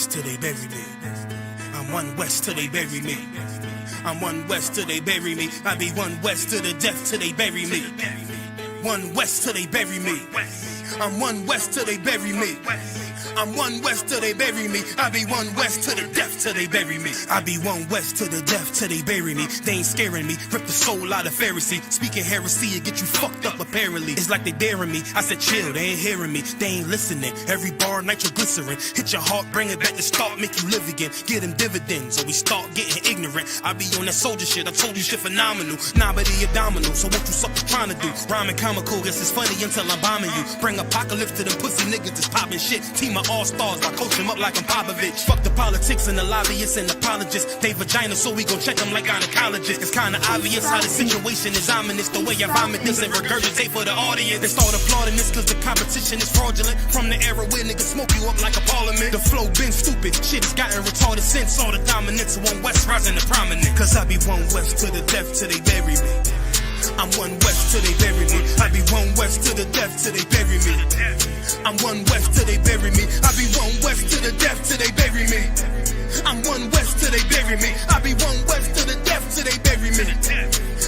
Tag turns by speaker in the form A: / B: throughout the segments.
A: west till they bury me. I'm one west till they bury me. I'm one west till they bury me. I be one west to the death till they bury me. One west till they bury me. I'm one west till they bury me. I'm one west till they bury me. I be one west to the death till they bury me. I be one west to the death till they bury me. They ain't scaring me. Rip the soul out of Pharisee. Speaking heresy, it get you fucked up apparently. It's like they daring me. I said chill, they ain't hearing me. They ain't listening. Every bar nitroglycerin. Hit your heart, bring it back to start, make you live again. Get them dividends or we start getting ignorant. I be on that soldier shit. I told you shit phenomenal. Nah, but he a domino. So what you suckers trying to do? Rhyming comical, guess it's funny until I'm bombing you. Bring apocalypse to them pussy niggas that's popping shit. Team of all-stars, I coach them up like I'm Popovich. Fuck the politics and the lobbyists and apologists. They vagina, so we gon' check them like gynecologists. It's kinda obvious how the situation is ominous. The way I vomit this and regurgitate for the audience. They start applauding this cause the competition is fraudulent. From the era where niggas smoke you up like a parliament. The flow been stupid, shit has gotten retarded since all the dominance of one west rising to prominent. Cause I be one west to the death till they bury me. I'm one west till they bury me. I be one west to the death till they bury me. I'm one west till they bury me. I be one west to the death till they bury me. I'm one west till they bury me. I be one west to the death till they bury me.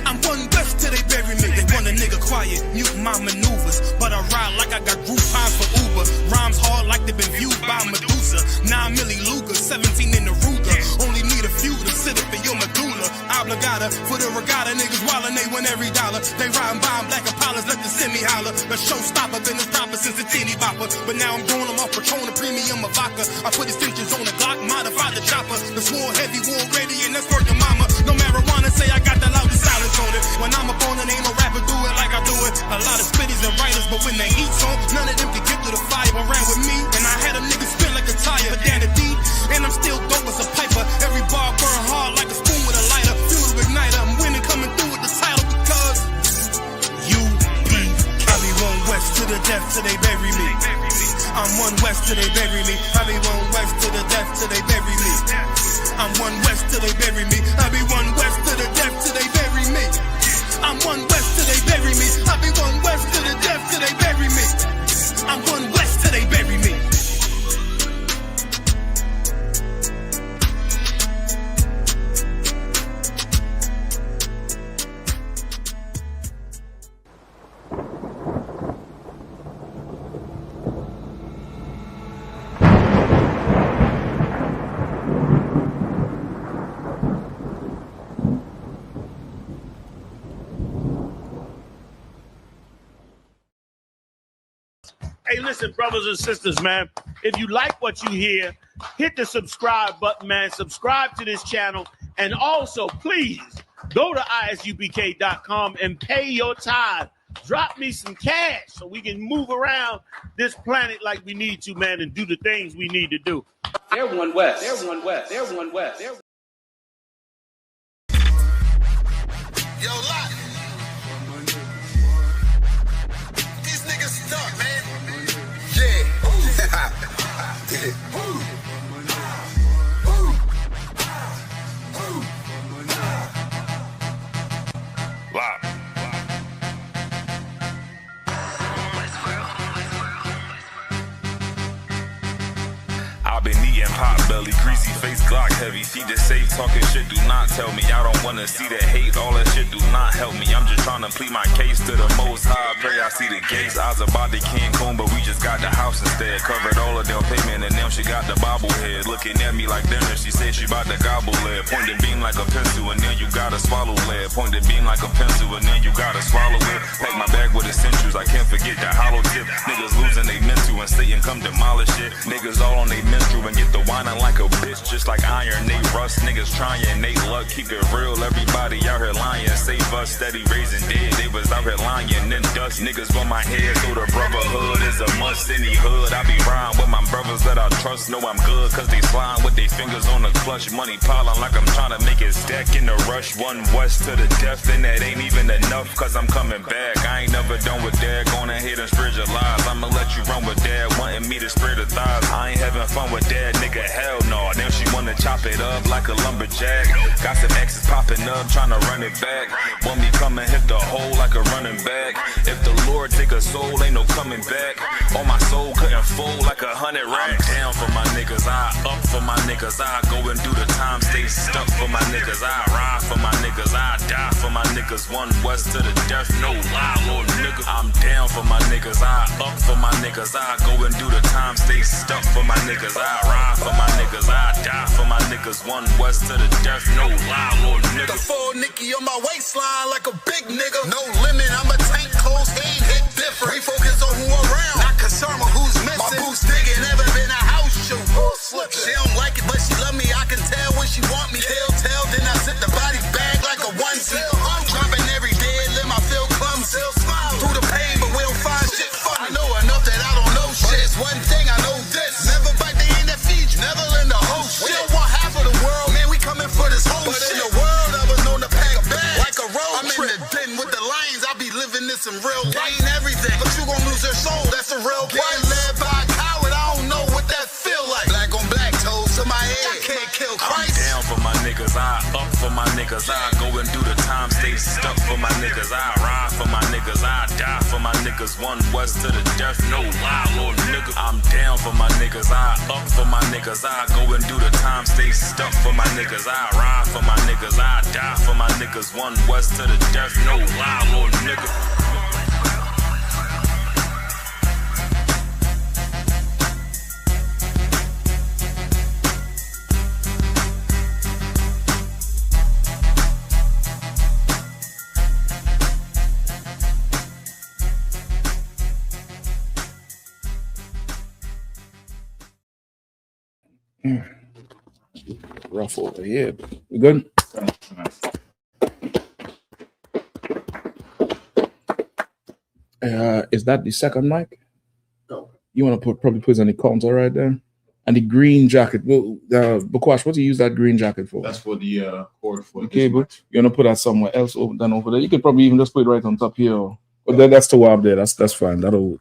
A: I'm one west till they bury me. They want a nigga quiet, mute my maneuvers, but I ride like I got Groupon for Uber. Rhymes hard like they been viewed by Medusa. 9 milli Luger, 17 in the Ruger. Only need a few to sit up in your medulla. Obligata for the regatta, niggas wildin', they win every dollar. They riding by black Impalas, let the semi holler. The showstopper, been a stopper since the teeny bopper. But now I'm going them off Patron, a premium of vodka. I put extensions on the Glock, modified the chopper. The swore heavy, war ready, and that's working mama. No marijuana, say I got the loudest silence on it. When I'm up on it, ain't no rapper do it like I do it. A lot of spitties and writers, but when the heat's on, none of them can get to the fire around with me. And I had a nigga spin like a tire, but down the deep, and I'm still dope as a piper. Every bar burn hard like a spoon with a lighter. Fuel to igniter, I'm winning, coming through with the title because U.P.K. I be one west to the death till they bury me. I'm one west till they bury me. I be one west to the death till they bury me. I'm one west till they bury me. I be one west to the death till they bury me. I'm one west till they bury me. I be one west to the death till they bury me. I'm one west till they bury me.
B: Hey, listen, brothers and sisters, man, if you like what you hear, hit the subscribe button, man. Subscribe to this channel. And also, please, go to ISUPK.com and pay your tithe. Drop me some cash so we can move around this planet like we need to, man, and do the things we need to do.
C: They're one west. They're one west. They're one west. They're...
D: Yo, Lot. These niggas stuck, man. Yeah.
E: Wow. I've been eating pot belly, greasy face, Glock heavy. Feed the safe, talking shit, do not tell me. I don't wanna see that hate, all that shit do not help me. I'm just trying to plead my case to the most high. Pray I see the gates. I was about to Cancun, but we just got the house instead. Covered all of their payment, and now she got the bobblehead. Looking at me like dinner, she said she about to gobble lead. Point the beam like a pencil, and then you gotta swallow lead. Point the beam like a pencil, and then you gotta swallow it. Pack my bag with essentials, I can't forget the hollow tip. Niggas losing they mental, and Satan come demolish it. Niggas all on they menstrual and get the whining like a bitch. Just like iron, they rust. Niggas trying, they luck. Keep it real, everybody out here lying. Save us, steady raising dead. They was out here lying, then dust. Niggas on my head, so the brotherhood is a must. Any hood, I be riding with my brothers that I trust. Know I'm good, cause they slime with their fingers on the clutch. Money piling like I'm trying to make it stack in the rush. One west to the death, and that ain't even enough, cause I'm coming back. I ain't never done with that, going ahead and spread your lies. I'ma let you run with that, wanting me to spread the thighs. I ain't having fun with that, nigga, hell no. Now she wanna chop it up like like a lumberjack. Got some exes popping up, trying to run it back. Want me come and hit the hole like a running back. If the Lord take a soul, ain't no coming back. On my soul couldn't fold like 100 racks. I'm down for my niggas, I up for my niggas. I go and do the time, stay stuck for my niggas. I ride for my niggas, I die for my niggas. One West to the death, no lie, little nigga. I'm down for my niggas, I up for my niggas. I go and do the time, stay stuck for my niggas. I ride for my niggas, I die for my niggas. One West to the death, no lie, little nigga.
D: The full Nicky on my waistline like a big nigga. No limit, I'm a tank, close game, hit different. We focus on who around, not concerned with who's missing. My boots digging, never been a house shoe. Who's slipping? She don't like it, but she love me. I can tell when she want me. Tell, then I zip the body bag like a onesie. I'm dropping every day, let my feel clumsy. Through the pain, but we don't find shit funny. I know enough that I don't know shit. But it's one thing I know this. Never bite the hand that feeds you. Never lend a whole shit. We don't want half of the world, man. We coming for this whole shit. But in the world, I was known to pack a bag like a road I'm trip. In the den with the lions. I be living this in real life. Ain't everything, but you gon' lose your soul. That's a real price. Led by a coward, I don't know what that feel like. Black on black toes to my head. I can't kill Christ.
E: I'm down for my niggas, I up for my niggas. I go and do the time, stay stuck for my niggas. I ride for my niggas, I die for my niggas. One West to the death, no lie, little nigga. I'm down for my niggas, I up for my niggas. I go and do the time, stay stuck for my niggas. I ride for my niggas, I die for my niggas. One West to the death, no lie, little nigga.
F: Rough over here. We good? Is that the second mic?
G: No.
F: You want to probably put any counter right there? And the green jacket. Bakwash, what do you use that green jacket for?
G: That's for the cord for
F: the cable. You want to put that somewhere else over there? You could probably even just put it right on top here. But that's the one up there. That's fine. That'll.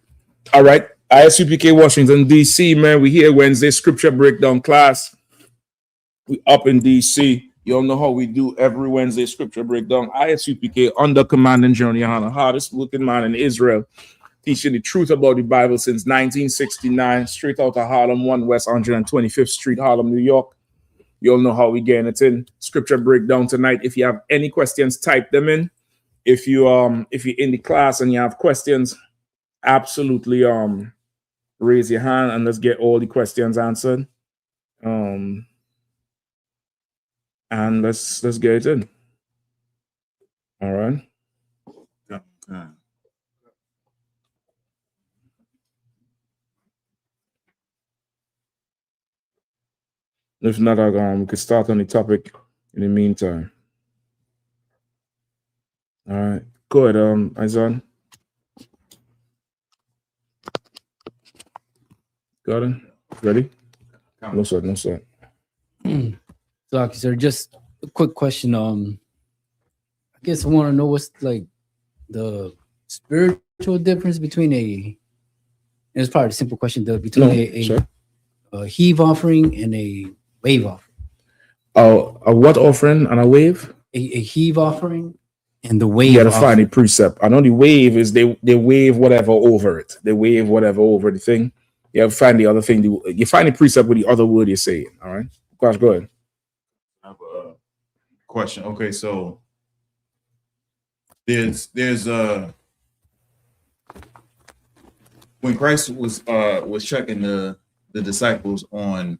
F: All right. I.S.U.P.K. Washington, D.C., man. We here Wednesday scripture breakdown class. We up in D.C. You all know how we do every Wednesday scripture breakdown. I.S.U.P.K. under command and General Yahanna, hardest looking man in Israel, teaching the truth about the Bible since 1969, straight out of Harlem, 1 West 125th Street, Harlem, New York. You all know how we getting it in. Scripture breakdown tonight. If you have any questions, type them in. If you're in the class and you have questions, absolutely raise your hand and let's get all the questions answered. And let's get it in. All right.
G: Okay.
F: If not, we could start on the topic in the meantime. All right. Go ahead, Izan. Got it? Ready? No, sir. No, sir.
H: So, sir, just a quick question. I guess I want to know what's like the spiritual difference between it's probably a simple question, between a heave offering and a wave offering.
F: A what offering and a wave?
H: A heave offering and the wave.
F: You gotta find a precept. I know the wave is they wave whatever over it. They wave whatever over the thing. You have to find the other thing. You find a precept with the other word you're saying. All right. Gosh, go ahead.
G: I have a question. Okay, so there's when Christ was checking the disciples on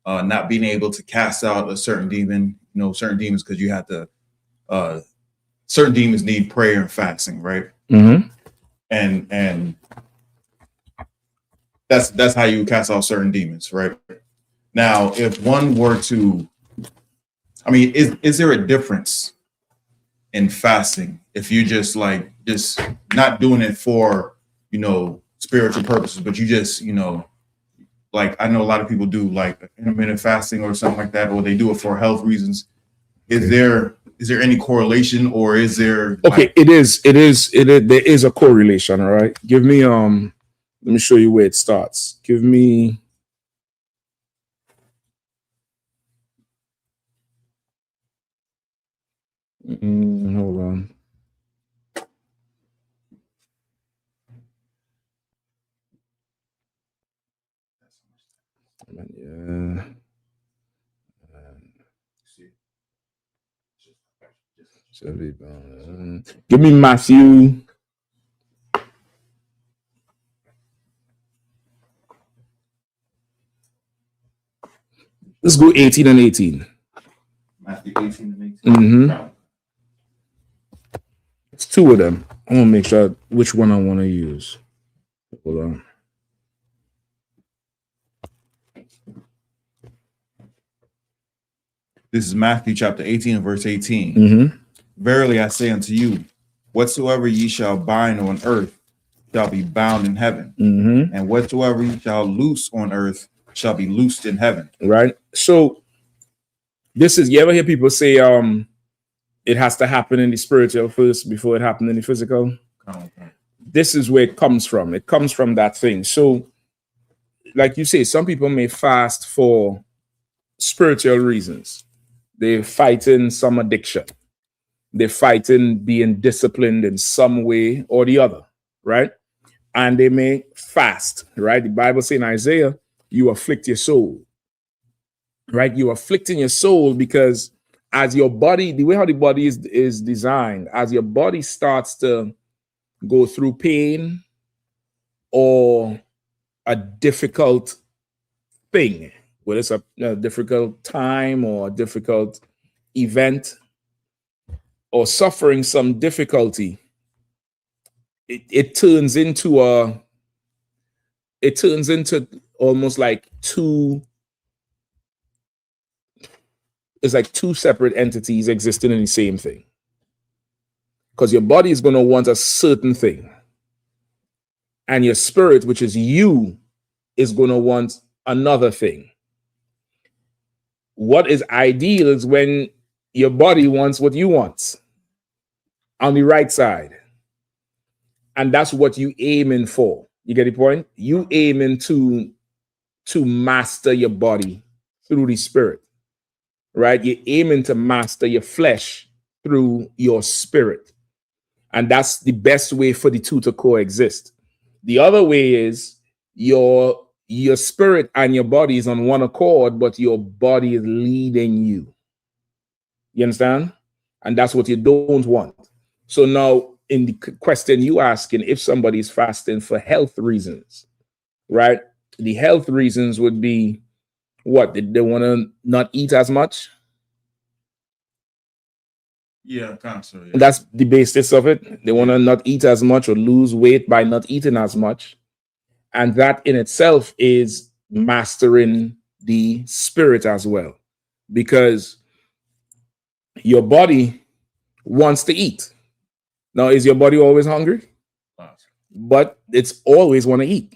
G: not being able to cast out a certain demon, certain demons, because you have to certain demons need prayer and fasting, right?
F: Mm-hmm.
G: And that's how you cast out certain demons, right? Now, if one were to, is there a difference in fasting if you just not doing it for spiritual purposes, but you just like I know a lot of people do like intermittent fasting or something like that, or they do it for health reasons. Is there any correlation, or is there?
F: Okay, it is. There is a correlation. All right. Give me let me show you where it starts. Give me Hold on. Yeah. Give me Matthew. Let's go 18 and 18.
G: Matthew 18 and 18.
F: Mm-hmm. It's two of them. I want to make sure which one I want to use. Hold on.
G: This is Matthew chapter 18 and verse 18.
F: Mm-hmm.
G: Verily I say unto you, whatsoever ye shall bind on earth shall be bound in heaven,
F: Mm-hmm.
G: and whatsoever ye shall loose on earth shall be loosed in heaven.
F: Right. So this is, you ever hear people say it has to happen in the spiritual first before it happens in the physical? This is where it comes from. It comes from that thing. So like you say, some people may fast for spiritual reasons. They're fighting some addiction. They're fighting being disciplined in some way or the other, right? And they may fast, right? The Bible says in Isaiah, you afflict your soul, right? You're afflicting your soul because as your body, the way how the body is designed, as your body starts to go through pain or a difficult thing, whether it's a difficult time or a difficult event or suffering some difficulty, it turns into almost like it's like two separate entities existing in the same thing. Because your body is going to want a certain thing. And your spirit, which is you, is going to want another thing. What is ideal is when your body wants what you want on the right side. And that's what you aiming for. You get the point? You aiming to master your body through the spirit, right? You're aiming to master your flesh through your spirit. And that's the best way for the two to coexist. The other way is your spirit and your body is on one accord, but your body is leading you. You understand? And that's what you don't want. So now in the question you asking, if somebody is fasting for health reasons, right? The health reasons would be what? They want to not eat as much?
G: Yeah, cancer. Yeah.
F: That's the basis of it. They want to not eat as much or lose weight by not eating as much. And that in itself is mastering the spirit as well. Because your body wants to eat. Now, is your body always hungry? But it's always want to eat,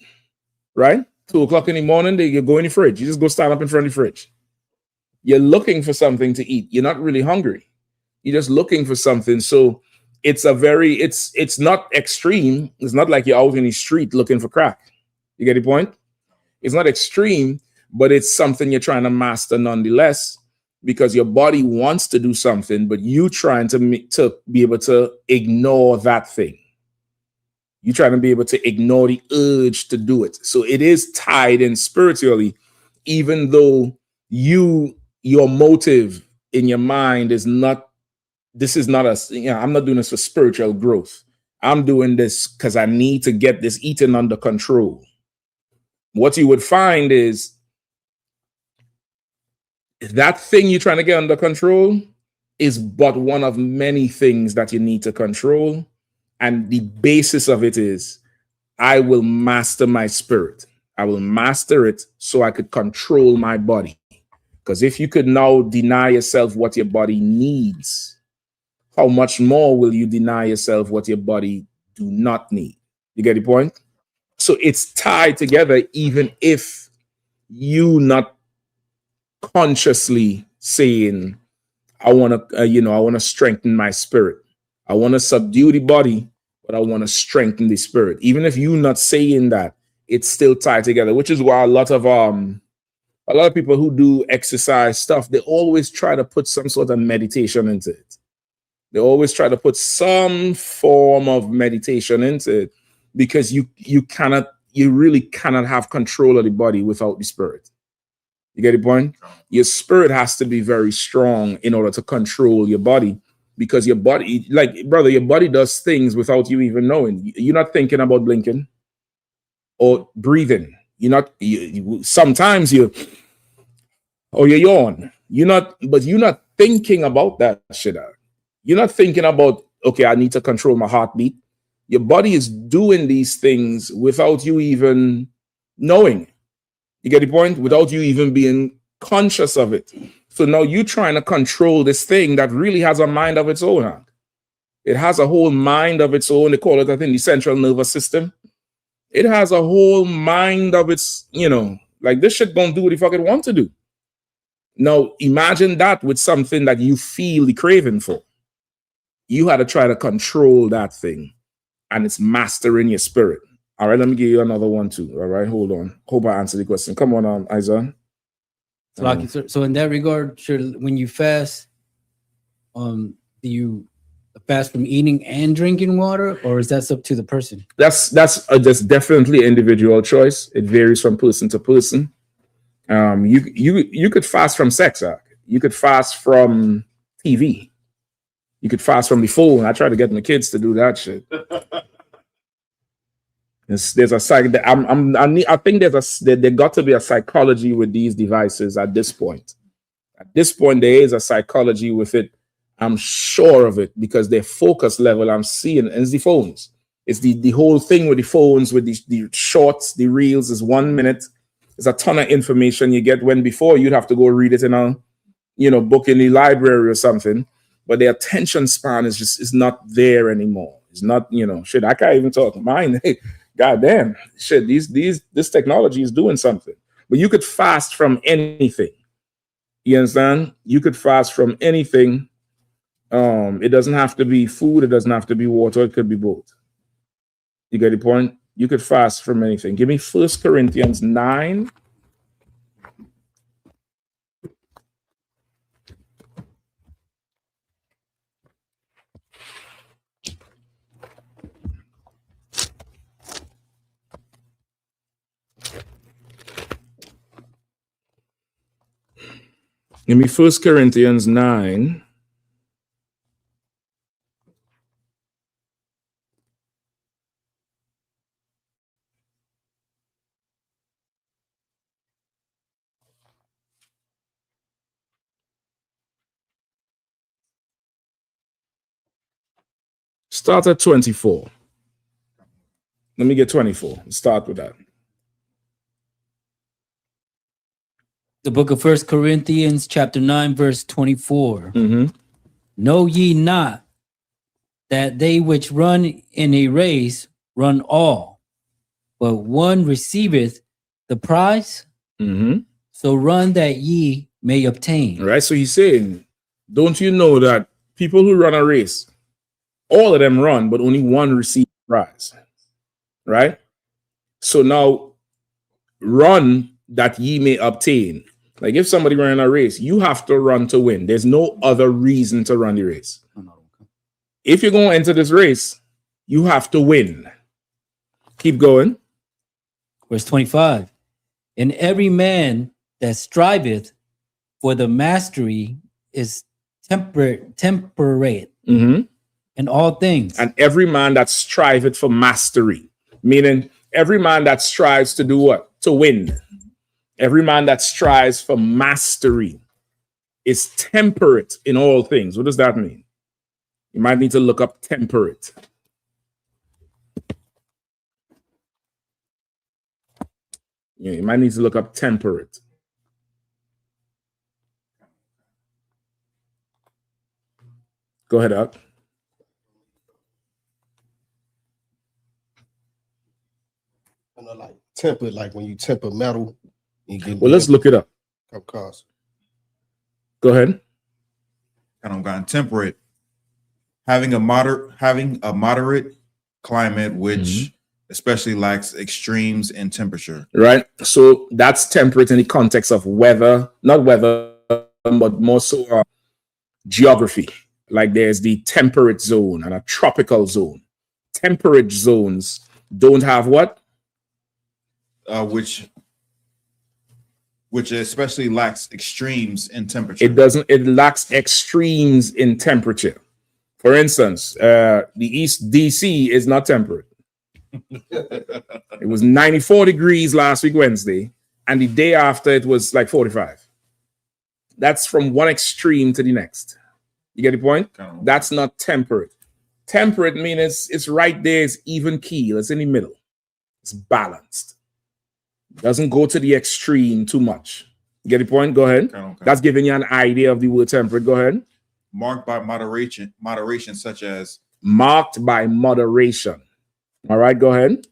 F: right? 2 o'clock in the morning, you go in the fridge. You just go stand up in front of the fridge. You're looking for something to eat. You're not really hungry. You're just looking for something. So it's it's not extreme. It's not like you're out in the street looking for crack. You get the point? It's not extreme, but it's something you're trying to master nonetheless, because your body wants to do something, but you trying to be able to ignore that thing. You're trying to be able to ignore the urge to do it. So it is tied in spiritually, even though your motive in your mind is not, this is not I'm not doing this for spiritual growth. I'm doing this because I need to get this eating under control. What you would find is that thing you're trying to get under control is but one of many things that you need to control. And the basis of it is, I will master my spirit. I will master it so I could control my body. Because if you could now deny yourself what your body needs, how much more will you deny yourself what your body do not need? You get the point? So it's tied together, even if you not consciously saying, I want to, I want to strengthen my spirit. I want to subdue the body, but I want to strengthen the spirit. Even if you're not saying that, it's still tied together, which is why a lot of people who do exercise stuff, they always try to put some sort of meditation into it. They always try to put some form of meditation into it because you really cannot have control of the body without the spirit. You get the point? Your spirit has to be very strong in order to control your body, because your body, like, brother, your body does things without you even knowing. You're not thinking about blinking or breathing. Sometimes you yawn. You're not thinking about that shit. You're not thinking about, okay, I need to control my heartbeat. Your body is doing these things without you even knowing. You get the point? Without you even being conscious of it. So now you're trying to control this thing that really has a mind of its own. Huh? It has a whole mind of its own. They call it, I think, the central nervous system. It has a whole mind of its, like this shit don't do what the fuck it want to do. Now, imagine that with something that you feel the craving for. You had to try to control that thing, and it's mastering your spirit. All right, let me give you another one too. All right, hold on. Hope I answered the question. Come on, Isaiah.
H: So in that regard, sure, when you fast, do you fast from eating and drinking water, or is that up to the person?
F: That's definitely an individual choice. It varies from person to person. You could fast from sex. You could fast from TV. You could fast from the phone. I try to get my kids to do that shit. There's a psych. I think there got to be a psychology with these devices at this point. At this point, there is a psychology with it. I'm sure of it because their focus level I'm seeing is the phones. It's the whole thing with the phones, with the shorts, the reels is 1 minute. There's a ton of information you get when before you'd have to go read it in a book in the library or something. But the attention span is not there anymore. It's not, shit, I can't even talk mine. Hey, goddamn, shit, this technology is doing something. But you could fast from anything. You understand? You could fast from anything. It doesn't have to be food. It doesn't have to be water. It could be both. You get the point? You could fast from anything. Give me 1 Corinthians 9. Give me 1 Corinthians 9. Start at 24. Let me get 24. Start with that.
H: The book of 1 Corinthians, chapter 9, verse 24.
F: Mm-hmm.
H: Know ye not that they which run in a race run all, but one receiveth the prize?
F: Mm-hmm.
H: So run that ye may obtain.
F: Right. So he's saying, don't you know that people who run a race, all of them run, but only one receives the prize. Right? So now run that ye may obtain. Like if somebody running a race, you have to run to win. There's no other reason to run the race. If you're going to enter this race, you have to win. Keep going.
H: Verse 25. And every man that striveth for the mastery is temperate
F: Mm-hmm.
H: in all things.
F: And every man that striveth for mastery, meaning every man that strives to do what? To win. Every man that strives for mastery is temperate in all things. What does that mean? You might need to look up temperate. Yeah, you might need to look up temperate. Go ahead, up.
I: Like tempered, like when you temper metal.
F: Well, let's look it up.
I: Of course.
F: Go ahead.
G: Kind of gone temperate, having a moderate climate, which especially lacks extremes in temperature.
F: Right. So that's temperate in the context of weather, not weather, but more so geography. Like there's the temperate zone and a tropical zone. Temperate zones don't have what?
G: Which especially lacks extremes in temperature.
F: It lacks extremes in temperature. For instance, the East DC is not temperate. It was 94 degrees last week, Wednesday, and the day after it was like 45. That's from one extreme to the next. You get the point? That's not temperate. Temperate means it's right there, it's even keel, it's in the middle. It's balanced. Doesn't go to the extreme too much. You get the point? Go ahead. That's giving you an idea of the word temperate. Go ahead.
G: Marked by moderation such as
F: marked by moderation. All right, go ahead.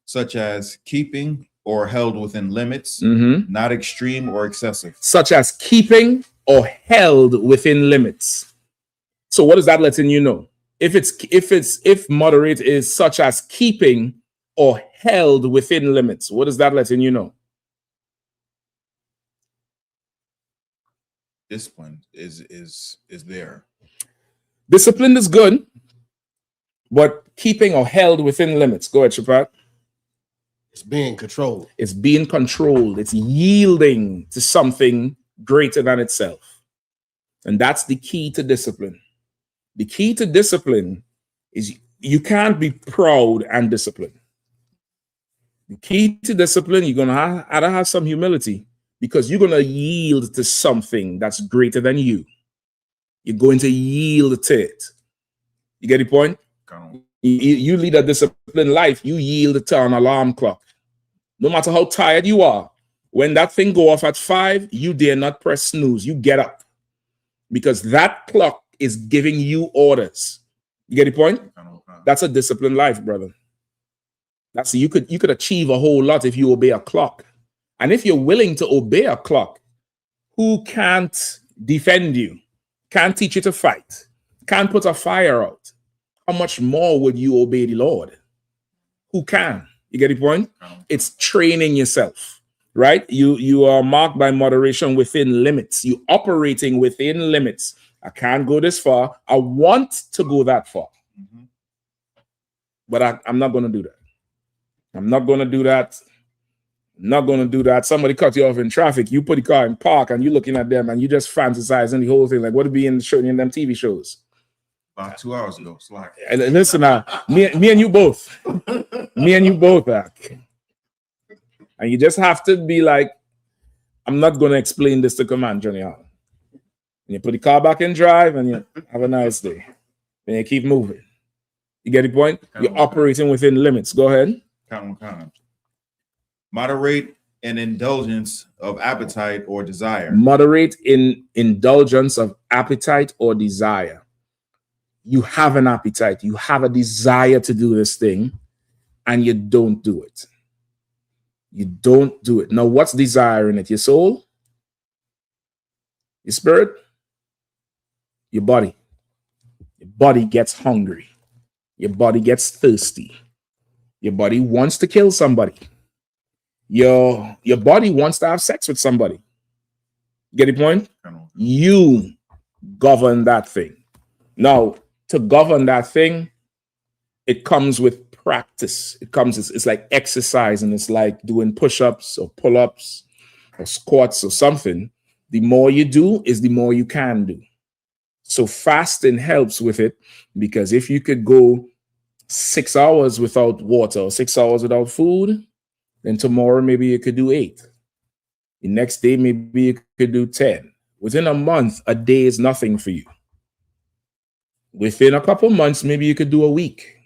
G: Such as keeping or held within limits, not extreme or excessive.
F: Such as keeping or held within limits. So what is that letting you know? If moderate is such as keeping or held within limits, what is that letting you know?
G: Discipline is there.
F: Discipline is good, but keeping or held within limits. Go ahead, Shapat.
I: It's being controlled.
F: It's being controlled. It's yielding to something greater than itself. And that's the key to discipline. The key to discipline is you can't be proud and disciplined. The key to discipline, you're going to have to have some humility because you're going to yield to something that's greater than you. You're going to yield to it. You get the point? You lead a disciplined life, you yield to an alarm clock. No matter how tired you are, when that thing go off at 5, you dare not press snooze. You get up because that clock is giving you orders. You get the point? That's a disciplined life, brother. That's you could achieve a whole lot if you obey a clock. And if you're willing to obey a clock, who can't defend you, can't teach you to fight, can't put a fire out, how much more would you obey the Lord? Who can? You get the point? It's training yourself, right? You are marked by moderation within limits. You operating within limits. I can't go this far. I want to go that far. But I'm not going to do that. I'm not going to do that. I'm not going to do that. Somebody cut you off in traffic. You put the car in park and you're looking at them and you just fantasizing the whole thing. Like, what would be in them TV shows?
G: About 2 hours ago. Slack.
F: And listen, me and you both. Me and you both. And you just have to be like, I'm not going to explain this to Command Johnny Hall. And you put the car back in drive and you have a nice day. And you keep moving. You get the point? You're operating within limits. Go ahead.
G: Moderate in indulgence of appetite or desire.
F: Moderate in indulgence of appetite or desire. You have an appetite. You have a desire to do this thing and you don't do it. You don't do it. Now, what's desiring it? Your soul? Your spirit? Your body. Your body gets hungry. Your body gets thirsty. Your body wants to kill somebody. Your body wants to have sex with somebody. Get the point? You govern that thing. Now, to govern that thing, it comes with practice. It's like exercise, and it's like doing push-ups or pull-ups or squats or something. The more you do is the more you can do. So fasting helps with it, because if you could go 6 hours without water or 6 hours without food, then tomorrow maybe you could do 8. The next day maybe you could do 10. Within a month, a day is nothing for you. Within a couple months, maybe you could do a week.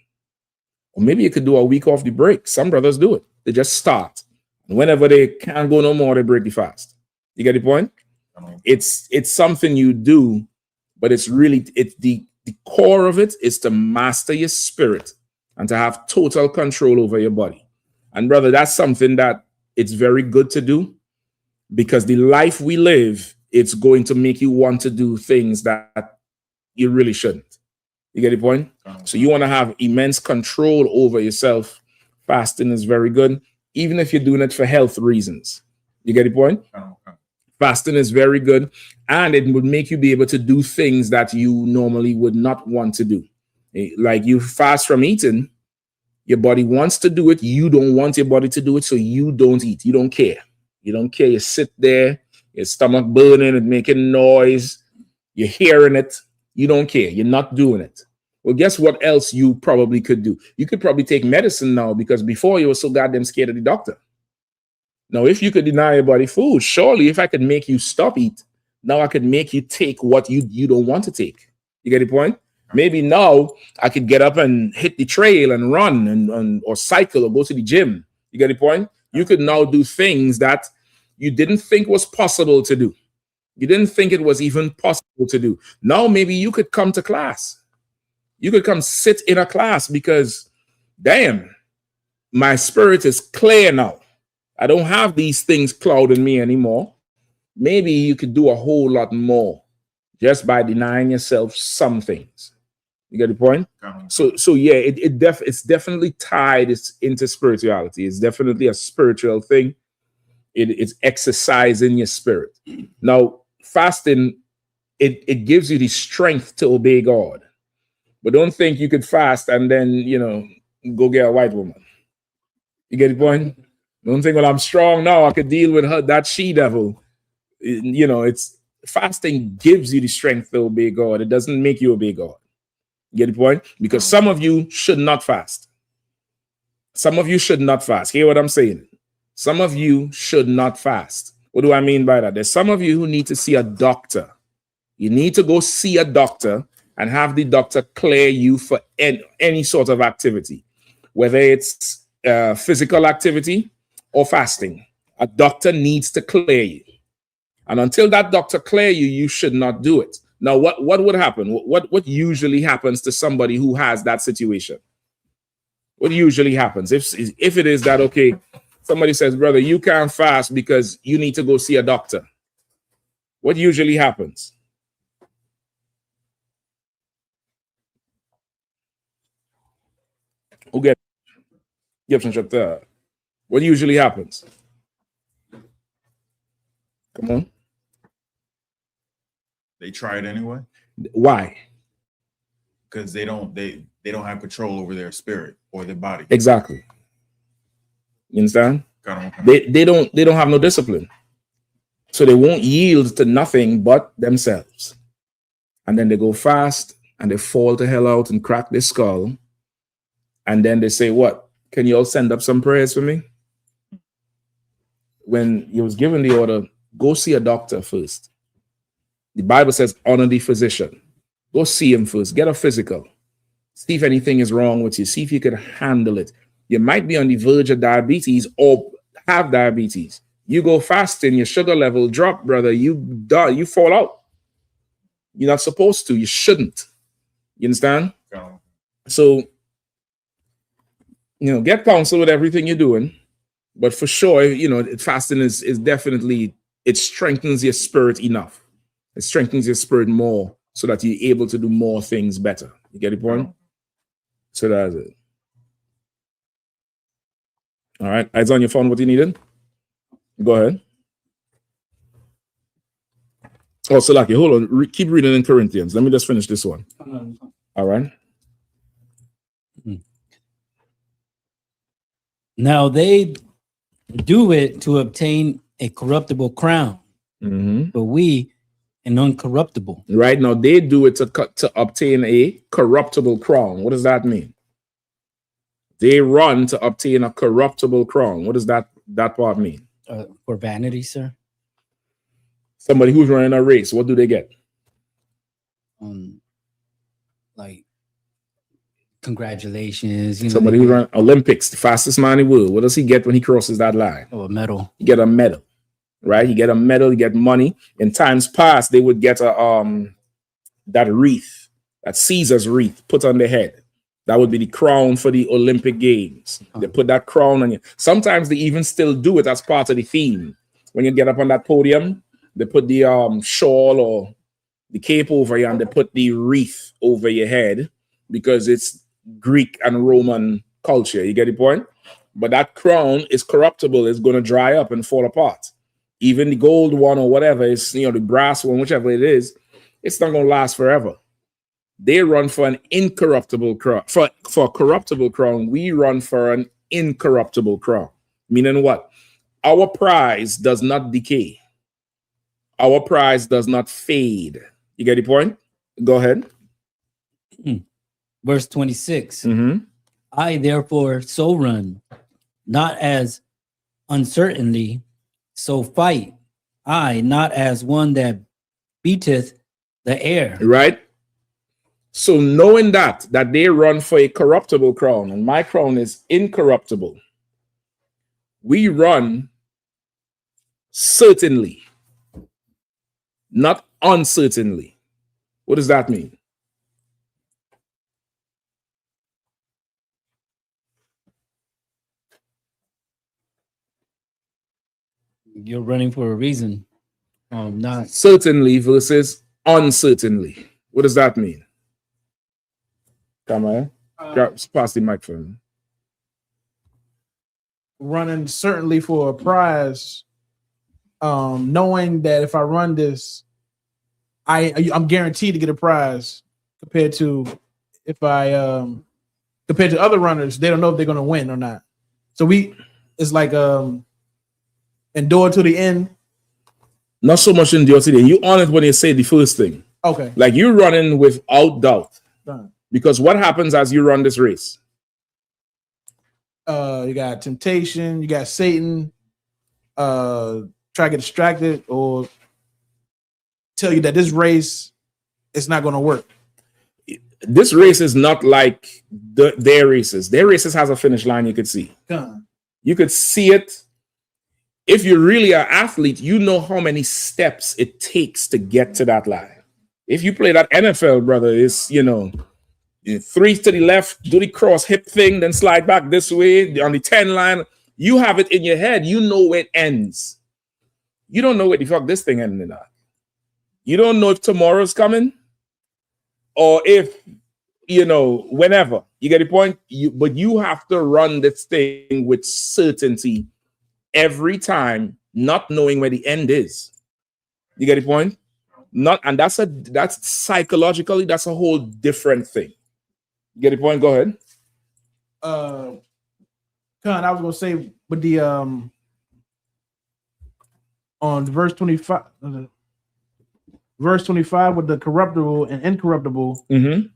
F: Or maybe you could do a week off the break. Some brothers do it. They just start. And whenever they can't go no more, they break the fast. You get the point? It's something you do, but it's the core of it is to master your spirit and to have total control over your body. And brother, that's something that it's very good to do, because the life we live, it's going to make you want to do things that you really shouldn't. You get the point? So you want to have immense control over yourself. Fasting is very good, even if you're doing it for health reasons. You get the point? Fasting is very good. And it would make you be able to do things that you normally would not want to do. Like you fast from eating, your body wants to do it. You don't want your body to do it, so you don't eat. You don't care. You don't care. You sit there, your stomach burning and making noise. You're hearing it. You don't care. You're not doing it. Well, guess what else you probably could do? You could probably take medicine now, because before you were so goddamn scared of the doctor. Now, if you could deny your body food, surely if I could make you stop eat, now I could make you take what you don't want to take. You get the point? Maybe now I could get up and hit the trail and run and or cycle or go to the gym. You get the point? You could now do things that you didn't think was possible to do. You didn't think it was even possible to do. Now maybe you could come to class. You could come sit in a class because, damn, my spirit is clear now. I don't have these things clouding me anymore. Maybe you could do a whole lot more just by denying yourself some things. You get the point? So yeah, it's definitely tied into spirituality. It's definitely a spiritual thing. It's exercising your spirit. Now, fasting, it gives you the strength to obey God. But don't think you could fast and then, go get a white woman. You get the point? Don't think, well, I'm strong now, I could deal with her, that she-devil. It's fasting gives you the strength to obey God. It doesn't make you obey God. You get the point? Because some of you should not fast. Some of you should not fast. Hear what I'm saying? Some of you should not fast. What do I mean by that? There's some of you who need to see a doctor. You need to go see a doctor and have the doctor clear you for any sort of activity, whether it's physical activity or fasting. A doctor needs to clear you. And until that doctor clear you, you should not do it. Now, what would happen? What usually happens to somebody who has that situation? What usually happens? If it is that, okay, somebody says, brother, you can't fast because you need to go see a doctor. What usually happens? Okay. What usually happens? Come on.
G: They try it anyway.
F: Why?
G: Because they don't have control over their spirit or their body.
F: Exactly. You understand? They don't have no discipline. So they won't yield to nothing but themselves. And then they go fast and they fall to hell out and crack their skull. And then they say, what? Can you all send up some prayers for me? When you was given the order, go see a doctor first. The Bible says, honor the physician. Go see him first. Get a physical. See if anything is wrong with you. See if you can handle it. You might be on the verge of diabetes or have diabetes. You go fasting, your sugar level drop, brother. You fall out. You're not supposed to. You shouldn't. You understand? So, get counsel with everything you're doing. But for sure, fasting is definitely, it strengthens your spirit enough. It strengthens your spirit more so that you're able to do more things better. You get the point? So that's it. All right. It's on your phone. What you needed? Go ahead. Oh, so lucky. Hold on. Keep reading in Corinthians. Let me just finish this one. All right.
H: Now they do it to obtain a corruptible crown, but we an uncorruptible.
F: Right now, they do it to obtain a corruptible crown. What does that mean? They run to obtain a corruptible crown. What does that part mean?
H: For vanity, sir.
F: Somebody who's running a race, what do they get?
H: Like congratulations.
F: Somebody who runs Olympics, the fastest man in the world. What does he get when he crosses that line?
H: Oh, a medal.
F: You get a medal. Right? You get a medal, you get money. In times past, they would get that wreath, that Caesar's wreath put on their head. That would be the crown for the Olympic Games. They put that crown on you. Sometimes they even still do it as part of the theme. When you get up on that podium, they put the shawl or the cape over you and they put the wreath over your head because it's Greek and Roman culture. You get the point? But that crown is corruptible. It's going to dry up and fall apart. even the gold one or whatever, it's the brass one, whichever it is, it's not gonna last forever. They run for an incorruptible crown. For a corruptible crown, we run for an incorruptible crown. Meaning what? Our prize does not decay. Our prize does not fade. You get the point? Go ahead.
H: Verse 26.
F: Mm-hmm.
H: I therefore so run, not as uncertainly, so fight. I not as one that beateth the air.
F: Right? So knowing that they run for a corruptible crown, and my crown is incorruptible, we run certainly, not uncertainly. What does that mean?
H: You're running for a reason. Not
F: Certainly versus uncertainly. What does that mean? Come on, pass the microphone.
J: Running certainly for a prize, knowing that if I run this, I'm guaranteed to get a prize compared to compared to other runners, they don't know if they're going to win or not. So it's like endure to the end.
F: Not so much endure to the end. You on it when you say the first thing.
J: Okay.
F: Like you're running without doubt.
J: Done.
F: Because what happens as you run this race?
J: You got temptation, you got Satan, try to get distracted or tell you that this race is not going to work.
F: This race is not like their races. Their races has a finish line you could see. You could see it. If you're really an athlete, you know how many steps it takes to get to that line. If you play that NFL, brother, it's, 3 to the left, do the cross hip thing, then slide back this way on the 10 line. You have it in your head. You know where it ends. You don't know where the fuck this thing ended at. You don't know if tomorrow's coming or if, whenever. You get the point? But you have to run this thing with certainty every time, not knowing where the end is. You get the point? That's psychologically, that's a whole different thing. You get the point? Go ahead.
J: I was gonna say with the on verse 25 with the corruptible and incorruptible, can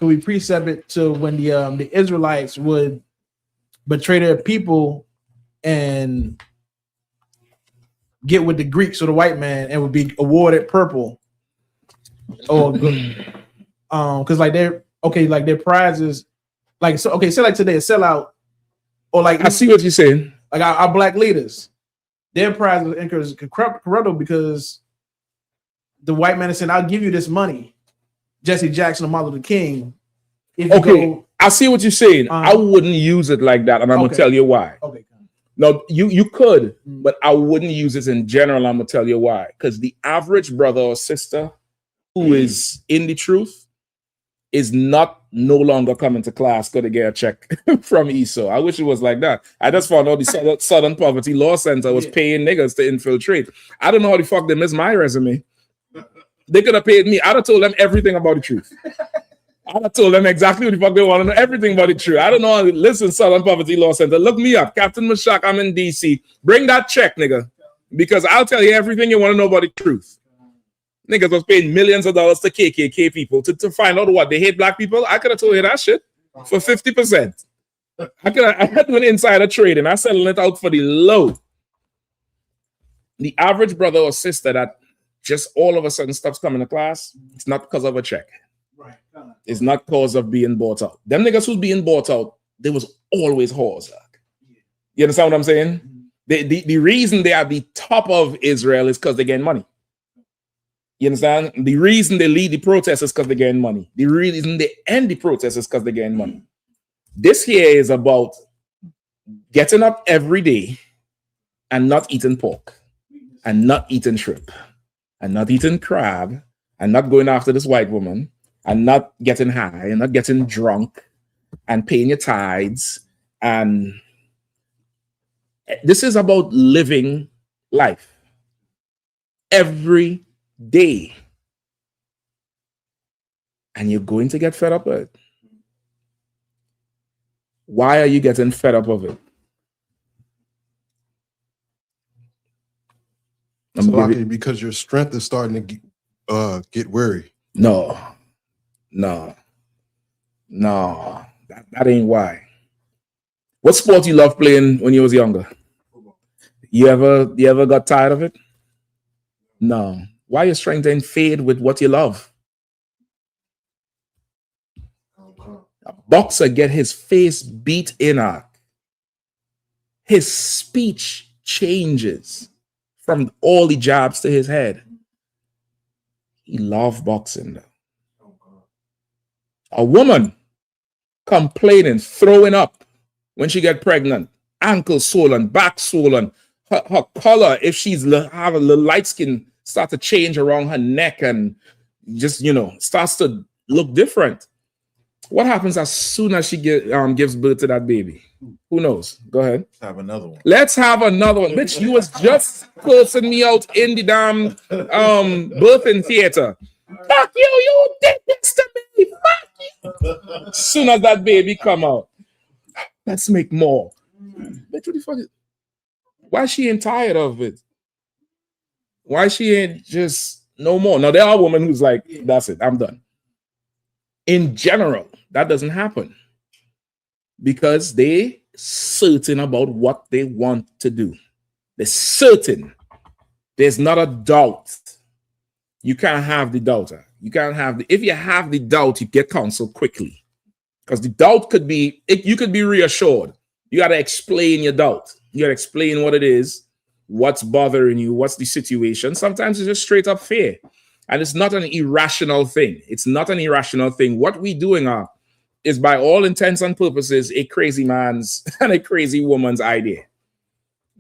J: we precept it to when the Israelites would betray their people and get with the Greeks or the white man and would be awarded purple, or because like their prizes, like, so okay, say like today a sellout, or like
F: I see what you're saying.
J: Like our black leaders, their prize is corruptible because the white man is saying, "I'll give you this money, Jesse Jackson, the Martin Luther King."
F: I see what you're saying. I wouldn't use it like that, and I'm gonna tell you why.
J: Okay.
F: No, you could, but I wouldn't use it in general. I'm gonna tell you why. Because the average brother or sister who is in the truth is no longer coming to class because they get a check from I.S.U.P.K. I wish it was like that. I just found out the Southern Poverty Law Center was paying niggas to infiltrate. I don't know how the fuck they missed my resume. They could have paid me. I'd have told them everything about the truth. I told them exactly what the fuck they want to know, everything about the truth. I don't know. Listen, Southern Poverty Law Center, look me up. Captain Mashak, I'm in DC. Bring that check, nigga. Because I'll tell you everything you want to know about the truth. Niggas was paying millions of dollars to KKK people to find out what they hate black people. I could have told you that shit for 50%. I had an insider trading. I selling it out for the low. The average brother or sister that just all of a sudden stops coming to class, it's not because of a check. It's not cause of being bought out. Them niggas who's being bought out, there was always whores. You understand what I'm saying? The reason they are the top of Israel is because they gain money. You understand? The reason they lead the protests is because they gain money. The reason they end the protests is because they gain money. This here is about getting up every day and not eating pork and not eating shrimp and not eating crab and not going after this white woman and not getting high and not getting drunk and paying your tithes. And this is about living life. Every day. And you're going to get fed up with it. Why are you getting fed up of it?
I: Because your strength is starting to get weary.
F: No. That ain't why. What sport you love playing when you was younger? You ever got tired of it? No. Why your strength ain't fade with what you love? A boxer get his face beat in at. His speech changes from all the jabs to his head. He loved boxing though. A woman complaining, throwing up when she get pregnant, ankle swollen, back swollen, her color, if she's have a little light skin, start to change around her neck and just, starts to look different. What happens as soon as she gives birth to that baby? Who knows? Go ahead. Let's have another one. Bitch, you was just cursing me out in the damn birthing theater. Fuck you, you did this to me. Fuck you. As soon as that baby come out, let's make more. Bitch, what the fuck is... Why she ain't tired of it? Why she ain't just no more? Now, there are women who's like, that's it, I'm done. In general, that doesn't happen because they certain about what they want to do. They're certain. There's not a doubt. You can't have the doubter. You can't have the... If you have the doubt, you get counsel quickly because the doubt could be... You could be reassured. You got to explain your doubt. You got to explain what it is, what's bothering you, what's the situation. Sometimes it's just straight up fear. And it's not an irrational thing. It's not an irrational thing. What we doing is by all intents and purposes, a crazy man's and a crazy woman's idea.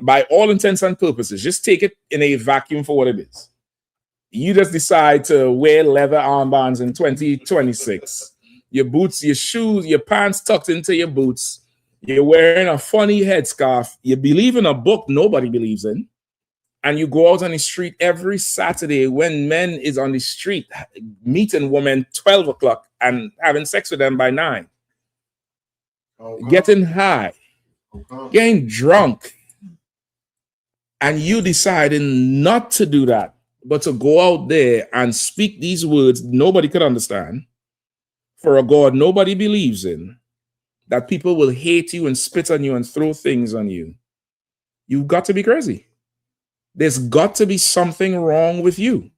F: By all intents and purposes, just take it in a vacuum for what it is. You just decide to wear leather armbands in 2026. Your boots, your shoes, your pants tucked into your boots. You're wearing a funny headscarf. You believe in a book nobody believes in. And you go out on the street every Saturday when men is on the street meeting women 12 o'clock and having sex with them by 9. Getting high, getting drunk. And you deciding not to do that, but to go out there and speak these words nobody could understand for a God nobody believes in, that people will hate you and spit on you and throw things on you. You've got to be crazy. There's got to be something wrong with you.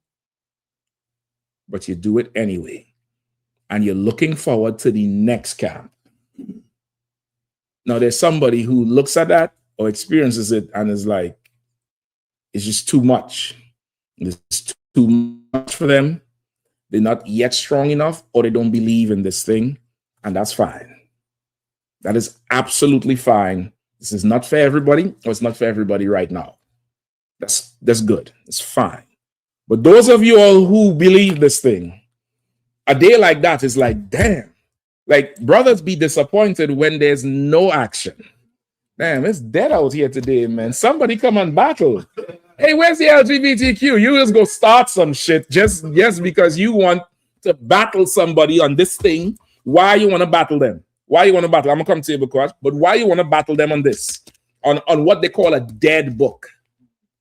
F: But you do it anyway. And you're looking forward to the next camp. Now, there's somebody who looks at that or experiences it and is like, it's just too much. It's too much for them. They're not yet strong enough or they don't believe in this thing. And that's fine. That is absolutely fine. This is not for everybody, or it's not for everybody right now. That's good. It's fine. But those of you all who believe this thing, a day like that is like, damn. Like, brothers be disappointed when there's no action. Damn, it's dead out here today, man. Somebody come and battle. Hey, where's the LGBTQ? You just go start some shit just because you want to battle somebody on this thing. Why you want to battle them? Why you want to battle? I'm going to come to you because, but why you want to battle them on this? On what they call a dead book?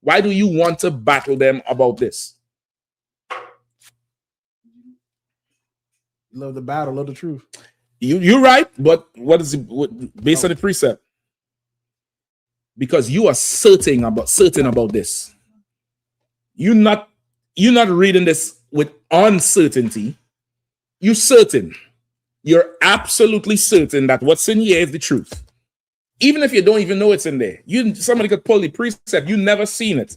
F: Why do you want to battle them about this?
J: Love the battle, love the truth.
F: You're right, but what is it based on the precept? Because you are certain about this. You're not reading this with uncertainty. You're certain. You're absolutely certain that what's in here is the truth. Even if you don't even know it's in there. Somebody could pull the precept. You've never seen it.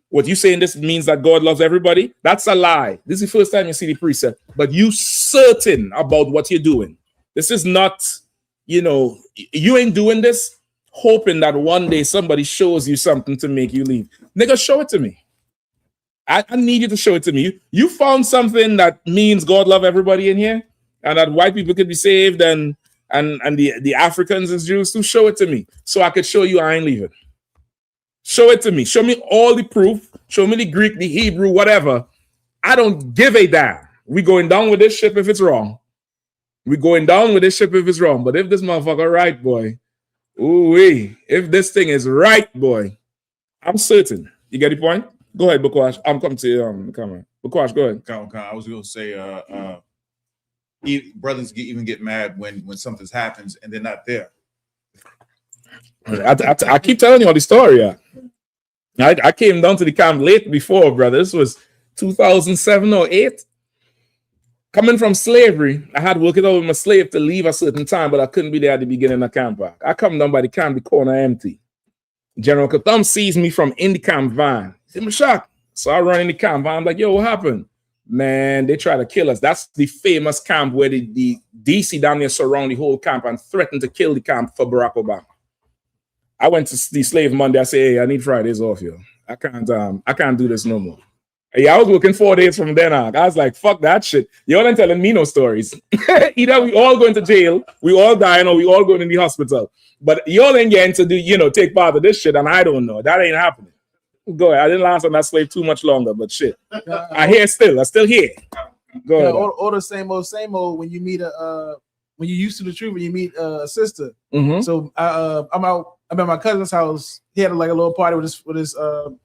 F: What you saying this means that God loves everybody? That's a lie. This is the first time you see the precept. But you certain about what you're doing. This is not, you ain't doing this hoping that one day somebody shows you something to make you leave. Nigga, show it to me. I need you to show it to me. You found something that means God love everybody in here and that white people could be saved and the Africans and Jews to show it to me so I could show you I ain't leaving. Show it to me. Show me all the proof. Show me the Greek, the Hebrew, whatever. I don't give a damn. We going down with this ship if it's wrong. We going down with this ship if it's wrong. But if this motherfucker right, boy, ooh-wee, if this thing is right, boy, I'm certain. You get the point? Go ahead, Bukwash. I'm coming to the camera. Bukwash, go ahead.
G: I was going to say, brothers even get mad when something happens and they're not there.
F: I keep telling you all the story. Yeah. I came down to the camp late before, brother. This was 2007 or 8. Coming from slavery, I had to work it out with my slave to leave a certain time, but I couldn't be there at the beginning of camp. I come down by the camp, the corner empty. General Katham sees me from in the camp van. I'm shocked. So I run in the camp van. I'm like, yo, what happened? Man, they try to kill us. That's the famous camp where the DC down there surround the whole camp and threaten to kill the camp for Barack Obama. I went to the slave Monday. I say, hey, I need Fridays off, yo. I can't do this no more. Yeah, I was working 4 days from then on. I was like, fuck that shit. Y'all ain't telling me no stories. Either we all going to jail, we all dying, or we all going in the hospital. But y'all ain't getting to do, take part of this shit, and I don't know. That ain't happening. Go ahead. I didn't last on that slave too much longer, but shit. I still here. Go ahead.
J: All the same old when you meet when you used to the truth, when you meet a sister.
F: Mm-hmm.
J: So I'm at my cousin's house. He had like a little party with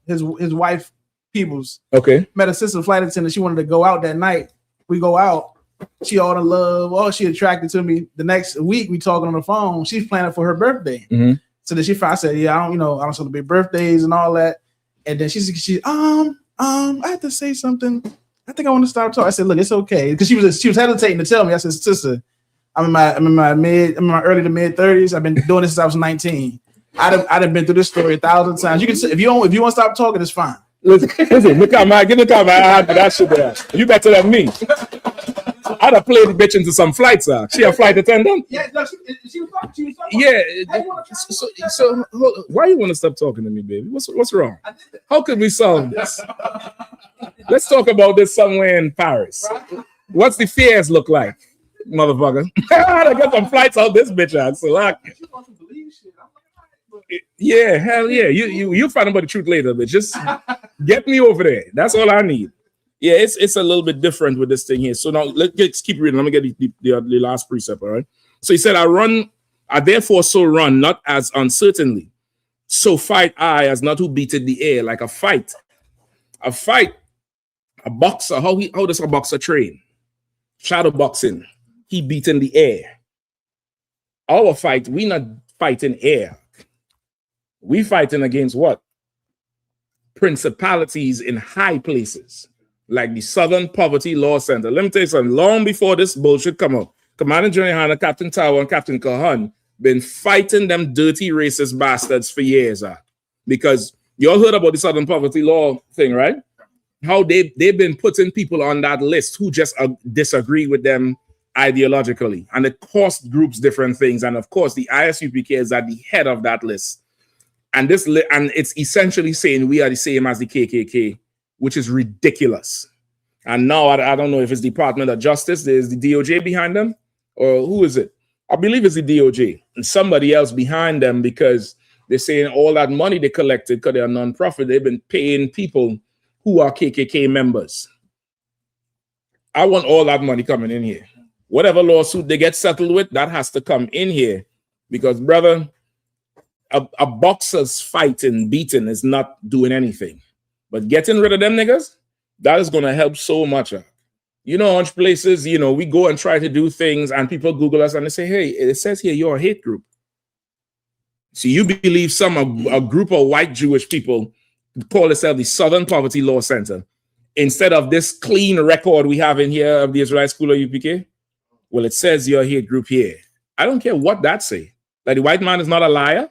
J: his wife. Peoples.
F: Okay.
J: Met a sister flight attendant. She wanted to go out that night. We go out. She all in love. Oh, she attracted to me. The next week we talking on the phone. She's planning for her birthday.
F: Mm-hmm.
J: So then I said, yeah, I don't celebrate birthdays and all that. And then she I have to say something. I think I want to start talking. I said, look, it's okay. Because she was hesitating to tell me. I said, sister, I'm in my early to mid 30s. I've been doing this since I was 19. I'd have been through this story 1,000 times. You can say if you want to stop talking, it's fine.
F: Listen, look at get the camera. I had that shit there. You better than me. I'd have played the bitch into some flights. She a flight attendant.
J: Yeah, no, she was talking.
F: Yeah. So why you want to stop talking to me, baby? What's wrong? How could we solve this? Let's talk about this somewhere in Paris. What's the fares look like, motherfucker? I get some flights out this bitch out. So like. Yeah, hell yeah. You'll find out the truth later, but just get me over there. That's all I need. Yeah, it's a little bit different with this thing here. So now let's keep reading. Let me get the last precept, all right? So he said, I therefore so run, not as uncertainly. So fight I as not who beated the air, like a fight. A fight, a boxer, how does a boxer train? Shadow boxing. He beat in the air. Our fight, we not fighting air. We fighting against what? Principalities in high places, like the Southern Poverty Law Center. Let me tell you something. Long before this bullshit come up, Commander General Yahanna, Captain Tower, and Captain Kahan been fighting them dirty racist bastards for years. Because you all heard about the Southern Poverty Law thing, right? How they've been putting people on that list who just disagree with them ideologically. And it cost groups different things. And of course, the I.S.U.P.K is at the head of that list. And it's essentially saying we are the same as the KKK, which is ridiculous. And now I don't know if it's Department of Justice, there's the DOJ behind them, or who is it? I believe it's the DOJ and somebody else behind them, because they're saying all that money they collected, because they're a non-profit, they've been paying people who are KKK members. I want all that money coming in here. Whatever lawsuit they get settled with, that has to come in here, because brother, a boxer's fighting, beating is not doing anything. But getting rid of them niggas, that is going to help so much. You know, on places, we go and try to do things and people Google us and they say, hey, it says here you're a hate group. So you believe a group of white Jewish people call themselves the Southern Poverty Law Center instead of this clean record we have in here of the Israelite School of UPK? Well, it says you're a hate group here. I don't care what that say. Like the white man is not a liar.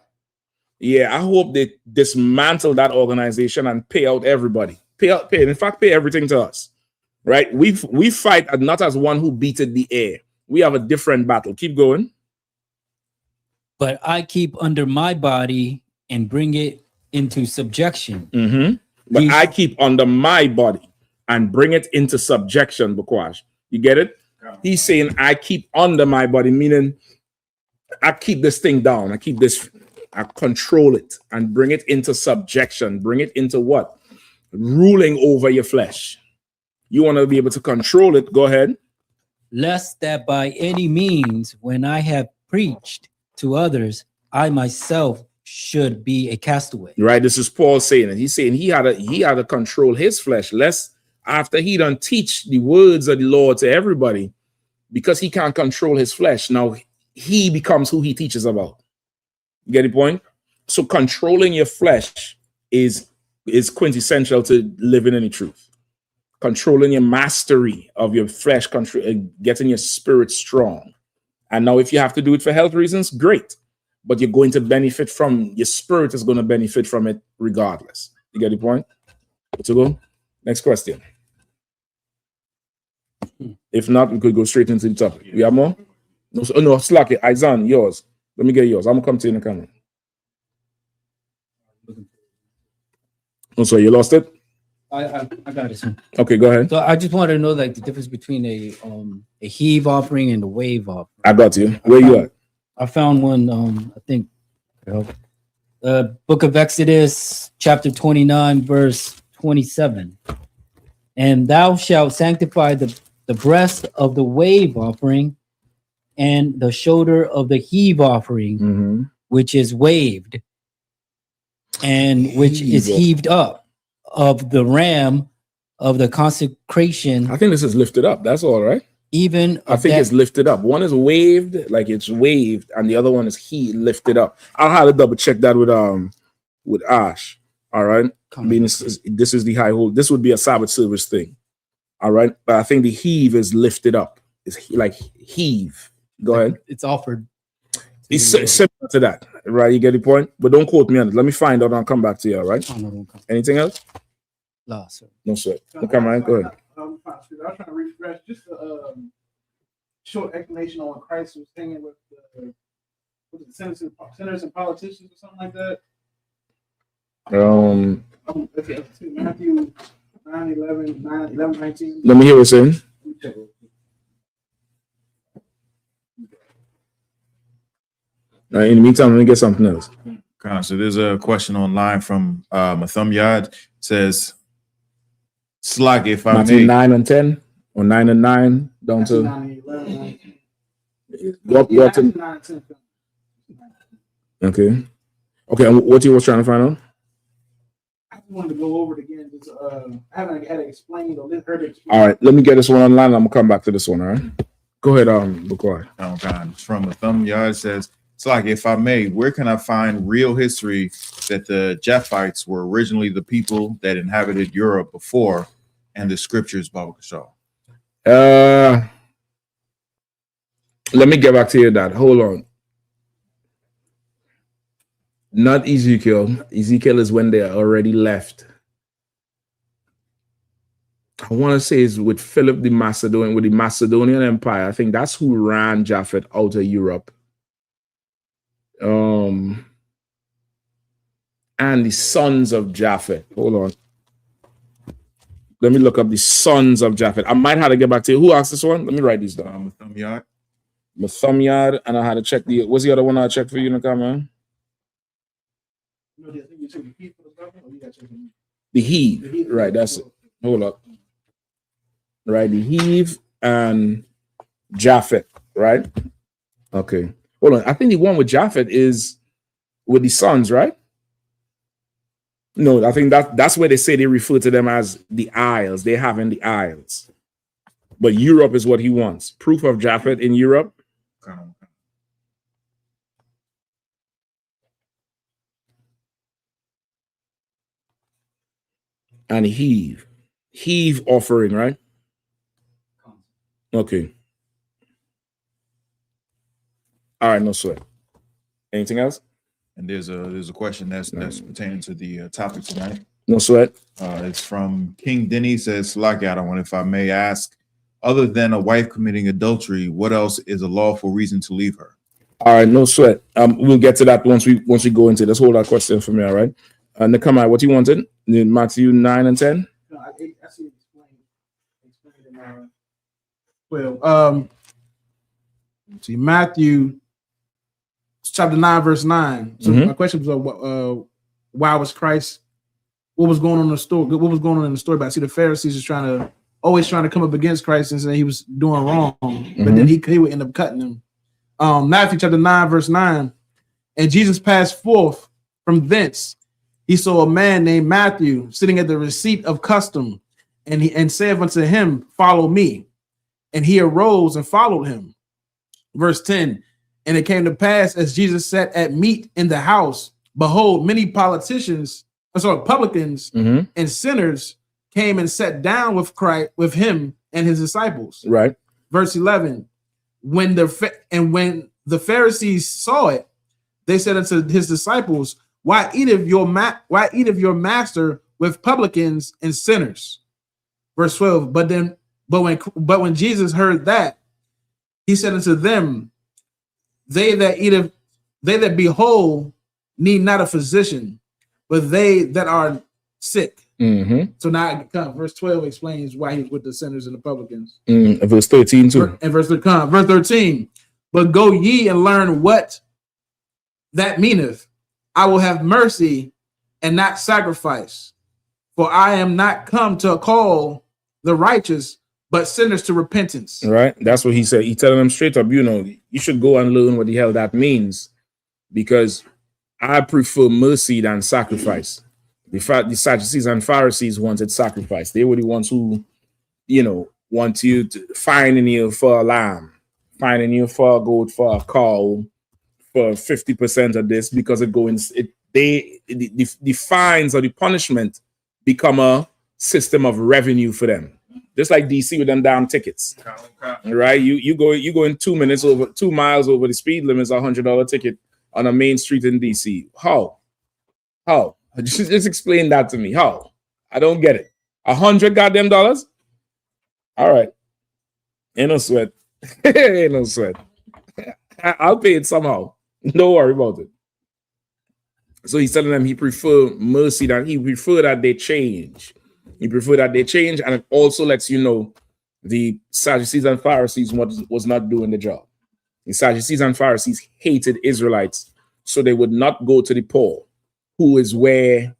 F: Yeah, I hope they dismantle that organization and pay out everybody. In fact, pay everything to us. Right? We fight not as one who beated the air. We have a different battle. Keep going.
H: But I keep under my body and bring it into subjection.
F: Mm-hmm. But I keep under my body and bring it into subjection, Bukwash. You get it? He's saying I keep under my body, meaning I keep this thing down. I keep this control it and bring it into subjection. Bring it into what? Ruling over your flesh. You want to be able to control it. Go ahead.
H: Lest that by any means, when I have preached to others, I myself should be a castaway.
F: Right. This is Paul saying it. He's saying he had to control his flesh, lest after he done teach the words of the Lord to everybody, because he can't control his flesh. Now he becomes who he teaches about. You get the point? So controlling your flesh is quintessential to living in the truth. Controlling your mastery of your flesh, getting your spirit strong. And now if you have to do it for health reasons, great. But you're going to benefit from, your spirit is going to benefit from it regardless. You get the point? Let's go. Next question. If not, we could go straight into the topic. We have more? No, slack it. Izan, yours. Let me get yours. I'm going to come to you in the camera. Oh, sorry, you lost it?
H: I got it.
F: Okay, go ahead.
H: So I just wanted to know like the difference between a heave offering and a wave offering.
F: I got you. Where you at?
H: I found one. I think the book of Exodus, chapter 29, verse 27. And thou shalt sanctify the breast of the wave offering and the shoulder of the heave offering, which is waved and which is heaved up, of the ram of the consecration.
F: I think this is lifted up. That's all right.
H: Even
F: I think it's lifted up. One is waved, like it's waved, and the other one is lifted up. I'll have to double check that with Ash. All right. I mean, this is the high hold. This would be a Sabbath service thing. All right. But I think the heave is lifted up. It's like heave. Go ahead.
H: It's offered.
F: It's similar to that, right? You get the point? But don't quote me on it. Let me find out and I'll come back to you, all right? Anything else?
H: No, sir.
F: No, sir. Okay, man, go ahead.
J: I was trying to refresh just a short explanation on what Christ was saying with the senators and politicians or something like that. Okay, Matthew 9:11, 19.
F: Let me hear what it's saying. In the meantime, let me get something else.
G: So there's a question online from Mathumyad. Says, Slag, if I may.
F: 9 and 10 or 9 and 9 down to
J: 9, 11,
F: 19. Okay. And what you was trying to find out?
J: I just wanted to go over it again. Just, I haven't had it explained or heard it explained.
F: All right, let me get this one online. I'm gonna come back to this one. All right. Go ahead, Bukhari.
G: From Mathumyad. It says, it's like, if I may, where can I find real history that the Japhites were originally the people that inhabited Europe before, and the scriptures, Baba Kashaw?
F: Let me get back to you that. Hold on. Not Ezekiel. Ezekiel is when they are already left. I want to say it's with Philip the Macedonian, with the Macedonian Empire. I think that's who ran Japhet out of Europe. And the sons of Japhet. Hold on. Let me look up the sons of Japhet. I might have to get back to you. Who asked this one? Let me write these down. Mathumyad. And I had to check what's the other one I checked for you in the camera? The heave. Right, that's it. Hold up. Right, the heave and Japhet, right? Okay. Hold on. I think the one with Japhet is with the sons, right? No, I think that's where they say they refer to them as the Isles. They have in the Isles. But Europe is what he wants. Proof of Japhet in Europe. And heave offering, right? Okay. All right, no sweat. Anything else?
G: And there's a question that's pertaining to the topic tonight.
F: No sweat.
G: It's from King Denny. Says, Lockout, I wonder if I may ask, other than a wife committing adultery, what else is a lawful reason to leave her?
F: All right, no sweat. We'll get to that once we go into this. Hold that question for me, all right? Nakamai, what you wanted? Matthew 9 and 10?
J: No, I see it explained in see Matthew chapter 9, verse 9. So my question was, why was Christ? What was going on in the story? What was going on in the story? But I see the Pharisees is always trying to come up against Christ and say he was doing wrong, but then he would end up cutting him. Matthew chapter 9, verse 9. And Jesus passed forth from thence. He saw a man named Matthew sitting at the receipt of custom, and said unto him, Follow me. And he arose and followed him. Verse 10. And it came to pass, as Jesus sat at meat in the house, behold, many publicans and sinners came and sat down with Christ, with him and his disciples.
F: Right.
J: Verse 11. When the Pharisees saw it, they said unto his disciples, Why eateth your master with publicans and sinners? Verse 12. But when Jesus heard that, he said unto them, They that be whole need not a physician, but they that are sick. So now verse 12 explains why he's with the sinners and the publicans.
F: Verse 13 too.
J: And verse 13. But go ye and learn what that meaneth. I will have mercy and not sacrifice, for I am not come to call the righteous, but sinners to repentance.
F: Right. That's what he said. He telling them straight up, you should go and learn what the hell that means, because I prefer mercy than sacrifice. The Sadducees and Pharisees wanted sacrifice. They were the ones who, want you to find in you for a lamb, find in you for a goat, for a cow, for 50% of this, because the fines or the punishment become a system of revenue for them. Just like DC with them damn tickets, right? You go in 2 minutes over 2 miles over the speed limit is $100 ticket on a main street in DC. How? Just explain that to me. How? I don't get it. $100 goddamn dollars. All right, ain't no sweat. Ain't no sweat. I'll pay it somehow. Don't worry about it. So he's telling them he prefer mercy than he prefer that they change. He prefer that they change, and it also lets you know the Sadducees and Pharisees was not doing the job. The Sadducees and Pharisees hated Israelites, so they would not go to the poor, who is where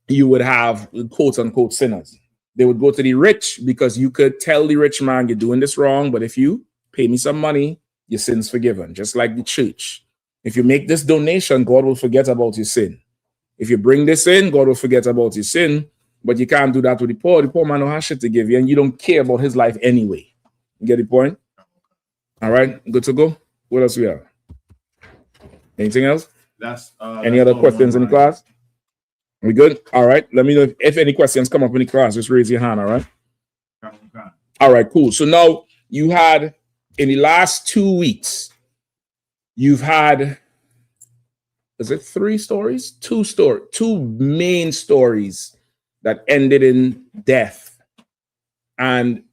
F: you would have quote unquote sinners. They would go to the rich because you could tell the rich man, you're doing this wrong, but if you pay me some money, your sin's forgiven. Just like the church. If you make this donation, God will forget about your sin. If you bring this in, God will forget about your sin. But you can't do that with the poor. The poor man don't have shit to give you, and you don't care about his life anyway. You get the point? All right, good to go. What else we have? Anything else? Any other questions in the class? We good? All right. Let me know if any questions come up in the class. Just raise your hand. All right. All right. Cool. So now you had in the last 2 weeks, you've had, is it 3 stories? 2 main stories that ended in death. And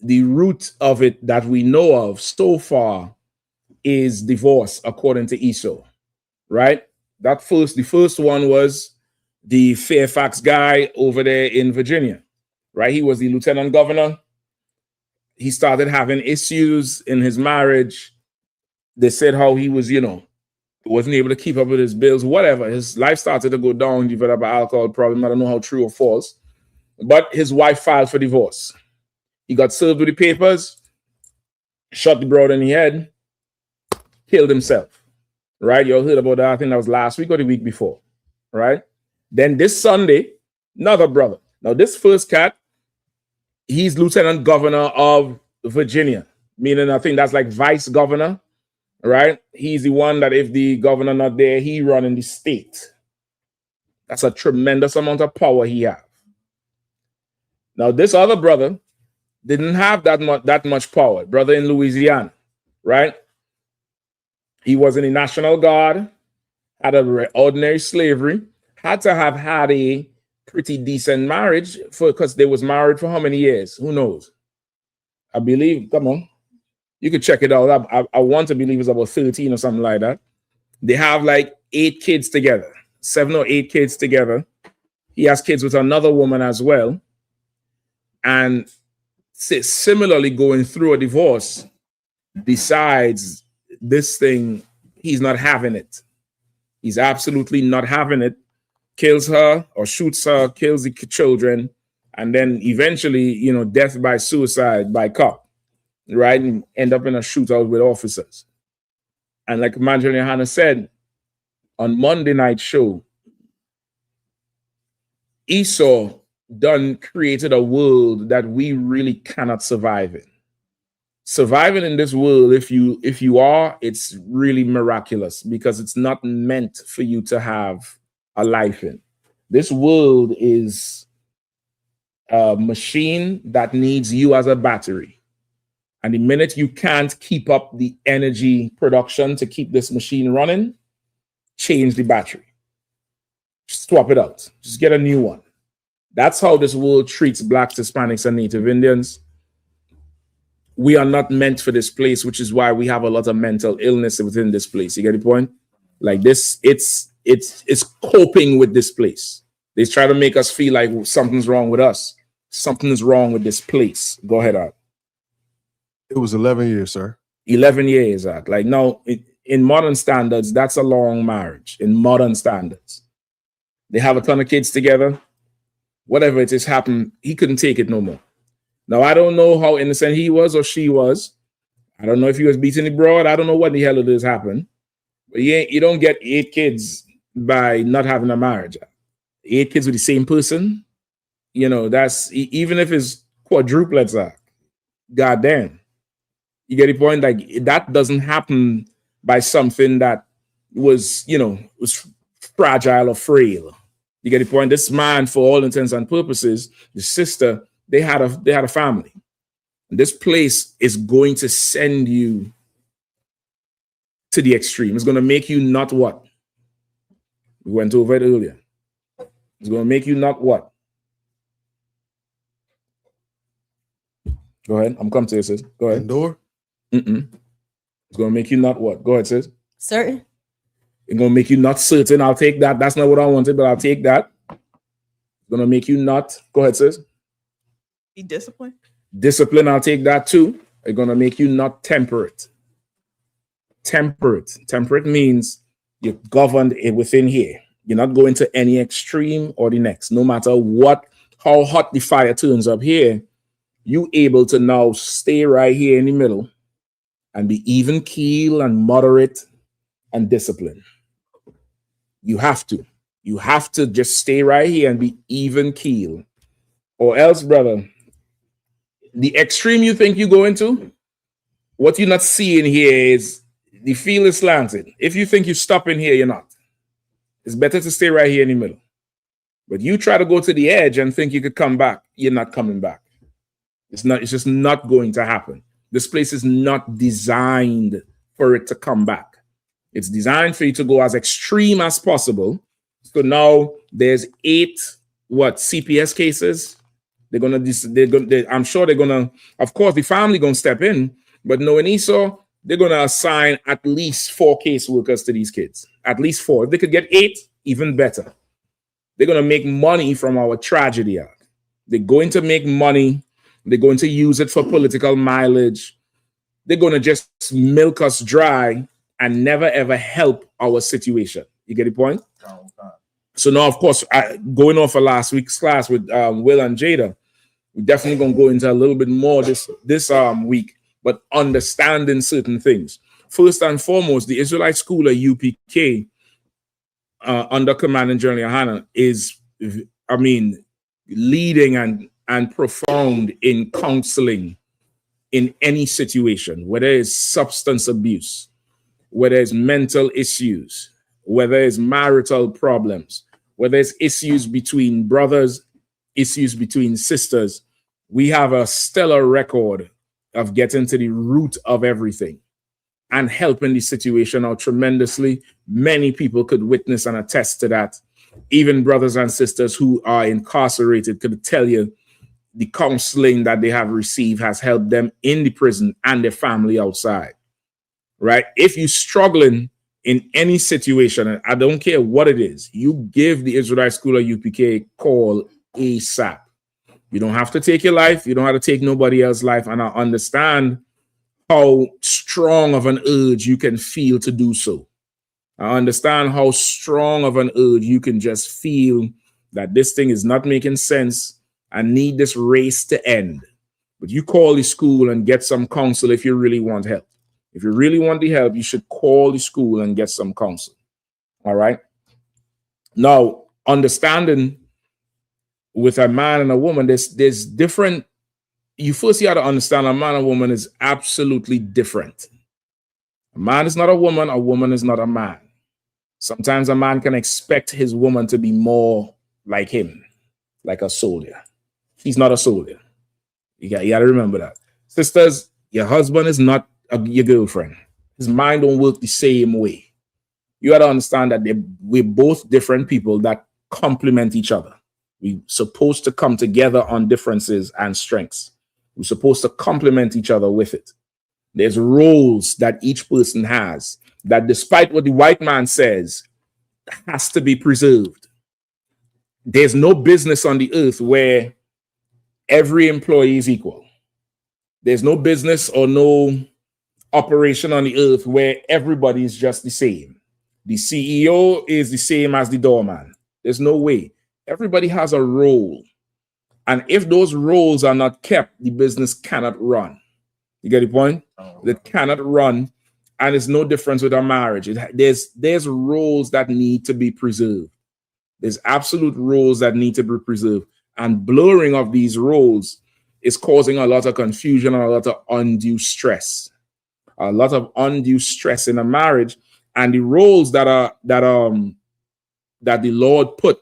F: the root of it that we know of so far is divorce, according to I.S.U.P.K, right? The first one was the Fairfax guy over there in Virginia, right? He was the lieutenant governor. He started having issues in his marriage. They said how he was, wasn't able to keep up with his bills, whatever. His life started to go down, develop an alcohol problem. I don't know how true or false, but his wife filed for divorce. He got served with the papers, shot the broad in the head, killed himself, right? You all heard about that. I think that was last week or the week before, right? Then this Sunday, another brother. Now, this first cat, he's lieutenant governor of Virginia, meaning I think that's like vice governor, right? He's the one that if the governor not there, he running the state. That's a tremendous amount of power he have. Now, this other brother didn't have that much power. Brother in Louisiana, right? He was in the National Guard, had ordinary slavery, had to have had a pretty decent marriage because they was married for how many years? Who knows? I believe, come on. You could check it out. I want to believe it's about 13 or something like that. They have like 8 kids together, 7 or 8 kids together. He has kids with another woman as well. And similarly going through a divorce, besides this thing, he's not having it. He's absolutely not having it. Kills her or shoots her, kills the children, and then eventually, you know, death by suicide by cop, right? And end up in a shootout with officers. And like Marjorie Yahanna said on Monday night show, Esau done created a world that we really cannot survive in. Surviving in this world, if you are, it's really miraculous because it's not meant for you to have a life in. This world is a machine that needs you as a battery. And the minute you can't keep up the energy production to keep this machine running, change the battery. Just swap it out. Just get a new one. That's how this world treats Blacks, Hispanics, and Native Indians. We are not meant for this place, which is why we have a lot of mental illness within this place. You get the point? Like this, it's coping with this place. They try to make us feel like something's wrong with us. Something's wrong with this place. Go ahead, Art.
I: It was 11 years, sir.
F: 11 years, Art. Like, no, in modern standards, that's a long marriage. In modern standards. They have a ton of kids together. Whatever it is happened, he couldn't take it no more. Now, I don't know how innocent he was or she was. I don't know if he was beating the broad. I don't know what the hell it is happened. But you don't get 8 kids by not having a marriage. 8 kids with the same person. You know, that's, even if it's quadruplets, goddamn. You get the point? Like, that doesn't happen by something that was, you know, was fragile or frail. You get the point? This man, for all intents and purposes, the sister, they had a family. And this place is going to send you to the extreme. It's going to make you not what? We went over it earlier. It's going to make you not what? Go ahead. I'm coming to you, sis. Go ahead.
I: Endure?
F: It's going to make you not what? Go ahead, sis.
K: Certain.
F: It's going to make you not certain. I'll take that. That's not what I wanted, but I'll take that. It's going to make you not. Go ahead, sis.
K: Be disciplined.
F: Discipline, I'll take that too. It's going to make you not temperate. Temperate. Temperate means you're governed within here. You're not going to any extreme or the next. No matter what, how hot the fire turns up here, you able to now stay right here in the middle and be even keel and moderate and disciplined. You have to. You have to just stay right here and be even keel. Or else, brother, the extreme you think you go into, what you're not seeing here is the field is slanted. If you think you stop in here, you're not. It's better to stay right here in the middle. But you try to go to the edge and think you could come back, you're not coming back. It's just not going to happen. This place is not designed for it to come back. It's designed for you to go as extreme as possible. So now there's 8 CPS cases. I'm sure they're gonna, of course, the family gonna step in, but knowing Esau, they're gonna assign at least 4 caseworkers to these kids. At least 4. If they could get 8, even better. They're gonna make money from our tragedy. They're going to make money. They're going to use it for political mileage. They're going to just milk us dry and never, ever help our situation. You get the point? So now, of course, going off of last week's class with Will and Jada, we're definitely going to go into a little bit more this week, but understanding certain things. First and foremost, the Israelite school of I.S.U.P.K. Under Commanding General Yahanna is, leading and profound in counseling in any situation, whether it's substance abuse, whether it's mental issues, whether it's marital problems, whether it's issues between brothers, issues between sisters. We have a stellar record of getting to the root of everything and helping the situation out tremendously. Many people could witness and attest to that. Even brothers and sisters who are incarcerated could tell you the counseling that they have received has helped them in the prison and their family outside, right? If you're struggling in any situation, and I don't care what it is, you give the Israelite School of I.S.U.P.K. call ASAP. You don't have to take your life. You don't have to take nobody else's life. And I understand how strong of an urge you can feel to do so. I understand how strong of an urge you can just feel that this thing is not making sense. I need this race to end. But you call the school and get some counsel if you really want help. If you really want the help, you should call the school and get some counsel. All right. Now, understanding with a man and a woman, there's different. You first you have to understand a man and a woman is absolutely different. A man is not a woman is not a man. Sometimes a man can expect his woman to be more like him, like a soldier. He's not a soldier. You got to remember that. Sisters, your husband is not your girlfriend. His mind don't work the same way. You got to understand that we're both different people that complement each other. We're supposed to come together on differences and strengths. We're supposed to complement each other with it. There's roles that each person has that, despite what the white man says, has to be preserved. There's no business on the earth where every employee is equal. There's no business or no operation on the earth where everybody is just the same. The CEO is the same as the doorman. There's no way. Everybody has a role. And if those roles are not kept, the business cannot run. You get the point? It cannot run. And it's no difference with a marriage. There's roles that need to be preserved. There's absolute roles that need to be preserved. And blurring of these roles is causing a lot of confusion and a lot of undue stress. A lot of undue stress in a marriage. And the roles that the Lord put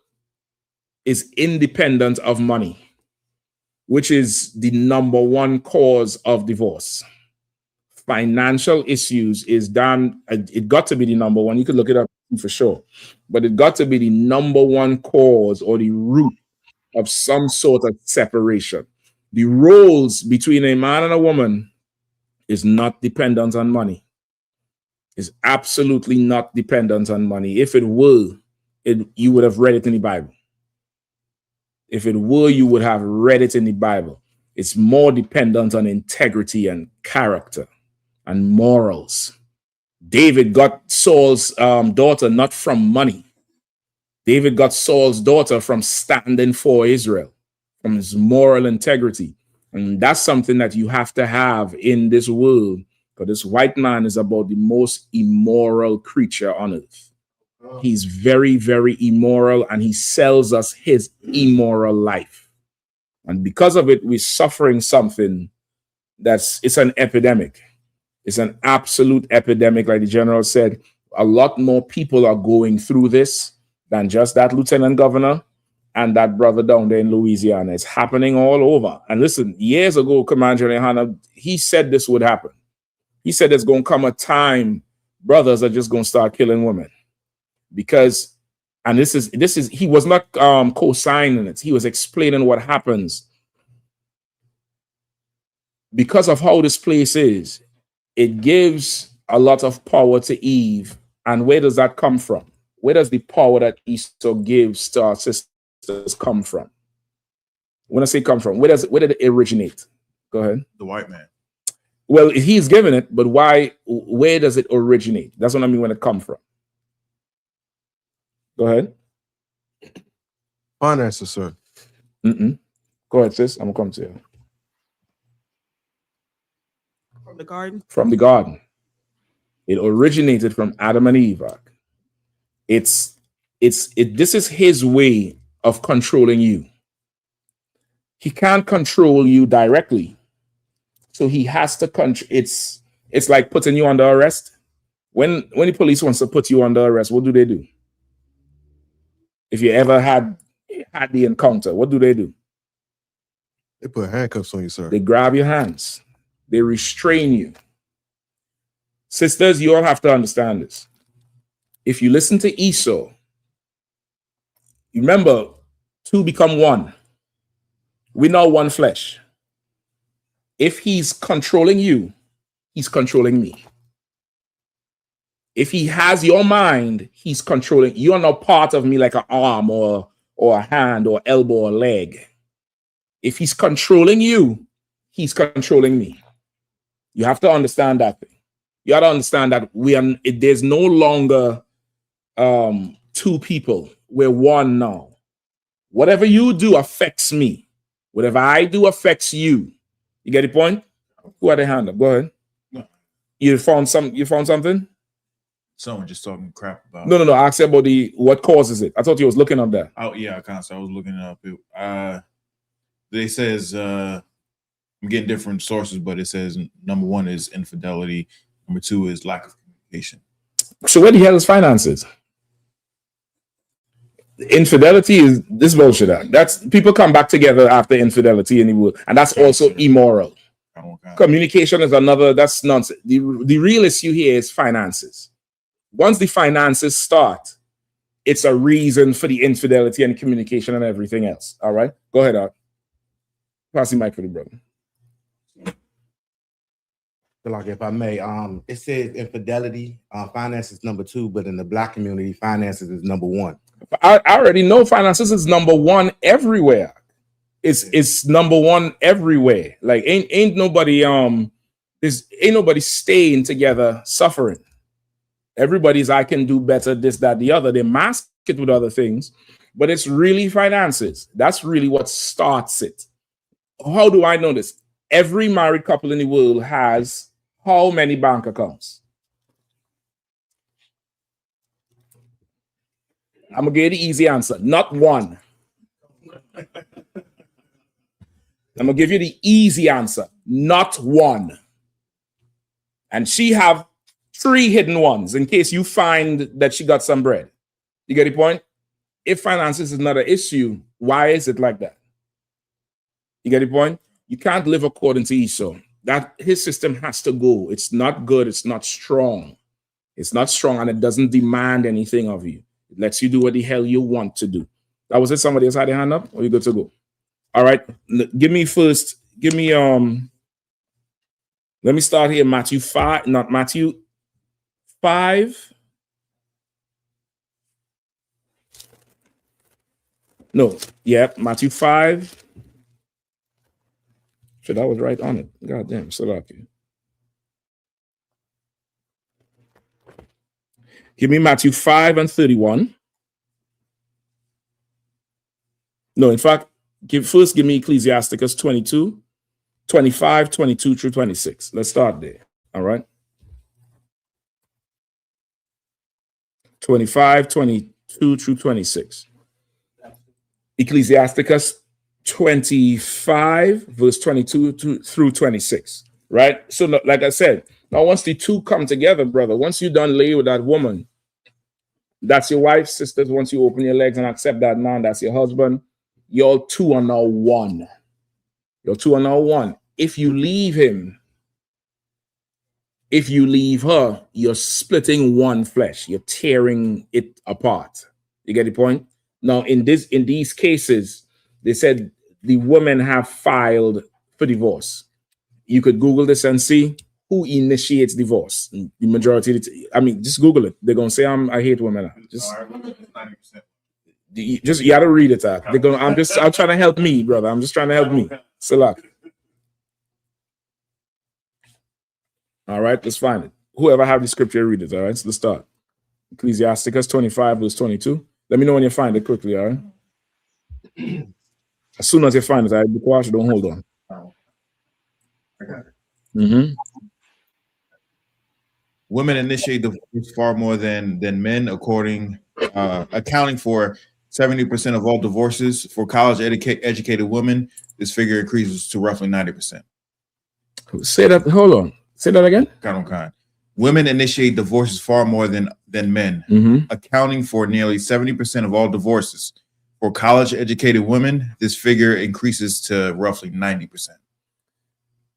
F: is independent of money, which is the number one cause of divorce. Financial issues is done. It got to be the number one. You could look it up for sure, but it got to be the number one cause or the root of some sort of separation. The roles between a man and a woman is not dependent on money. Is absolutely not dependent on money. If it were, you would have read it in the Bible. If it were, you would have read it in the Bible. It's more dependent on integrity and character and morals. David got Saul's daughter not from money. David got Saul's daughter from standing for Israel, from his moral integrity. And that's something that you have to have in this world. But this white man is about the most immoral creature on earth. He's very, very immoral, and he sells us his immoral life. And because of it, we're suffering something it's an epidemic. It's an absolute epidemic. Like the general said, a lot more people are going through this than just that lieutenant governor and that brother down there in Louisiana. It's happening all over. And listen, years ago, Commander Yahanna, he said this would happen. He said there's going to come a time brothers are just going to start killing women. Because, and this is he was not co-signing it. He was explaining what happens. Because of how this place is, it gives a lot of power to Eve. And where does that come from? Where does the power that Esau gives to our sisters come from? When I say come from, where did it originate? Go ahead.
G: The white man.
F: Well, he's given it, but why? Where does it originate? That's what I mean when it comes from. Go ahead.
I: Finances, sir.
F: Go ahead, sis. I'm gonna come to you.
K: From the garden.
F: From the garden. It originated from Adam and Eve. This is his way of controlling you. He can't control you directly. So he has to control. It's like putting you under arrest. When the police wants to put you under arrest, what do they do? If you ever had the encounter, what do?
I: They put handcuffs on you, sir.
F: They grab your hands. They restrain you. Sisters, you all have to understand this. If you listen to Esau, remember, two become one. We're now one flesh. If he's controlling you, he's controlling me. If he has your mind, he's controlling. You are not part of me like an arm or a hand or elbow or leg. If he's controlling you, he's controlling me. You have to understand that thing. You have to understand that there's no longer two people. We're one now. Whatever you do affects me. Whatever I do affects you. You get the point? Who had a hand up? Go ahead.
G: No.
F: You found something?
G: Someone just talking crap about.
F: No. I asked you about what causes it. I thought you was looking up there.
G: Oh yeah, I was looking it up. They says I'm getting different sources, but it says number one is infidelity. Number two is lack of communication.
F: So where the hell is finances? Infidelity is this bullshit. That's people come back together after infidelity, and that's also immoral. Communication is another. That's nonsense. The real issue here is finances. Once the finances start, it's a reason for the infidelity and communication and everything else. All right, go ahead, Art. Pass the mic for the brother.
L: Like if I may, it says infidelity, finances is number two, but in the Black community, finances is number one.
F: I already know finances is number one everywhere. It's number one everywhere. Like ain't nobody staying together suffering. Everybody's I can do better, this, that, the other. They mask it with other things, but it's really finances. That's really what starts it. How do I know this? Every married couple in the world has how many bank accounts? I'm gonna give you the easy answer. Not one. I'm gonna give you the easy answer. Not one. And she have 3 hidden ones in case you find that she got some bread. You get the point? If finances is not an issue, why is it like that? You get the point? You can't live according to Esau. That his system has to go. It's not good. It's not strong. It's not strong, and it doesn't demand anything of you. It lets you do what the hell you want to do. That was it. Somebody else had their hand up, or you good to go? All right. Let me start here. Matthew 5, not Matthew 5. No, yeah, Matthew 5. Shit, I was right on it. God damn, so lucky. Give me Matthew 5 and 31. No, in fact, give me Ecclesiasticus 22, 25, 22 through 26. Let's start there. All right. 25, 22 through 26. Ecclesiasticus 25, verse 22 through 26. Right? So, like I said, now once the two come together, brother, once you done lay with that woman, that's your wife, sisters. Once you open your legs and accept that man, that's your husband. Y'all two are now one. You're two are now one. If you leave him, if you leave her, you're splitting one flesh. You're tearing it apart. You get the point? Now, in these cases, they said the women have filed for divorce. You could Google this and see who initiates divorce. The majority of just Google it. They're gonna say I hate women. You gotta read it. They're gonna. I'm trying to help me, brother. I'm just trying to help me. Salak. All right, let's find it. Whoever have the scripture, read it. All right, so let's start. Ecclesiasticus 25, verse 22. Let me know when you find it quickly. All right. As soon as you find it, be quiet. Don't hold on.
G: I got it.
F: Mm-hmm.
G: Women initiate divorce far more than men, accounting for 70% of all divorces. For college educated women, this figure increases to roughly 90%.
F: Say that. Hold on. Say that again.
G: Kind. Women initiate divorces far more than men, accounting for nearly 70% of all divorces. For college educated women, this figure increases to roughly 90%.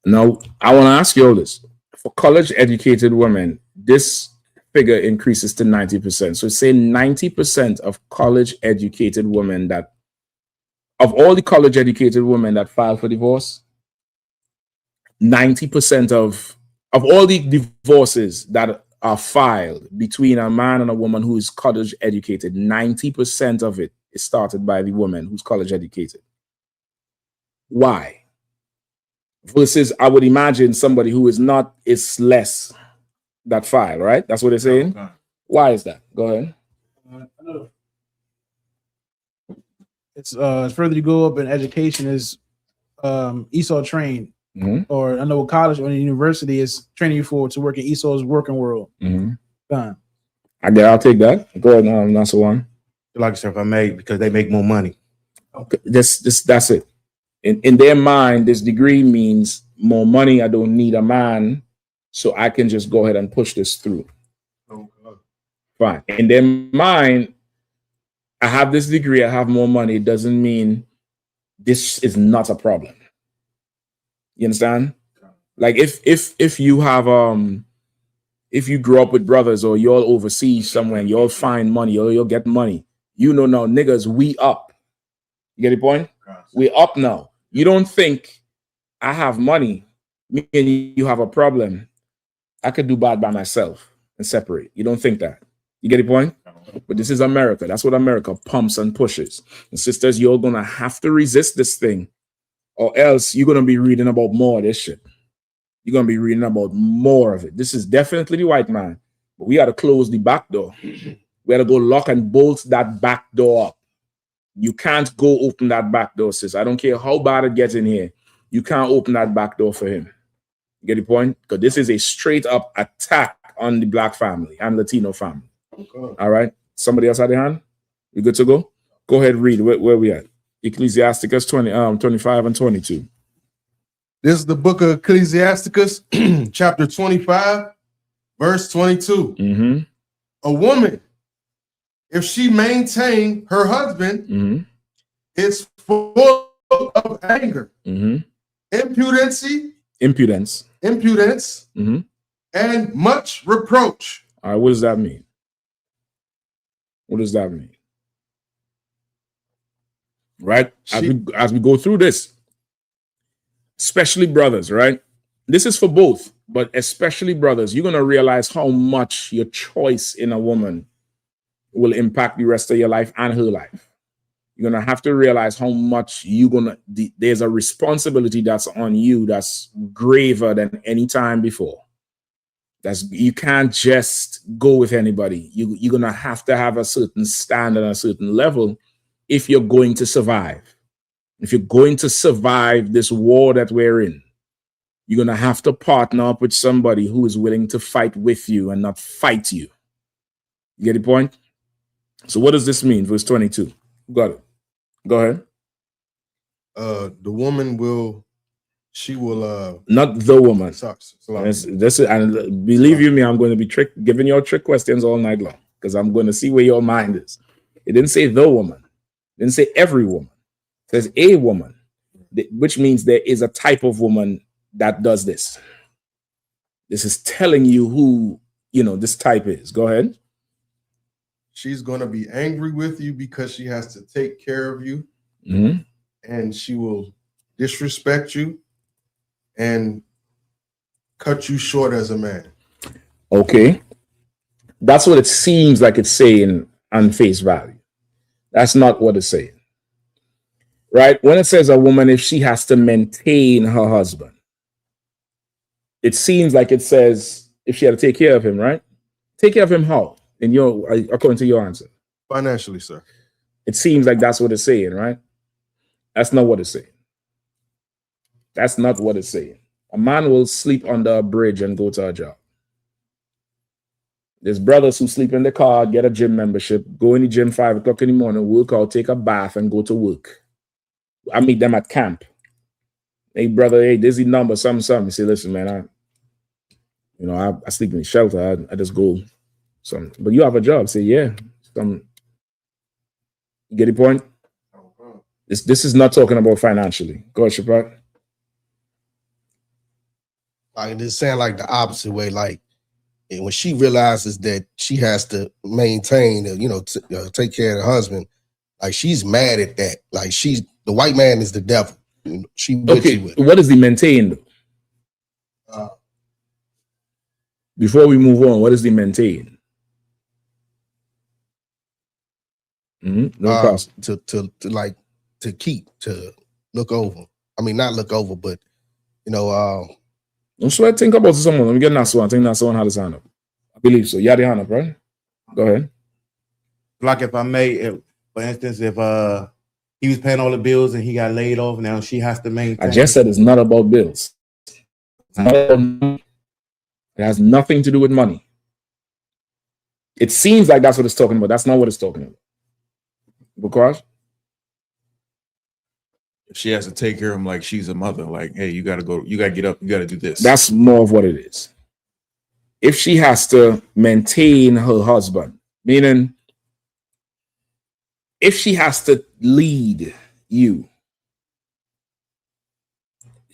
F: Now, I want to ask you all this. For college educated women, this figure increases to 90%. So say 90% of college educated women of all the college educated women that file for divorce, 90% of all the divorces that are filed between a man and a woman who is college educated, 90% of it is started by the woman who's college educated. Why? Versus, I would imagine somebody who is not, is less that file, right? That's what they're saying. Why is that? Go ahead.
J: It's further you go up in education is Esau trained, or I know a college or a university is training you to work in Esau's working world. Fine.
F: I'll take that. Go ahead, that's the one.
L: Like if I may, because they make more money.
F: Okay, that's it. In their mind, this degree means more money. I don't need a man, so I can just go ahead and push this through. Fine. In their mind, I have this degree, I have more money. It doesn't mean this is not a problem. You understand? Like if you have if you grow up with brothers or you're overseas somewhere and you'll find money or you'll get money, you know now, niggas, we up. You get the point? We up now. You don't think I have money, me and you have a problem. I could do bad by myself and separate. You don't think that. You get the point? But this is America. That's what America pumps and pushes. And sisters, you're going to have to resist this thing, or else you're going to be reading about more of this shit. You're going to be reading about more of it. This is definitely the white man. But we got to close the back door. We got to go lock and bolt that back door up. You can't go open that back door, sis. I don't care how bad it gets in here. You can't open that back door for him. You get the point? Because this is a straight up attack on the black family and Latino family. Okay. All right. Somebody else had their hand? You good to go? Go ahead, read. Where we at? Ecclesiasticus 25 and 22.
I: This is the book of Ecclesiasticus, chapter 25, verse 22. A woman, if she maintain her husband, is full of anger, impudence, and much reproach.
F: All right, what does that mean? What does that mean? Right? As we go through this, especially brothers, right? This is for both, but especially brothers, you're going to realize how much your choice in a woman will impact the rest of your life and her life. You're going to have to realize how much there's a responsibility that's on you that's graver than any time before. You can't just go with anybody. You're going to have a certain standard, a certain level if you're going to survive. If you're going to survive this war that we're in, you're going to have to partner up with somebody who is willing to fight with you and not fight you. You get the point? So what does this mean? Verse 22. Got it. Go ahead.
I: The woman will... She will
F: not the woman. This is, and believe you me, I'm going to be giving you trick questions all night long because I'm going to see where your mind is. It didn't say the woman. It didn't say every woman. It says a woman, which means there is a type of woman that does this. This is telling you who this type is. Go ahead.
I: She's going to be angry with you because she has to take care of you, and she will disrespect you and cut you short as a man.
F: Okay. That's what it seems like it's saying on face value. That's not what it's saying. Right? When it says a woman, if she has to maintain her husband, it seems like it says if she had to take care of him, right? Take care of him how? According to your answer.
I: Financially, sir.
F: It seems like that's what it's saying, right? That's not what it's saying. That's not what it's saying. A man will sleep under a bridge and go to a job. There's brothers who sleep in the car, get a gym membership, go in the gym 5 o'clock in the morning, work out, take a bath, and go to work. I meet them at camp. Hey, brother, hey, this is the number, something. You say, listen, man, I sleep in the shelter. I just go. But you have a job. Say, yeah. You get the point? This is not talking about financially. Go ahead, Shapat.
M: Like it's saying like the opposite way. Like when she realizes that she has to maintain, take care of her husband, like she's mad at that. Like the white man is the devil. She
F: okay. What does he maintain though? Before we move on, what does he maintain? No problem.
M: To keep, to look over. I mean, not look over, but
F: don't sweat. Think about someone. Let me get Nassau. I think Nassau had his hand up. I believe so. You had your hand up, right? Go ahead.
L: like if I may, for instance, if he was paying all the bills and he got laid off, now she has to maintain.
F: I just said it's not about bills. It's not about money. It has nothing to do with money. It seems like that's what it's talking about. That's not what it's talking about. Because
G: she has to take care of him like she's a mother. Like, hey, you got to go. You got to get up. You got to do this.
F: That's more of what it is. If she has to maintain her husband, meaning if she has to lead you,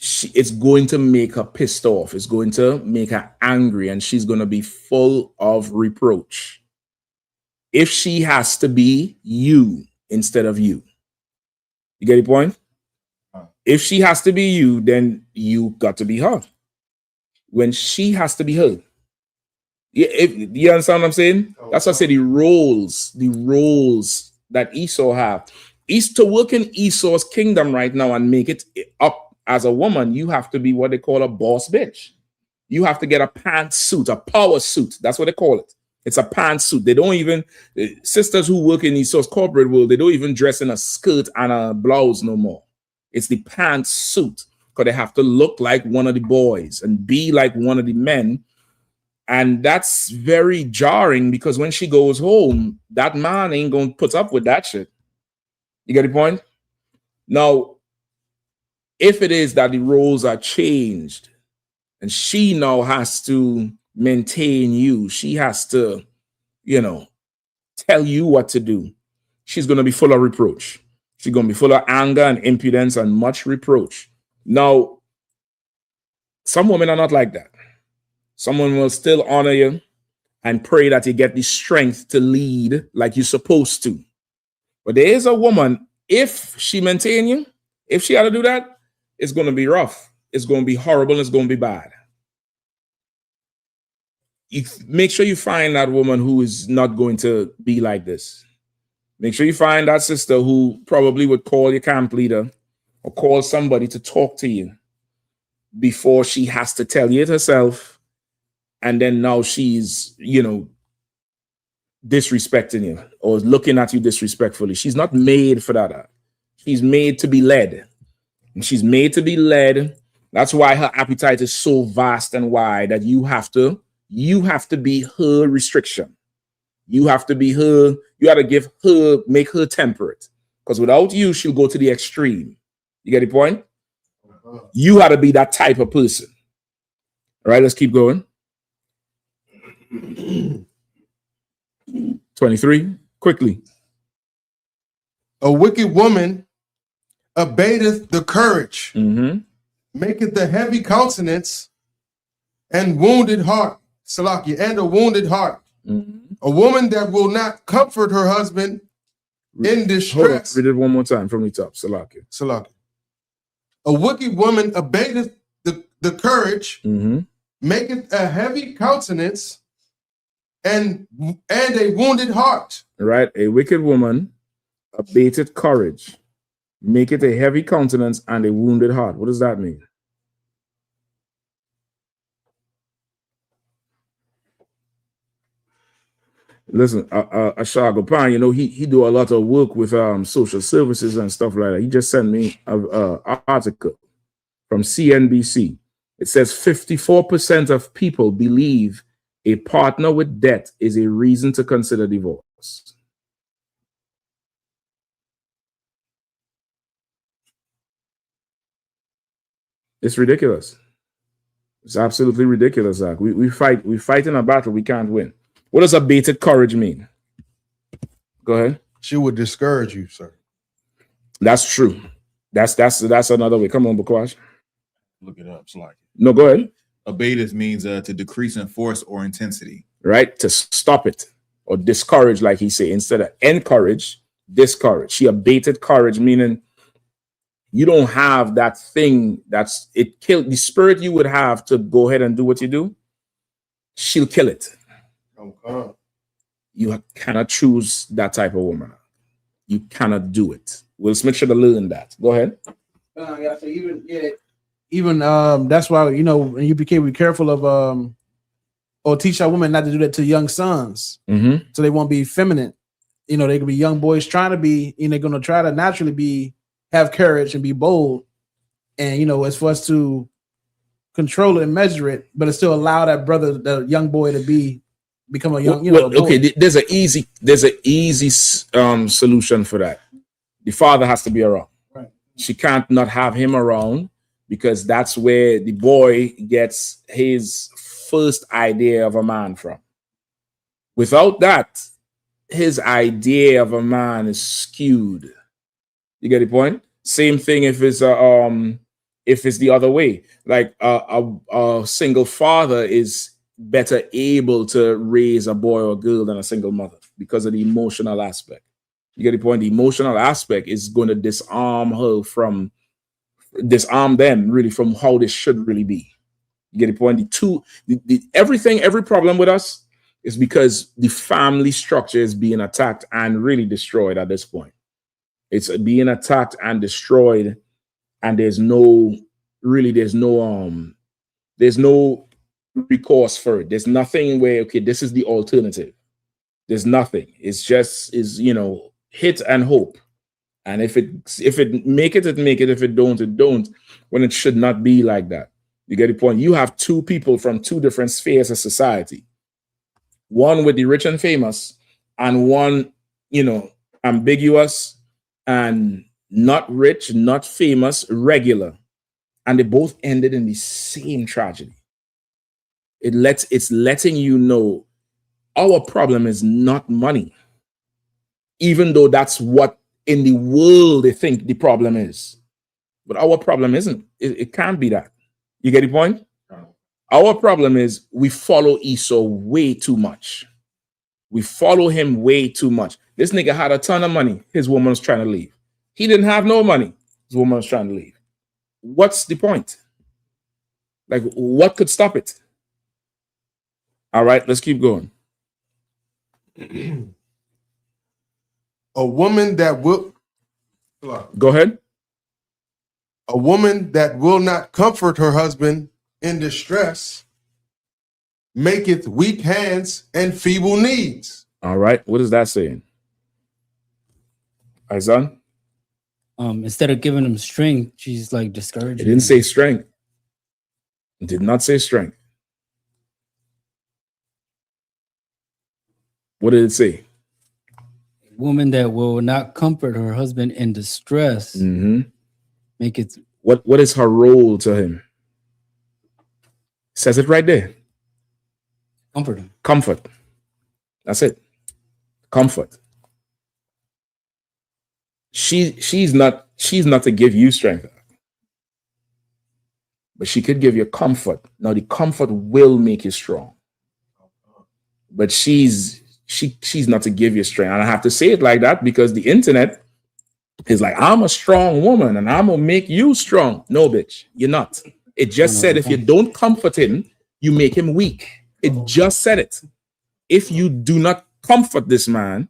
F: it's going to make her pissed off. It's going to make her angry, and she's going to be full of reproach. If she has to be you instead of you. You get the point? If she has to be you, then you got to be her. When she has to be her. You understand what I'm saying? That's why I say the roles that Esau have. To work in Esau's kingdom right now and make it up as a woman, you have to be what they call a boss bitch. You have to get a pantsuit, a power suit. That's what they call it. It's a pantsuit. They don't even, sisters who work in Esau's corporate world, they don't even dress in a skirt and a blouse no more. It's the pantsuit because they have to look like one of the boys and be like one of the men. And that's very jarring because when she goes home, that man ain't going to put up with that shit. You get the point? Now, if it is that the roles are changed and she now has to maintain you, she has to, tell you what to do, she's going to be full of reproach. She's going to be full of anger and impudence and much reproach. Now, some women are not like that. Someone will still honor you and pray that you get the strength to lead like you're supposed to. But there is a woman, if she maintain you, if she had to do that, it's going to be rough. It's going to be horrible. It's going to be bad. You make sure you find that woman who is not going to be like this. Make sure you find that sister who probably would call your camp leader or call somebody to talk to you before she has to tell you it herself. And then now she's, disrespecting you or looking at you disrespectfully. She's not made for that. She's made to be led. And she's made to be led. That's why her appetite is so vast and wide that you have to be her restriction. You have to be her. You got to make her temperate. Because without you, she'll go to the extreme. You get the point? You got to be that type of person. All right, let's keep going. 23, quickly.
I: A wicked woman abateth the courage, maketh the heavy countenance and wounded heart. Salakia, and a wounded heart. A woman that will not comfort her husband in distress.
F: Read it one more time from the top. Salakia.
I: Salakia. A wicked woman abateth the courage, maketh a heavy countenance and a wounded heart.
F: Right. A wicked woman abated courage, maketh a heavy countenance and a wounded heart. What does that mean? Listen, Ashagopan, he do a lot of work with social services and stuff like that. He just sent me an article from CNBC. It says 54% of people believe a partner with debt is a reason to consider divorce. It's ridiculous. It's absolutely ridiculous, Zach. We fight in a battle we can't win. What does abated courage mean? Go ahead.
I: She would discourage you, sir.
F: That's true. That's another way. Come on, Bakwash.
G: Look it up. It's like
F: no, go ahead.
G: Abated means to decrease in force or intensity.
F: Right? To stop it or discourage, like he said. Instead of encourage, discourage. She abated courage, meaning you don't have that thing it killed the spirit you would have to go ahead and do what you do. She'll kill it. You cannot choose that type of woman. You cannot do it. Will Smith should have learned that. Go ahead.
J: Even that's why in UPK we're careful of or teach our women not to do that to young sons, so they won't be feminine you know, they could be young boys trying to be, you know, they're going to try to naturally have courage and be bold. And, you know, it's for us to control it and measure it, but it still allow that brother, the young boy to become a young, you know,
F: okay, there's an easy solution for that. The father has to be around.
J: Right.
F: She can't not have him around, because that's where the boy gets his first idea of a man from. Without that, his idea of a man is skewed. You get the point? Same thing if it's the other way. Like a single father is better able to raise a boy or girl than a single mother because of the emotional aspect. You get the point? The emotional aspect is going to disarm them really from how this should really be. You get the point? Every problem with us is because the family structure is being attacked and really destroyed at this point. It's being attacked and destroyed, and there's no recourse for it. There's nothing where, okay, this is the alternative. There's nothing. It's just hit and hope. And if it make it, make it. If it don't, it don't. When it should not be like that. You get the point? You have two people from two different spheres of society. One with the rich and famous, and one, ambiguous and not rich, not famous, regular. And they both ended in the same tragedy. It's letting you know our problem is not money. Even though that's what in the world they think the problem is. But our problem isn't. It can't be that. You get the point? Our problem is we follow Esau way too much. We follow him way too much. This nigga had a ton of money. His woman was trying to leave. He didn't have no money. His woman was trying to leave. What's the point? Like, what could stop it? All right, let's keep going.
I: A woman that will...
F: Go ahead.
I: A woman that will not comfort her husband in distress maketh weak hands and feeble knees.
F: All right, what is that saying? Aisan?
H: Instead of giving him strength, she's like discouraging.
F: It didn't say strength. It did not say strength. What did it say?
H: A woman that will not comfort her husband in distress.
F: Mm-hmm.
H: Make it.
F: What is her role to him? It says it right there.
H: Comfort him.
F: Comfort. That's it. Comfort. She's not to give you strength, but she could give you comfort. Now the comfort will make you strong, but she's not to give you strength. And I have to say it like that because the internet is like, I'm a strong woman and I'm gonna make you strong. No, bitch, you're not. It just said if you don't comfort him, you make him weak. It just said it. If you do not comfort this man,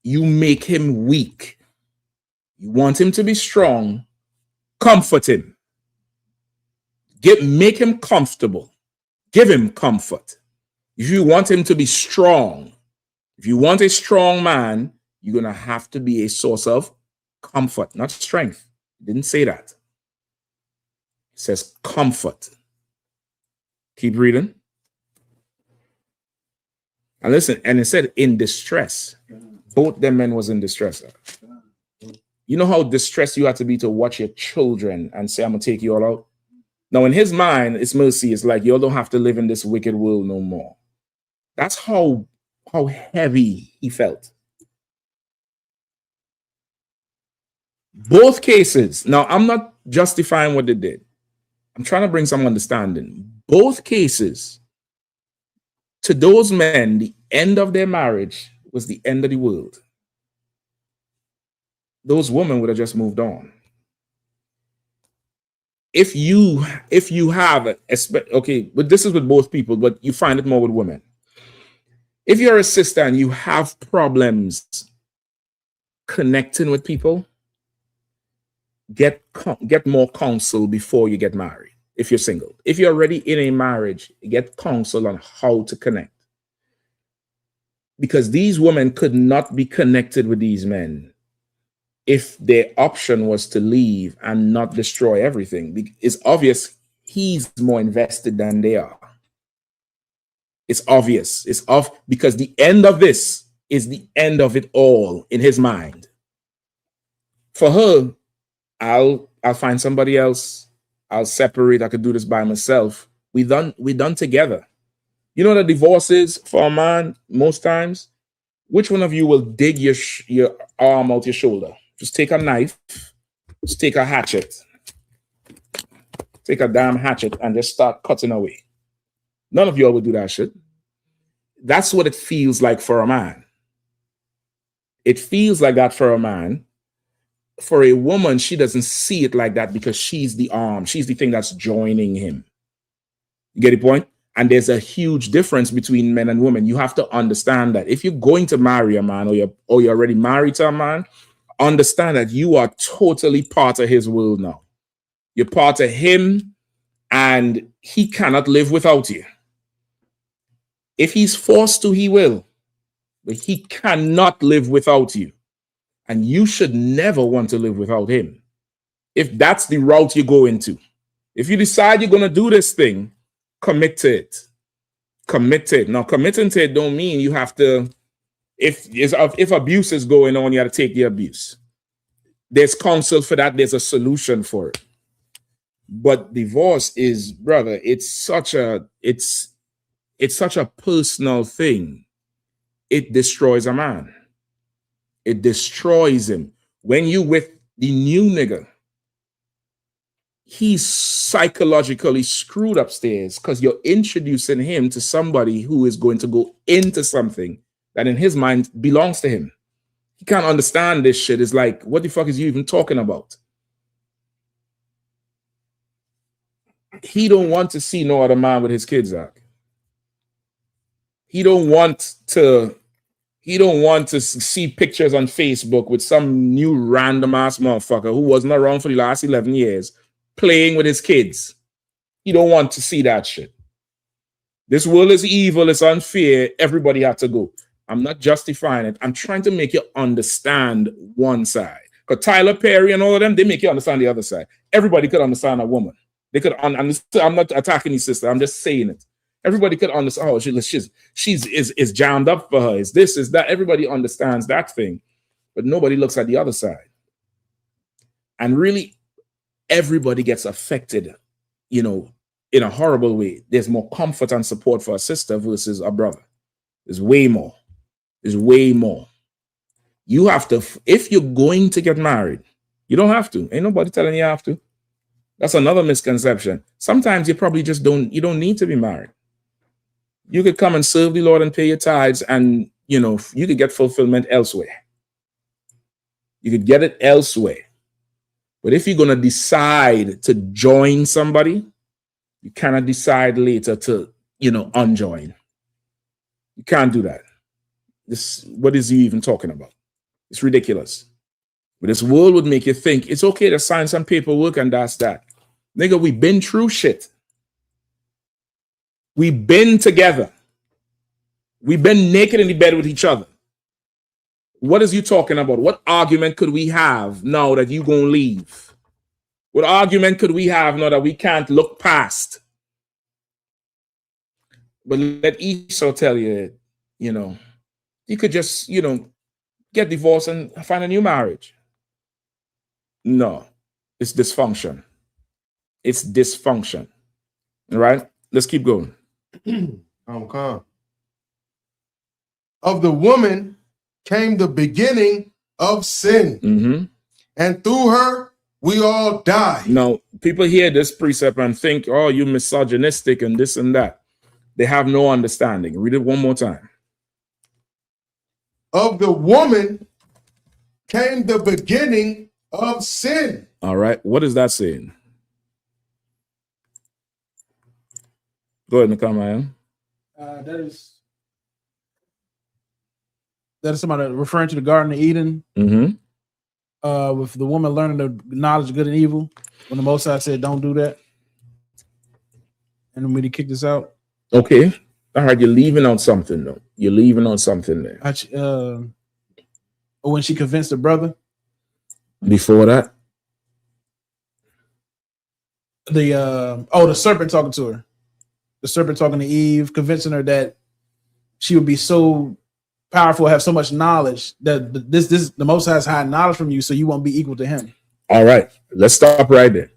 F: you make him weak. You want him to be strong, comfort him. Make him comfortable. Give him comfort. If you want him to be strong, if you want a strong man, you're going to have to be a source of comfort, not strength. It didn't say that. It says comfort. Keep reading. And listen, and it said in distress. Both them men was in distress. You know how distressed you have to be to watch your children and say, I'm going to take you all out? Now, in his mind, it's mercy. It's like, you all don't have to live in this wicked world no more. That's how heavy he felt. Both cases. Now, I'm not justifying what they did. I'm trying to bring some understanding. Both cases, to those men, the end of their marriage was the end of the world. Those women would have just moved on. If you have, okay, but this is with both people, but you find it more with women. If you're a sister and you have problems connecting with people, get more counsel before you get married. If you're single, if you're already in a marriage, get counsel on how to connect. because these women could not be connected with these men if their option was to leave and not destroy everything. It's obvious he's more invested than they are. It's obvious. It's off because the end of this is the end of it all in his mind. For her, I'll find somebody else. I'll separate. I could do this by myself. We done together. You know what a divorce is for a man most times? Which one of you will dig your arm out your shoulder? Just take a knife, just take a hatchet, take a damn hatchet and just start cutting away. None of y'all will do that shit. That's what it feels like for a man. It feels like that for a man. For a woman, she doesn't see it like that because she's the arm. She's the thing that's joining him. You get the point? And there's a huge difference between men and women. You have to understand that if you're going to marry a man or you're already married to a man, understand that you are totally part of his world now. You're part of him and he cannot live without you. If he's forced to, he will. But he cannot live without you. And you should never want to live without him. If that's the route you go into. If you decide you're going to do this thing, commit to it. Commit to it. Now, committing to it don't mean you have to, if abuse is going on, you have to take the abuse. There's counsel for that. There's a solution for it. But divorce is, brother, it's such a personal thing. It destroys a man. It destroys him. When you with the new nigga, he's psychologically screwed upstairs because you're introducing him to somebody who is going to go into something that in his mind belongs to him. He can't understand this shit. It's like, what the fuck is you even talking about? He don't want to see no other man with his kids, Zach. He don't want to see pictures on Facebook with some new random ass motherfucker who wasn't around for the last 11 years playing with his kids. He don't want to see that shit. This world is evil. It's unfair. Everybody has to go. I'm not justifying it. I'm trying to make you understand one side. Because Tyler Perry and all of them, they make you understand the other side. Everybody could understand a woman. They could understand. I'm not attacking his sister. I'm just saying it. Everybody could understand. Oh, she's jammed up for her. Is this, is that? Everybody understands that thing, but nobody looks at the other side. And really, everybody gets affected, in a horrible way. There's more comfort and support for a sister versus a brother. There's way more. There's way more. You have to, if you're going to get married, you don't have to. Ain't nobody telling you have to. That's another misconception. Sometimes you probably just don't need to be married. You could come and serve the Lord and pay your tithes, and you could get fulfillment elsewhere. You could get it elsewhere. But if you're going to decide to join somebody, you cannot decide later to, unjoin. You can't do that. What is he even talking about? It's ridiculous. But this world would make you think it's okay to sign some paperwork and that's that. Nigga, we've been through shit. We've been together. We've been naked in the bed with each other. What is you talking about? What argument could we have now that you gonna leave? What argument could we have now that we can't look past? But let Esau tell you, you could just, get divorced and find a new marriage. No, it's dysfunction. It's dysfunction. All right, let's keep going.
I: Calm. Of the woman came the beginning of sin.
F: Mm-hmm.
I: And through her, we all die.
F: Now, people hear this precept and think, oh, you misogynistic and this and that. They have no understanding. Read it one more time.
I: Of the woman came the beginning of sin.
F: All right. What is that saying? Go ahead, Nakama.
J: That is somebody referring to the Garden of Eden.
F: Mm-hmm.
J: With the woman learning the knowledge of good and evil. When the Most High said, don't do that. And then when he kicked us out.
F: Okay. All right. You're leaving out something, though. You're leaving on something there.
J: When she convinced her brother.
F: Before that,
J: the serpent talking to her. The serpent talking to Eve, convincing her that she would be so powerful, have so much knowledge that the Most High has high knowledge from you, so you won't be equal to him.
F: All right, let's stop right there.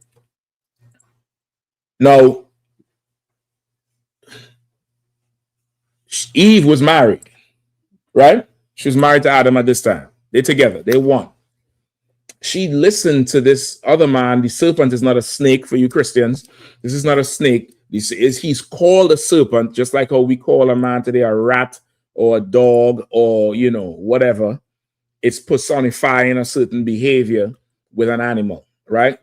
F: Now, Eve was married, right? She was married to Adam at this time. They're together. They won. She listened to this other man. The serpent is not a snake for you Christians. This is not a snake. He's called a serpent, just like how we call a man today a rat or a dog or, whatever. It's personifying a certain behavior with an animal, right?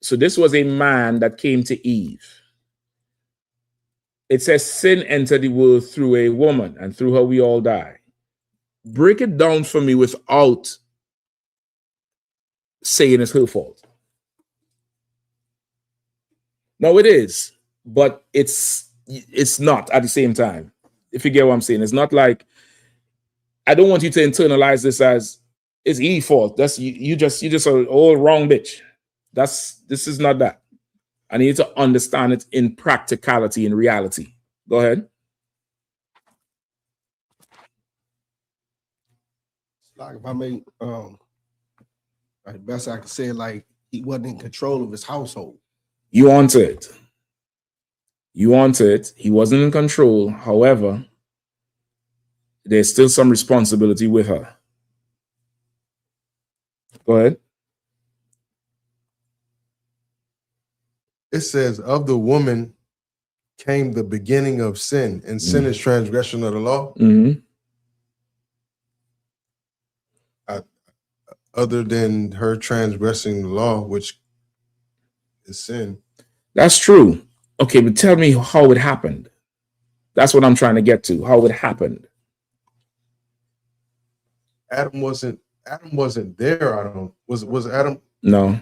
F: So this was a man that came to Eve. It says sin entered the world through a woman, and through her we all die. Break it down for me without saying it's her fault. No, it is, but it's not at the same time. If you get what I'm saying, it's not like, I don't want you to internalize this as it's Eve's fault. That's you just a all wrong bitch. This is not that. I need to understand it in practicality, in reality. Go ahead.
M: Like if I may, best I can say, like he wasn't in control of his household.
F: You answer it. You answer it. He wasn't in control. However, there's still some responsibility with her. Go ahead.
I: It says, of the woman came the beginning of sin, and sin is transgression of the law.
F: Mm-hmm.
I: Other than her transgressing the law, which is sin.
F: That's true. Okay, but tell me how it happened. That's what I'm trying to get to. How it happened.
I: Adam wasn't there. I don't. Was Adam?
F: No,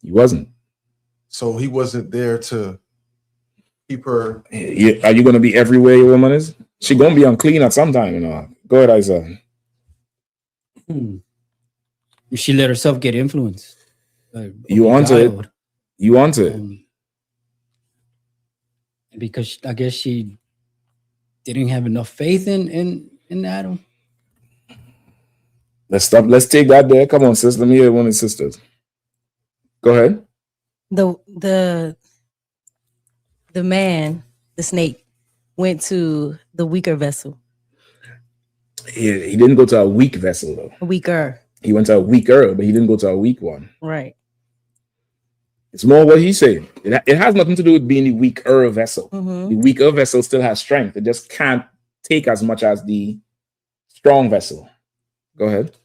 F: he wasn't.
I: So he wasn't there to keep her.
F: Are you going to be everywhere your woman is? She going to be unclean at some time, Go ahead, Isaiah.
H: She let herself get influenced.
F: You want it. You want it.
H: Because I guess she didn't have enough faith in Adam.
F: Let's stop. Let's take that there. Come on, sis. Let me hear one of the sisters. Go ahead.
N: The man, the snake, went to the weaker vessel.
F: He didn't go to a weak vessel, though.
N: Weaker.
F: He went to a weaker, but he didn't go to a weak one.
N: Right.
F: It's more what he's saying. It has nothing to do with being the weaker vessel.
N: Mm-hmm.
F: The weaker vessel still has strength. It just can't take as much as the strong vessel. Go ahead.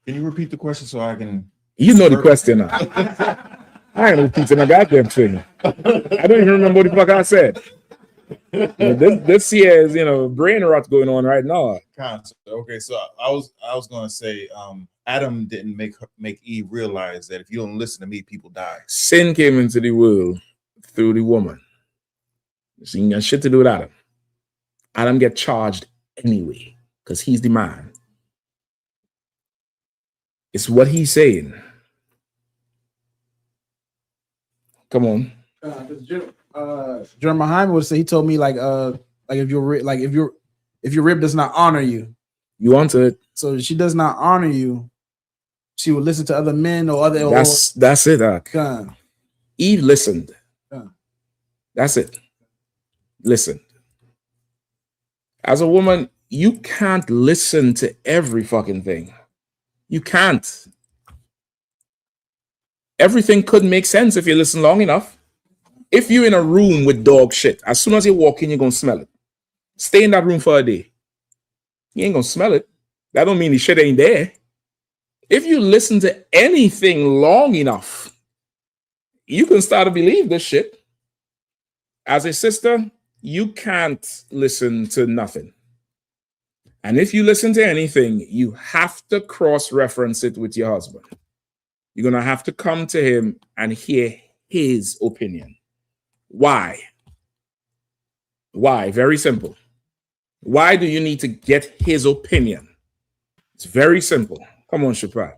G: Can you repeat the question so I can?
F: You know the question now. I ain't repeating a goddamn thing. I don't even remember what the fuck I said. This year is brain rot going on right now.
G: Okay, so I was gonna say Adam didn't make Eve realize that if you don't listen to me, people die.
F: Sin came into the world through the woman. She ain't got shit to do with Adam. Adam get charged anyway because he's the man. It's what he's saying. Come on.
J: Jeremiah would say, he told me if your rib does not honor you,
F: you want it.
J: So if she does not honor you, she will listen to other men or other.
F: That's it. Eve listened. That's it. Listen. As a woman, you can't listen to every fucking thing. You can't. Everything could make sense if you listen long enough. If you're in a room with dog shit, as soon as you walk in, you're going to smell it. Stay in that room for a day. You ain't going to smell it. That don't mean the shit ain't there. If you listen to anything long enough, you can start to believe this shit. As a sister, you can't listen to nothing. And if you listen to anything, you have to cross-reference it with your husband. You're going to have to come to him and hear his opinion. Why? Why? Very simple. Why do you need to get his opinion? It's very simple. Come on, Shaprat.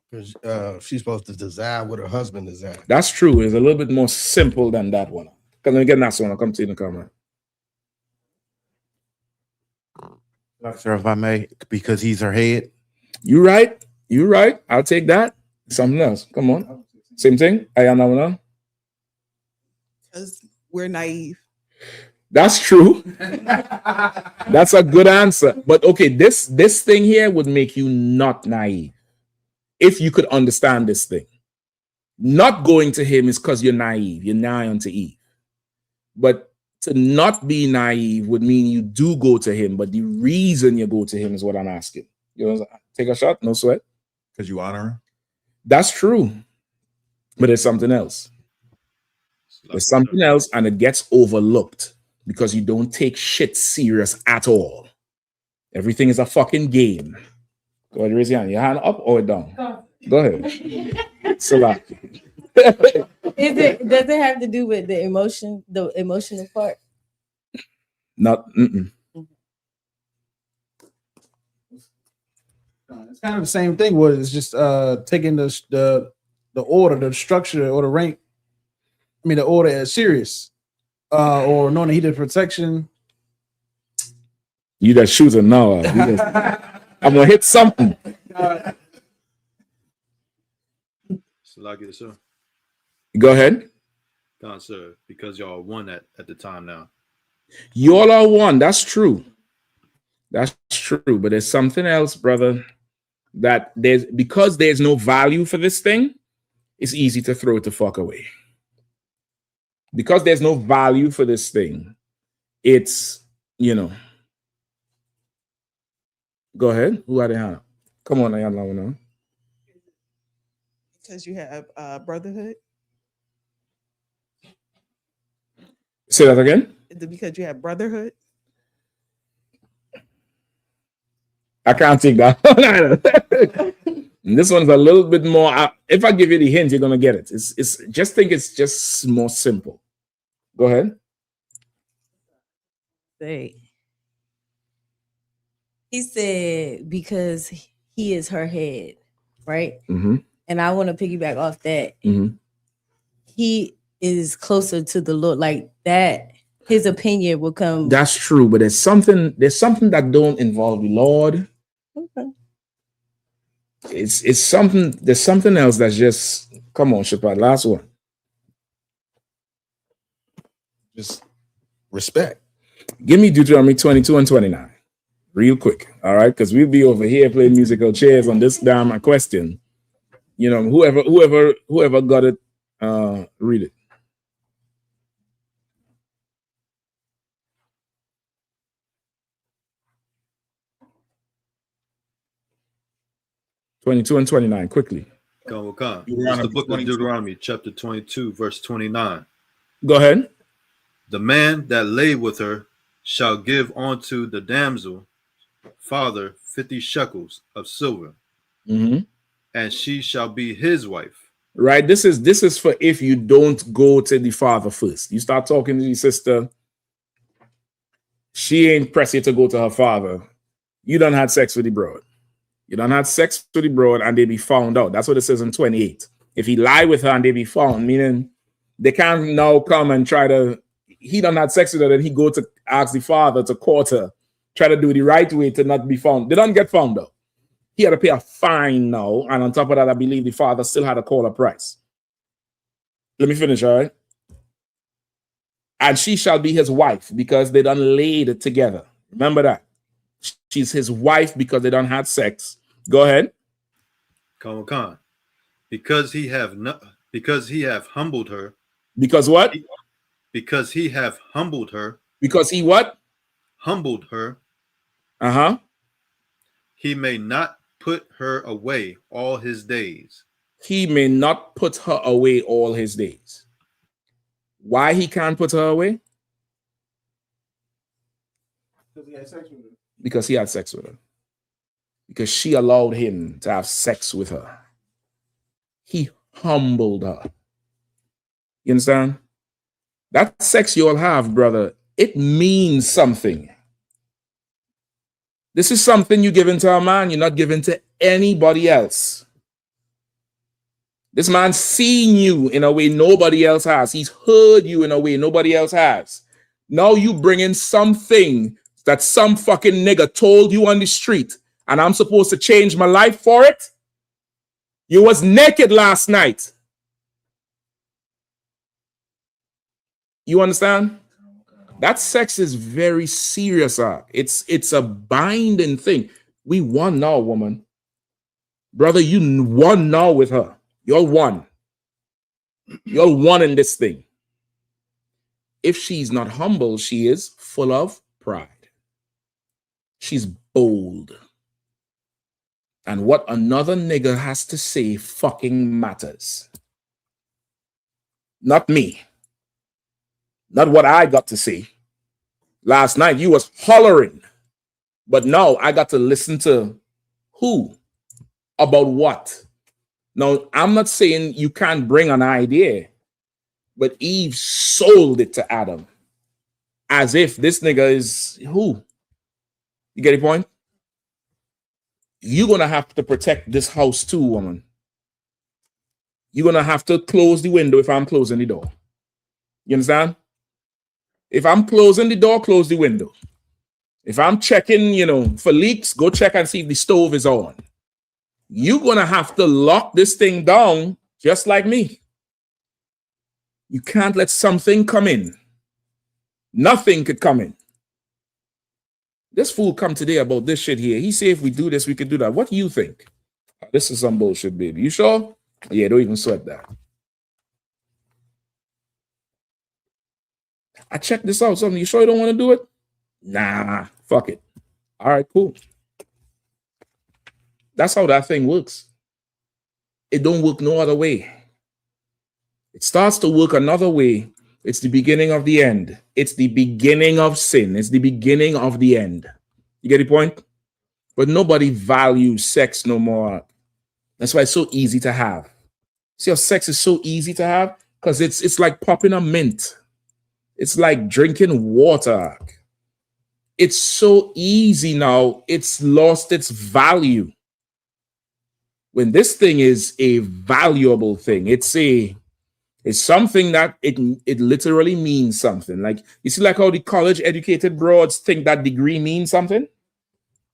M: Because she's supposed to desire what her husband desires.
F: That's true. It's a little bit more simple than that one. Let me get that one. I'll come to you in the comment.
L: Sir, if I may, because he's her head.
F: You right. You right. I'll take that. Something else. Come on. Same thing. Yahanna.
K: Because we're naive.
F: That's true. That's a good answer. But okay, this thing here would make you not naive if you could understand this thing. Not going to him is because you're naive. You're nigh unto Eve. But to not be naive would mean you do go to him. But the reason you go to him is what I'm asking. You know, take a shot, no sweat.
G: Because you honor her.
F: That's true. But there's something else. There's something else, and it gets overlooked because you don't take shit serious at all. Everything is a fucking game. Go ahead, raise your hand. Your hand up or down? Go ahead. Salah.
N: Does it have to do with the emotional part?
F: Not.
J: It's kind of the same thing. Where it's just taking the order, the structure, or the rank. I mean, the order as serious, or knowing that he did protection.
F: You that shooter now. I'm gonna hit something.
O: Sir.
F: Go ahead.
O: God, sir, because y'all won at the time now.
F: You all are one. That's true. That's true. But there's something else, brother, that because there's no value for this thing, it's easy to throw it the fuck away. Because there's no value for this thing, it's, you know. Go ahead. Who had a hand? Come on, Yahanna.
K: Because you have brotherhood.
F: Say that again.
K: Is it because you have brotherhood?
F: I can't take that. This one's a little bit more. If I give you the hint, you're gonna get it. It's just more simple. Go ahead.
N: He said because he is her head, right?
F: Mm-hmm.
N: And I want to piggyback off that.
F: Mm-hmm.
N: He is closer to the Lord, like that. His opinion will come.
F: That's true, but there's something that don't involve the Lord.
N: Okay.
F: It's something. There's something else that's just. Come on, Shaprat. Last one.
M: Just respect.
F: Give me Deuteronomy 22 and 29. Real quick. All right. Because we'll be over here playing musical chairs on this damn question. You know, whoever got it, read it. (22 and 29) quickly.
O: It's the book of Deuteronomy, chapter 22, verse 29.
F: Go ahead.
O: The man that lay with her shall give unto the damsel father 50 shekels of silver, and she shall be his wife.
F: Right. This is for if you don't go to the father first. You start talking to your sister. She ain't pressed you to go to her father. You done had sex with the broad. You done had sex with the broad and they be found out. That's what it says in 28. If he lie with her and they be found, meaning they can't now come and try to. He done had sex with her, then he go to ask the father to court her, try to do the right way to not be found. They don't get found out. He had to pay a fine now, and on top of that, I believe the father still had to call a price. Let me finish, all right? And she shall be his wife because they done laid it together. Remember that. She's his wife because they done had sex. Go ahead.
O: Because he have humbled her.
F: Because what?
O: Because he have humbled her.
F: Because he what?
O: Humbled her.
F: Uh-huh.
O: He may not put her away all his days.
F: He may not put her away all his days. Why he can't put her away?
J: Because he had sex with her.
F: Because he had sex with her. Because she allowed him to have sex with her. He humbled her. You understand? That sex you all have, brother, it means something. This is something you're giving to a man, you're not giving to anybody else. This man seen you in a way nobody else has. He's heard you in a way nobody else has. Now you bring in something that some fucking nigga told you on the street, and I'm supposed to change my life for it? You was naked last night. You understand? That sex is very serious. It's a binding thing. We won now, woman. Brother, you won now with her. You're one. You're one in this thing. If she's not humble, she is full of pride. She's bold. And what another nigga has to say fucking matters. Not me. Not what I got to say. Last night you was hollering. But now I got to listen to who? About what? Now, I'm not saying you can't bring an idea, but Eve sold it to Adam as if this nigga is who? You get the point? You're going to have to protect this house too, woman. You're going to have to close the window if I'm closing the door. You understand? If I'm closing the door, close the window. If I'm checking, for leaks, go check and see if the stove is on. You're going to have to lock this thing down just like me. You can't let something come in. Nothing could come in. This fool come today about this shit here. He say if we do this, we could do that. What do you think? This is some bullshit, baby. You sure? Yeah, don't even sweat that. I checked this out. Something. You sure you don't want to do it? Nah, fuck it. All right, cool. That's how that thing works. It don't work no other way. It starts to work another way. It's the beginning of the end. It's the beginning of sin. It's the beginning of the end. You get the point? But nobody values sex no more. That's why it's so easy to have. See how sex is so easy to have? Because it's like popping a mint. It's like drinking water. It's so easy now. It's lost its value. When this thing is a valuable thing, it's something that it literally means something. Like, you see, like how the college educated broads think that degree means something?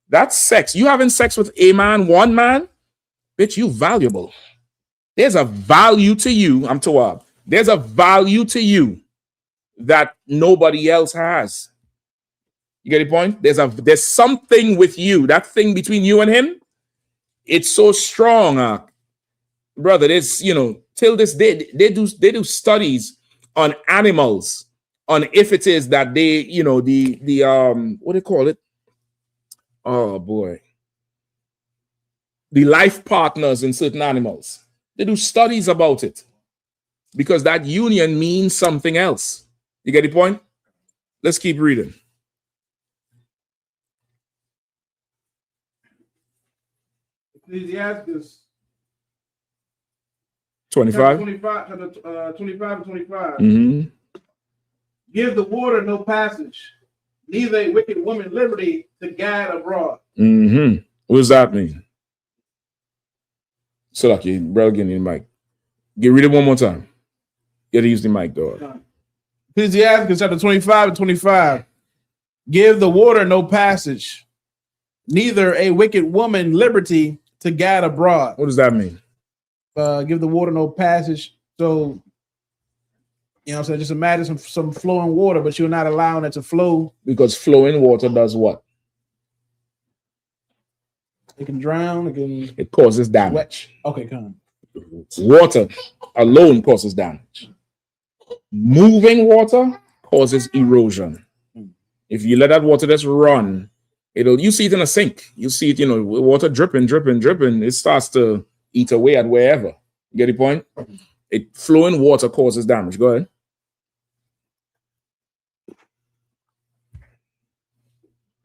F: That's sex. You having sex with a man, one man, bitch, you valuable. There's a value to you. I'm Tawab. There's a value to you that nobody else has. You get the point? There's something with you. That thing between you and him, it's so strong, brother. There's, till this day, they do studies on animals, on if it is that they, what do you call it? Oh boy, the life partners in certain animals. They do studies about it because that union means something else. You get the point? Let's keep reading.
J: Ecclesiastes
F: 25.
J: 25 and 25.
F: Mm-hmm.
J: Give the water no passage, neither a wicked woman liberty to gad abroad.
F: Mm-hmm. What does that mean? So lucky, brother, give me the mic. Read it one more time. You gotta use the mic, dog.
J: Ecclesiastes chapter 25 and 25. Give the water no passage, neither a wicked woman liberty to gad abroad.
F: What does that mean?
J: Give the water no passage. So, I'm saying, just imagine some flowing water, but you're not allowing it to flow.
F: Because flowing water does what?
J: It can drown.
F: It causes damage.
J: Okay, come on.
F: Water alone causes damage. Moving water causes erosion. If you let that water just run, you see it in a sink. You see it, water dripping. It starts to eat away at wherever. You get the point? Flowing water causes damage. Go ahead.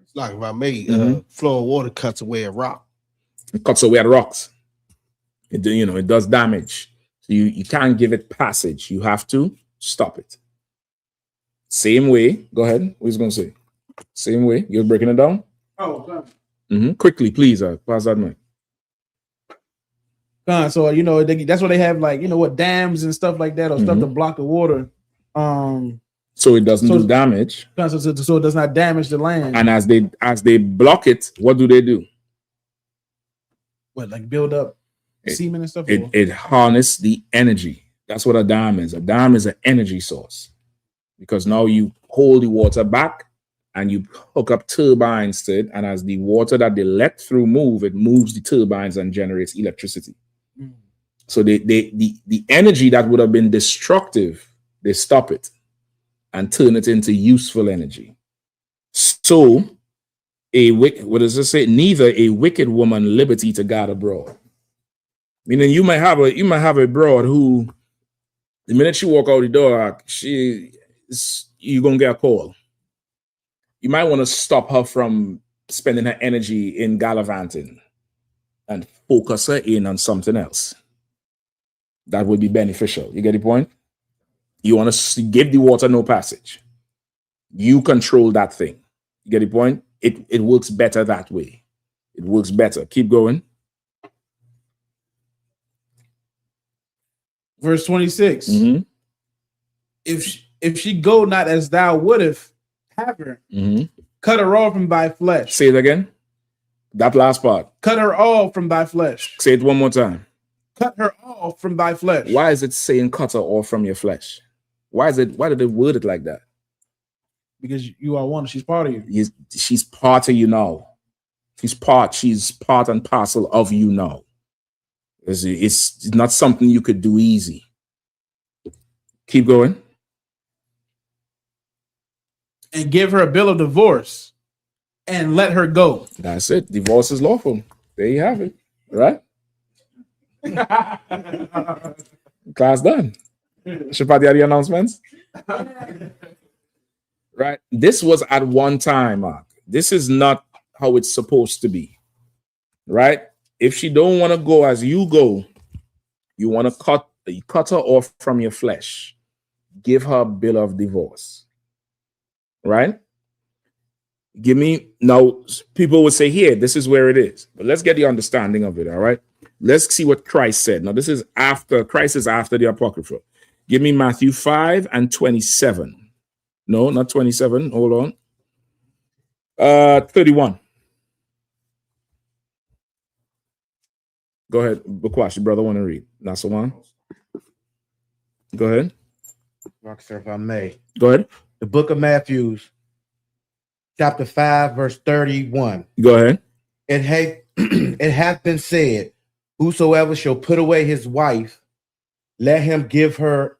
M: It's like if I made flowing water cuts away a rock.
F: It cuts away at rocks. It does damage. So you can't give it passage. You have to stop it. Same way. Go ahead. What is going to say? Same way. You're breaking it down?
J: Oh,
F: Quickly, please. Pass that mic.
J: So that's why they have like dams and stuff like that, or stuff to block the water.
F: So it doesn't do damage.
J: So it does not damage the land.
F: And as they block it, what do?
J: What, like build up semen and stuff?
F: It harnesses the energy. That's what a dam is. A dam is an energy source, because now you hold the water back and you hook up turbines to it, and as the water that they let through it moves the turbines and generates electricity. So the energy that would have been destructive, they stop it and turn it into useful energy. So what does it say? Neither a wicked woman liberty to guard abroad. Meaning you might have a broad who, the minute she walk out the door, you're gonna get a call. You might want to stop her from spending her energy in gallivanting and focus her in on something else that would be beneficial. You get the point? You want to give the water no passage. You control that thing. You get the point? It works better that way. It works better. Keep going.
J: Verse 26. If she go not as thou wouldest have her, cut her off from thy flesh.
F: Say it again. That last part.
J: Cut her off from thy flesh.
F: Say it one more time.
J: Cut her off from thy flesh.
F: Why is it saying cut her off from your flesh? Why did they word it like that?
J: Because you are one. She's part of you.
F: She's part of you now. She's part and parcel of you now. It's not something you could do easy. Keep going.
J: And give her a bill of divorce and let her go.
F: That's it. Divorce is lawful. There you have it. Right? Class done. Shapati, the announcements? Right? This was at one time, Mark. This is not how it's supposed to be. Right? If she don't want to go as you go, you want to cut her off from your flesh. Give her a bill of divorce. Right? Now, people would say, here, this is where it is. But let's get the understanding of it, all right? Let's see what Christ said. Now, this is after, Christ is after the Apocrypha. Give me Matthew 5 and 27. No, not 27. Hold on. 31. Go ahead. Bakwash, your brother want to read. That's the one. Go ahead.
L: Sir, if I may.
F: Go ahead.
L: The book of Matthew, chapter 5, verse 31.
F: Go ahead.
L: It hath been said, whosoever shall put away his wife, let him give her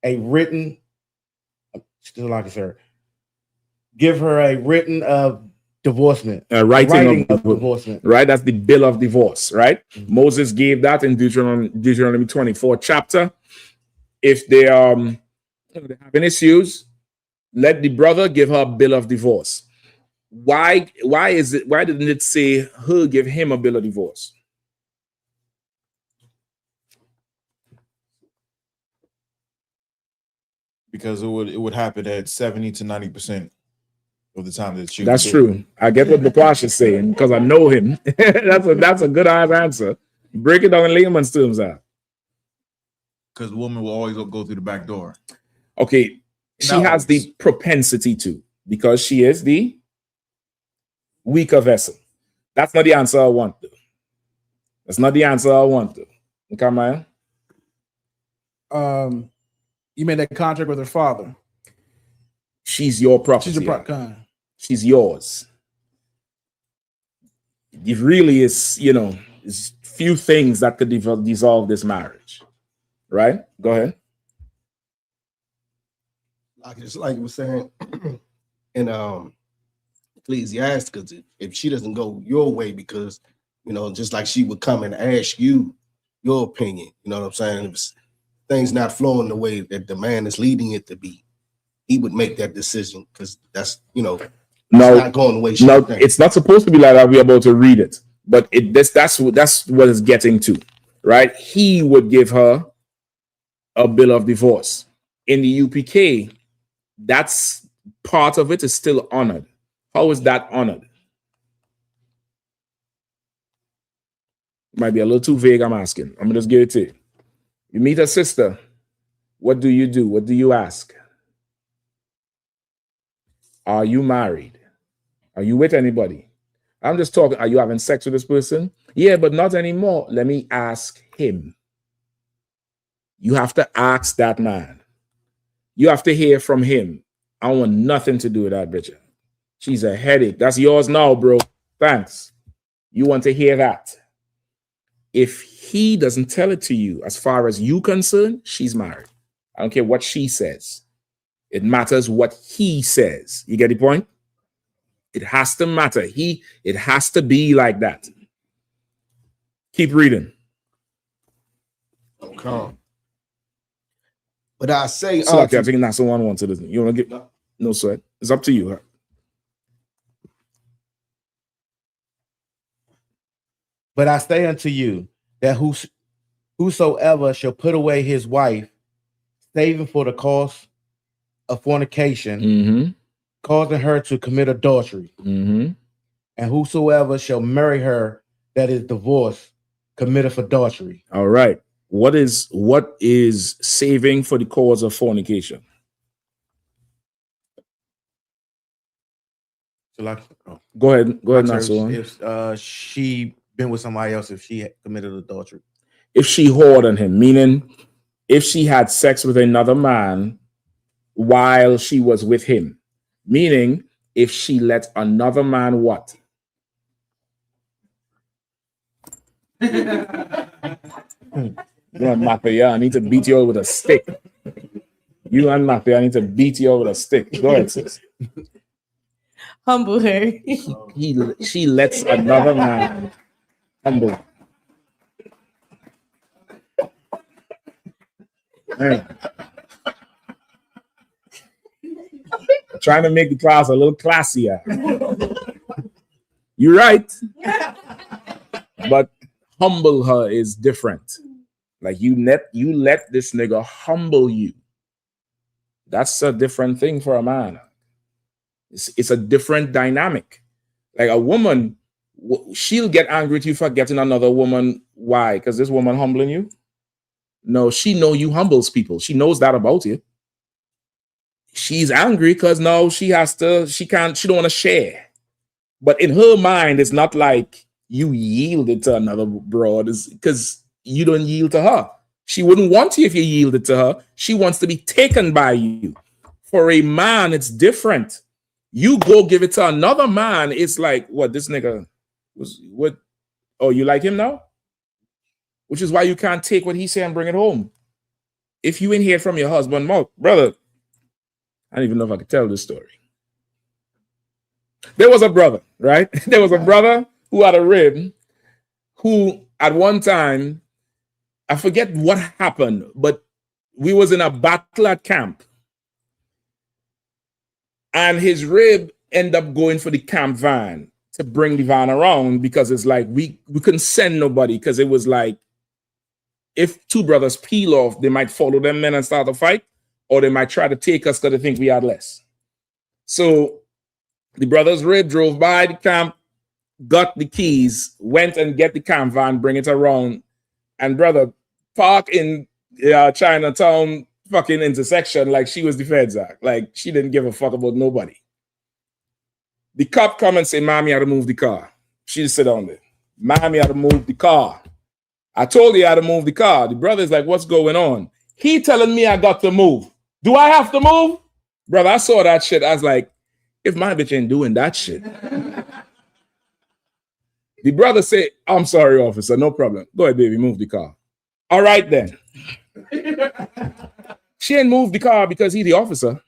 L: a written, give her a written of divorcement.
F: Writing of divorcement. Right? That's the bill of divorce, right? Moses gave that in Deuteronomy 24 chapter. If they have any issues, let the brother give her a bill of divorce. Why didn't it say her give him a bill of divorce?
G: Because it would happen at 70 to 90% of the time that she.
F: That's true. I get what Bakwash is saying because I know him. that's a good answer. Break it down in layman's terms out.
G: Because the woman will always go through the back door.
F: Okay, she has the propensity to, because she is the weaker vessel. That's not the answer I want to. That's not the answer I want to. Okay, Maya?
J: You made that contract with her father.
F: She's your property. She's yours. It really is, it's few things that could dissolve this marriage. Right? Go ahead.
M: Just like you were saying in Ecclesiastes, if she doesn't go your way, because just like she would come and ask you your opinion, you know what I'm saying? If things not flowing the way that the man is leading it to be, he would make that decision because that's not going the way she thinks.
F: It's not supposed to be like that. We're about to read it, but that's what it's getting to, right? He would give her a bill of divorce. In the UPK, that's part of it is still honored. How is that honored? Might be a little too vague, I'm asking. I'm gonna just give it to you. You meet a sister. What do you do? What do you ask? Are you married? Are you with anybody? I'm just talking. Are you having sex with this person? Yeah, but not anymore. Let me ask him. You have to ask that man. You have to hear from him. I want nothing to do with that bitch. She's a headache. That's yours now, bro. Thanks. You want to hear that. If he doesn't tell it to you, as far as you concerned, she's married. I don't care what she says. It matters what he says. You get the point? It has to matter. It has to be like that. Keep reading.
L: Okay. But I say,
F: so okay, I think that's the one I want to listen. You want to get no sweat? It's up to you. Huh?
L: But I say unto you that whosoever shall put away his wife, saving for the cause of fornication, causing her to commit adultery, and whosoever shall marry her that is divorced, committeth adultery.
F: All right. What is saving for the cause of fornication?
L: So like,
F: go ahead, Nassau.
L: If she been with somebody else, if she committed adultery,
F: if she whored on him, meaning if she had sex with another man while she was with him, meaning if she let another man what? You and Mafia, I need to beat you over with a stick. You and Mafia, I need to beat you over with a stick. Go ahead, sis.
N: Humble her.
F: She lets another man humble. Man. Trying to make the class a little classier. You're right. But humble her is different. Like you let this nigga humble you. That's a different thing for a man. It's a different dynamic. Like a woman, she'll get angry at you for getting another woman. Why? Because this woman humbling you? No, she know you humbles people. She knows that about you. She's angry because now she don't want to share. But in her mind, it's not like you yielded to another broad. It's because you don't yield to her. She wouldn't want you if you yielded to her. She wants to be taken by you. For a man, it's different. You go give it to another man, it's like, what, this nigga was, what? Oh, you like him now? Which is why you can't take what he say and bring it home. If you ain't hear from your husband mouth, brother, I don't even know if I could tell this story. There was a brother, right? There was a brother who had a rib who at one time, I forget what happened, but we was in a battle at camp. And his rib ended up going for the camp van to bring the van around because it's like we couldn't send nobody because it was like if two brothers peel off, they might follow them men and start a fight, or they might try to take us because they think we had less. So the brothers' rib drove by the camp, got the keys, went and get the camp van, bring it around, and brother park in Chinatown fucking intersection like she was the feds act. Like she didn't give a fuck about nobody. The cop come and say, "Mommy, I had to move the car." She just sit down there. "Mommy, I had to move the car. I told you I had to move the car." The brother's like, "What's going on?" He telling me I got to move. Do I have to move? Brother, I saw that shit. I was like, if my bitch ain't doing that shit. The brother said, "I'm sorry, officer, no problem. Go ahead, baby, move the car." All right, then. She ain't moved the car because he the officer.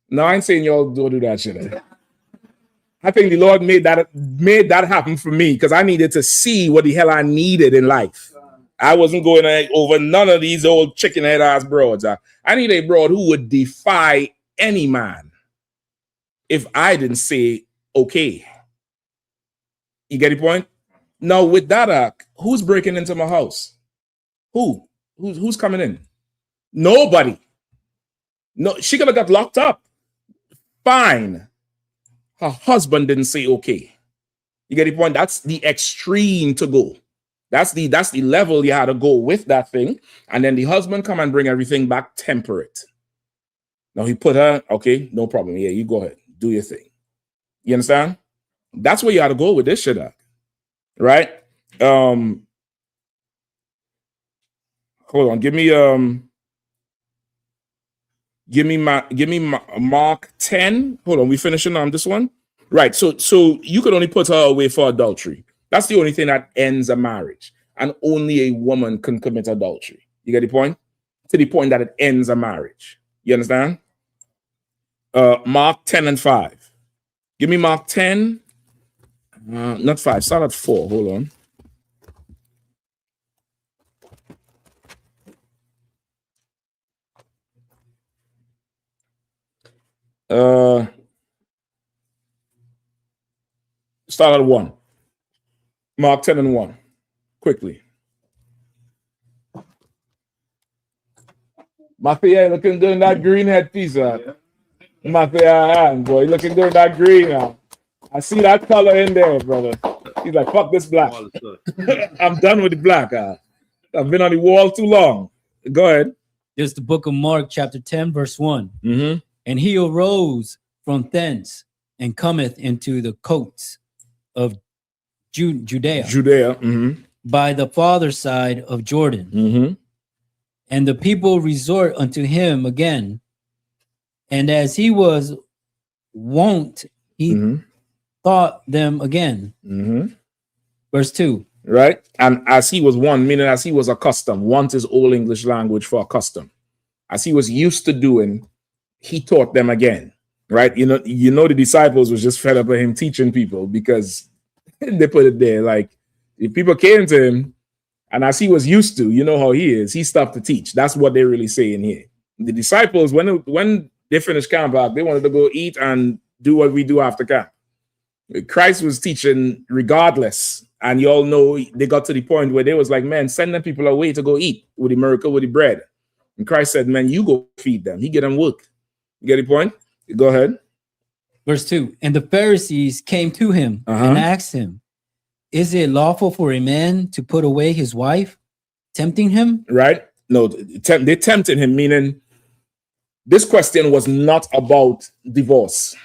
F: No, I ain't saying y'all don't do that shit. I think the Lord made that happen for me because I needed to see what the hell I needed in life. I wasn't going over none of these old chicken head ass broads. I need a broad who would defy any man if I didn't say okay. You get the point? Now with that, who's breaking into my house? Who's coming in? Nobody. No, she could have got locked up. Fine. Her husband didn't say okay. You get the point? That's the extreme to go. That's the level you had to go with that thing. And then the husband come and bring everything back temperate. Now he put her, okay, no problem. Yeah, you go ahead. Do your thing. You understand? That's where you had to go with this shit up. Right? Hold on. Give me Mark 10. Hold on, we finishing on this one? Right. So you could only put her away for adultery. That's the only thing that ends a marriage. And only a woman can commit adultery. You get the point? To the point that it ends a marriage. You understand? Mark 10 and 5. Give me Mark 10. Not 5. Start at 4. Hold on. Start at 1. Mark 10 and 1. Quickly. Mafia looking good in that green headpiece. Mafia, boy, looking good in that green now. I see that color in there, brother. He's like, fuck this black. I'm done with the black. I've been on the wall too long. Go ahead.
H: This is the book of Mark, chapter 10, verse 1.
F: Mm-hmm.
H: And he arose from thence and cometh into the coasts of Judea.
F: Mm-hmm.
H: By the farther side of Jordan.
F: Mm-hmm.
H: And the people resort unto him again. And as he was wont, he taught them again.
F: Mm-hmm.
H: Verse 2.
F: Right? And as he was wont, meaning as he was accustomed. Want is Old English language for accustomed. As he was used to doing, he taught them again. Right? You know the disciples was just fed up with him teaching people because they put it there. Like, if people came to him, and as he was used to, you know how he is, he stopped to teach. That's what they're really saying here. The disciples, when they finished camp out, they wanted to go eat and do what we do after camp. Christ was teaching regardless. And you all know they got to the point where they was like, man, send them people away to go eat with the miracle, with the bread. And Christ said, man, you go feed them. He get them work. You get the point? Go ahead.
H: Verse 2. And the Pharisees came to him and asked him, is it lawful for a man to put away his wife? Tempting him?
F: Right? No, they tempted him, meaning this question was not about divorce.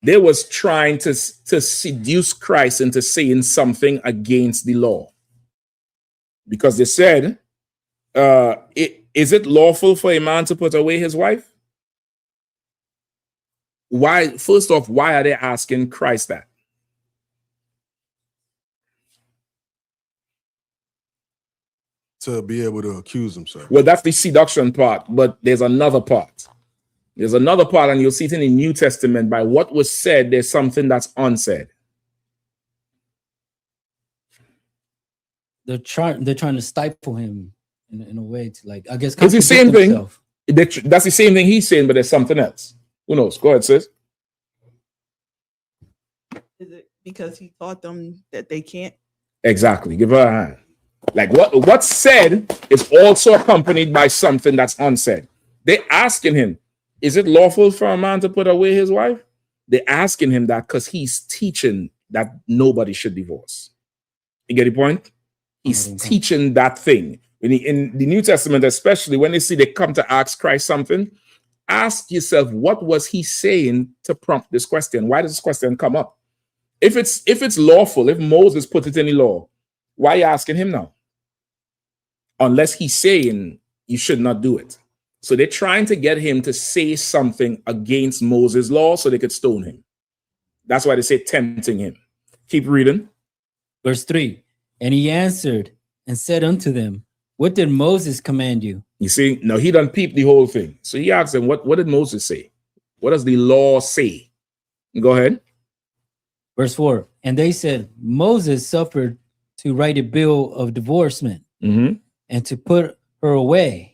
F: They was trying to seduce Christ into saying something against the law. Because they said, is it lawful for a man to put away his wife? Why? First off, why are they asking Christ that?
I: To be able to accuse himself.
F: Well, that's the seduction part, but there's another part. There's another part, and you'll see it in the New Testament. By what was said, there's something that's unsaid.
H: They're trying to stifle him in a way to, like, I guess,
F: it's the same thing. That's the same thing he's saying, but there's something else. Who knows? Go ahead, sis.
K: Is it because he taught them that they can't?
F: Exactly. Give her a hand. Like what's said is also accompanied by something that's unsaid. They're asking him, is it lawful for a man to put away his wife? They're asking him that because he's teaching that nobody should divorce. You get the point? He's teaching that thing. In the New Testament, especially when they come to ask Christ something, ask yourself, what was he saying to prompt this question? Why does this question come up? If it's lawful, if Moses put it in the law, why are you asking him now? Unless he's saying you should not do it. So they're trying to get him to say something against Moses' law so they could stone him. That's why they say tempting him. Keep reading.
H: Verse 3. And he answered and said unto them, what did Moses command you?
F: You see, now he done peeped the whole thing. So he asked them, what did Moses say? What does the law say? Go ahead.
H: Verse 4. And they said, Moses suffered to write a bill of divorcement and to put her away.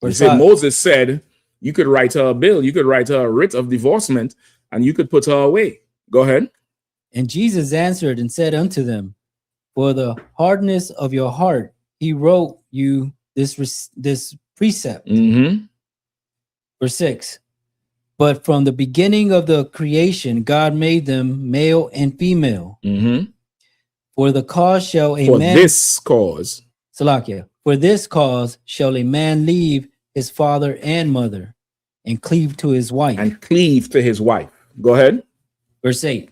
F: Moses said you could write her a bill, you could write her a writ of divorcement, and you could put her away. Go ahead.
H: And Jesus answered and said unto them, for the hardness of your heart, he wrote you this precept.
F: Mm-hmm.
H: Verse 6. But from the beginning of the creation, God made them male and female.
F: Mm-hmm.
H: For the cause shall a
F: For
H: man
F: this cause.
H: Salakia. For this cause shall a man leave his father and mother and cleave to his wife.
F: And cleave to his wife. Go ahead.
H: Verse 8.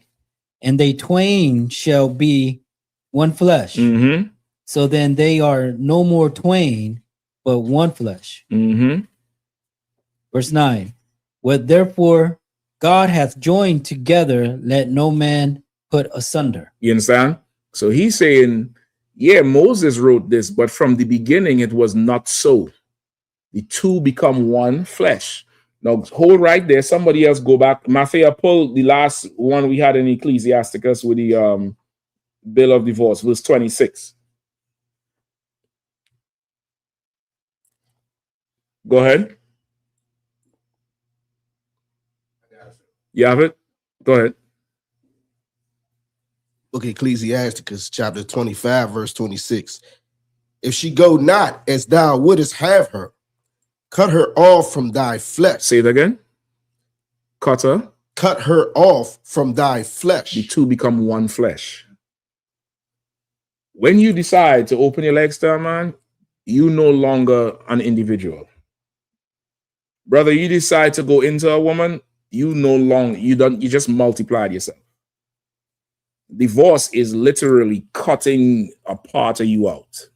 H: And they twain shall be one flesh.
F: Mm-hmm.
H: So then they are no more twain, but one flesh.
F: Mm-hmm.
H: Verse 9. What therefore God hath joined together, let no man put asunder.
F: You understand? So he's saying, yeah, Moses wrote this, but from the beginning it was not so. The two become one flesh. Now hold right there. Somebody else go back. Matthew, pull the last one we had in Ecclesiasticus with the bill of divorce, verse 26. Go ahead. You have it? Go ahead.
M: Book of Ecclesiasticus, chapter 25, verse 26. If she go not as thou wouldest have her, cut her off from thy flesh.
F: Say it again. Cut her.
M: Cut her off from thy flesh.
F: The two become one flesh. When you decide to open your legs to a man, you no longer an individual. Brother, you decide to go into a woman, you no longer, you just multiplied yourself. Divorce is literally cutting a part of you out.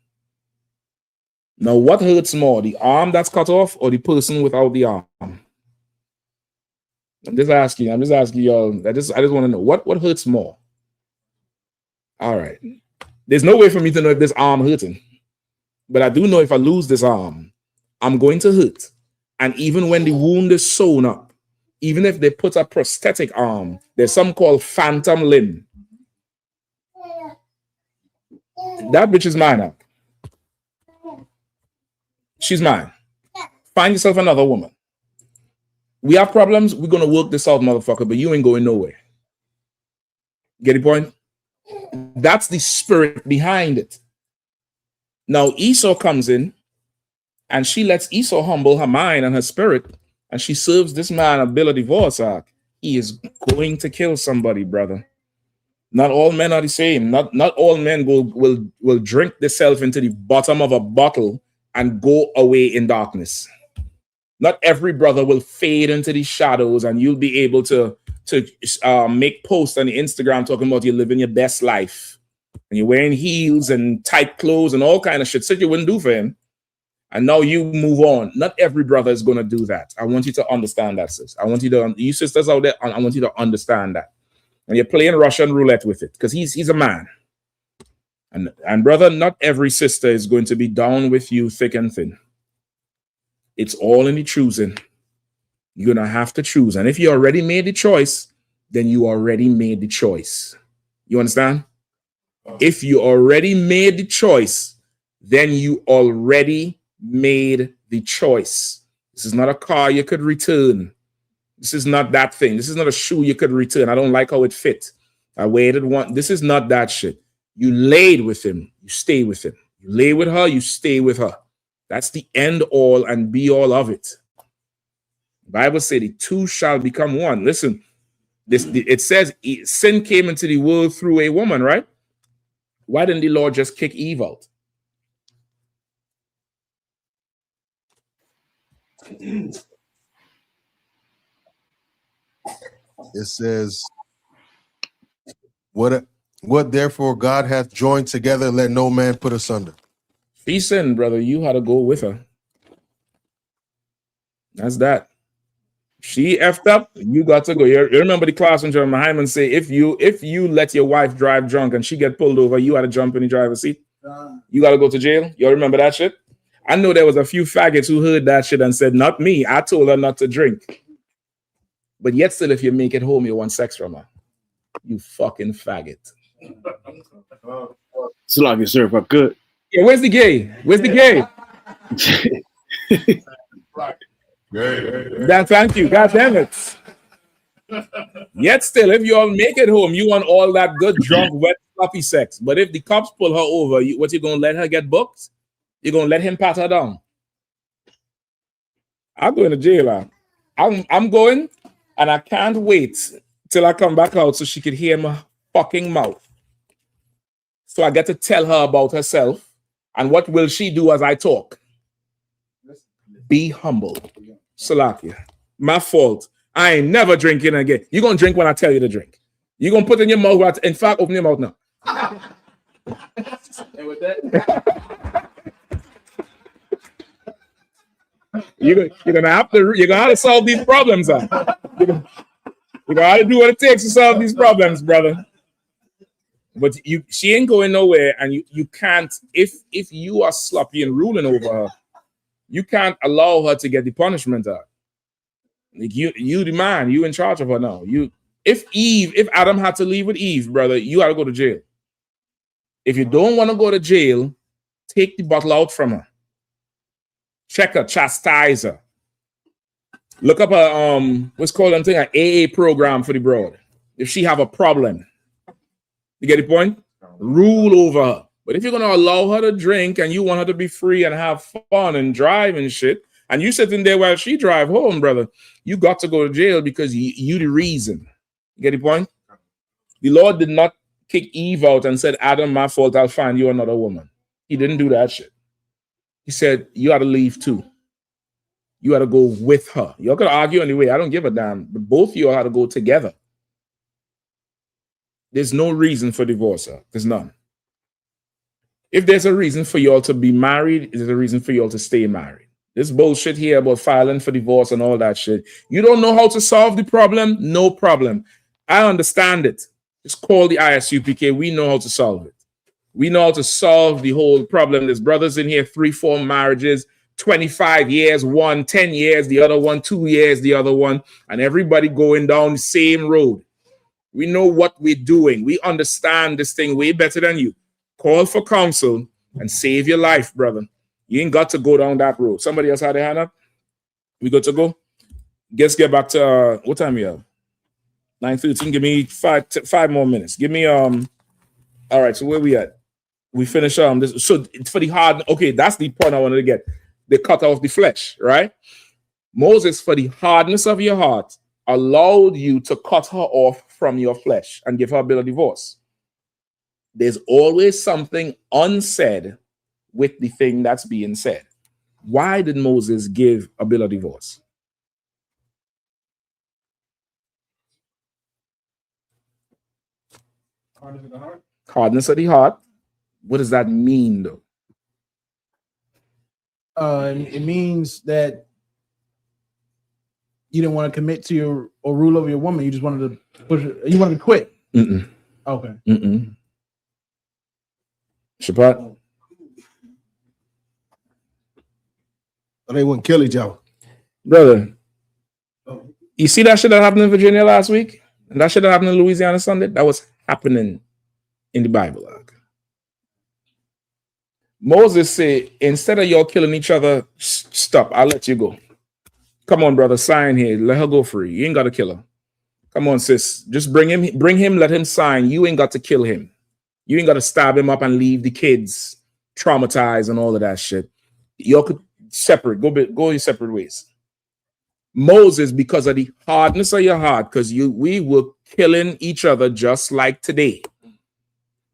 F: Now, what hurts more, the arm that's cut off or the person without the arm? I'm just asking y'all. I just want to know what hurts more. All right. There's no way for me to know if this arm hurting, but I do know if I lose this arm, I'm going to hurt. And even when the wound is sewn up, even if they put a prosthetic arm, there's some called phantom limb. That bitch is mine now. She's mine. Find yourself another woman. We have problems. We're going to work this out, motherfucker, but you ain't going nowhere. Get the point? That's the spirit behind it. Now, Esau comes in and she lets Esau humble her mind and her spirit, and she serves this man a bill of divorce. He is going to kill somebody, brother. Not all men are the same. Not all men will drink themselves into the bottom of a bottle and go away in darkness. Not every brother will fade into the shadows and you'll be able to make posts on the Instagram talking about you living your best life and you're wearing heels and tight clothes and all kind of shit you wouldn't do for him. And now you move on. Not every brother is going to do that. I want you to understand that, sis. I want you sisters out there, I want you to understand that. And you're playing Russian roulette with it because he's a man. And brother, not every sister is going to be down with you thick and thin. It's all in the choosing. You're going to have to choose. And if you already made the choice, then you already made the choice. You understand? If you already made the choice, then you already made the choice. This is not a car you could return. This is not that thing. This is not a shoe you could return. I don't like how it fit. I waited one. This is not that shit. You laid with him. You stay with him. You lay with her. You stay with her. That's the end all and be all of it. The Bible said the two shall become one. Listen, it says sin came into the world through a woman, right? Why didn't the Lord just kick Eve out?
I: It says, what therefore God hath joined together, let no man put asunder.
F: She sinned, brother. You had to go with her. That's that. She effed up. You got to go. You remember the class when Jeremiah Hyman say, if you let your wife drive drunk and she get pulled over, you had to jump in the driver's seat. You got to go to jail. You remember that shit? I know there was a few faggots who heard that shit and said, not me. I told her not to drink. But yet still, if you make it home, you want sex from her. You fucking faggot.
B: So long as sir, if I could.
F: Yeah, where's the gay? Where's the gay? Thank you. God damn it. Yet still, if you all make it home, you want all that good, drunk, wet, sloppy sex. But if the cops pull her over, what you gonna let her get booked? You're gonna let him pat her down. I'm going to jail. I'm going, and I can't wait till I come back out so she could hear my fucking mouth. So I get to tell her about herself and what will she do as I talk. Be humble. Salakia. My fault. I ain't never drinking again. You're going to drink when I tell you to drink. You're going to put in your mouth. In fact, open your mouth now. And with that... You're gonna have to solve these problems. You're gonna have to do what it takes to solve these problems, brother. But she ain't going nowhere, and you can't. If you are sloppy and ruling over her, you can't allow her to get the punishment out. Like you the man, you in charge of her now. If Adam had to leave with Eve, brother, you got to go to jail. If you don't want to go to jail, take the bottle out from her. Check her, chastise her. Look up a what's called an AA program for the broad. If she have a problem, you get the point? Rule over her. But if you're gonna allow her to drink and you want her to be free and have fun and drive and shit, and you sitting there while she drive home, brother, you got to go to jail because you the reason. You get the point? The Lord did not kick Eve out and said, Adam, my fault, I'll find you another woman. He didn't do that shit. He said, you got to leave too. You got to go with her. You're going to argue anyway. I don't give a damn. But both of you have to go together. There's no reason for divorce. There's none. If there's a reason for y'all to be married, there's a reason for y'all to stay married. This bullshit here about filing for divorce and all that shit. You don't know how to solve the problem? No problem. I understand it. It's called the I.S.U.P.K. We know how to solve it. We know how to solve the whole problem. There's brothers in here, 3-4 marriages, 25 years, one, 10 years, the other one, 2 years, the other one, and everybody going down the same road. We know what we're doing. We understand this thing way better than you. Call for counsel and save your life, brother. You ain't got to go down that road. Somebody else had their hand up? We good to go? Let's get back to, what time we have? 9:15. Give me five more minutes. Give me, all right, so where we at? We finish this. So for the hard, okay, that's the point I wanted to get. They cut off the flesh, right? Moses, for the hardness of your heart, allowed you to cut her off from your flesh and give her a bill of divorce. There's always something unsaid with the thing that's being said. Why did Moses give a bill of divorce? Hardness of the heart. Hardness of the heart. What does that mean, though?
J: It means that you didn't want to commit to your or rule over your woman. You just wanted to push it. You wanted to quit.
F: Mm-mm.
J: Okay.
F: Mm-mm. Shabbat.
M: They wouldn't kill each other.
F: Brother, you see that shit that happened in Virginia last week? And that shit that happened in Louisiana Sunday? That was happening in the Bible. Moses said, instead of y'all killing each other, stop. I'll let you go. Come on, brother, sign here. Let her go free. You ain't got to kill her. Come on, sis. Just bring him, let him sign. You ain't got to kill him. You ain't got to stab him up and leave the kids traumatized and all of that shit. Y'all could separate. Go your separate ways. Moses, because of the hardness of your heart, because we were killing each other just like today.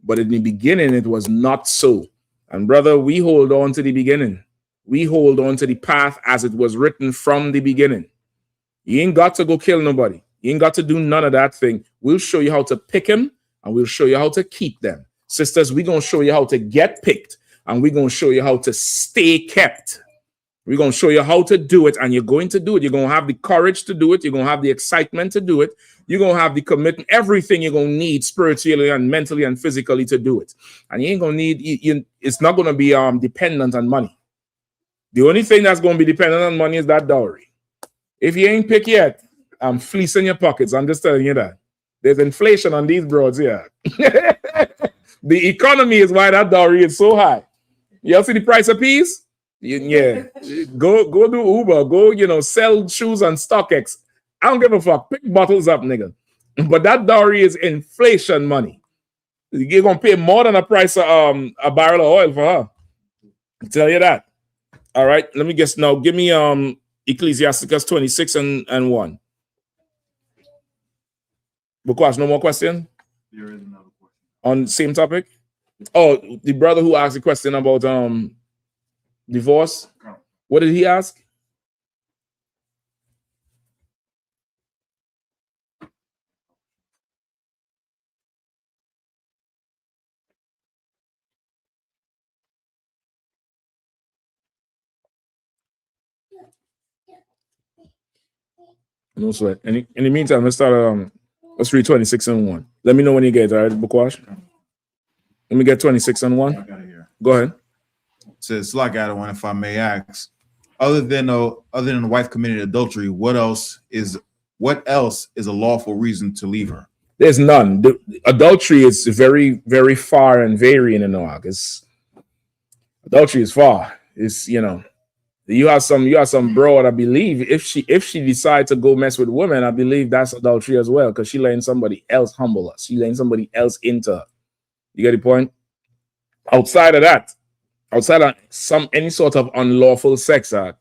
F: But in the beginning, it was not so. And brother, we hold on to the beginning. We hold on to the path as it was written from the beginning. You ain't got to go kill nobody. You ain't got to do none of that thing. We'll show you how to pick them, and we'll show you how to keep them. Sisters, we're going to show you how to get picked, and we're going to show you how to stay kept. We're going to show you how to do it, and you're going to do it. You're going to have the courage to do it. You're going to have the excitement to do it. You're going to have the commitment, everything you're going to need spiritually and mentally and physically to do it. And you ain't going to need, it's not going to be dependent on money. The only thing that's going to be dependent on money is that dowry. If you ain't picked yet, I'm fleecing your pockets. I'm just telling you that. There's inflation on these broads here. The economy is why that dowry is so high. You see the price of peas? Yeah. Go do Uber. Go, sell shoes on StockX. I don't give a fuck. Pick bottles up, nigga. But that dowry is inflation money. You're going to pay more than the price of a barrel of oil for her. I tell you that. All right, let me guess now. Give me Ecclesiasticus 26 and 1. Because no more question?
G: There is another question.
F: On same topic? Oh, the brother who asked a question about divorce. What did he ask? No sweat. In the meantime, let's start let's read 26 and 1. Let me know when you get it, all right, Bukwash? Let me get 26 and 1.
G: I got it here.
F: Go ahead.
G: It says, like I one, if I may ask, other than the wife committed adultery, what else is a lawful reason to leave her?
F: There's none. Adultery is very, very far and varying in Noach. Adultery is far. It's, you know, you have some broad, I believe, if she decides to go mess with women, I believe that's adultery as well, because she letting somebody else humble her. She letting somebody else into her. You get the point? Outside of that, outside of any sort of unlawful sex act,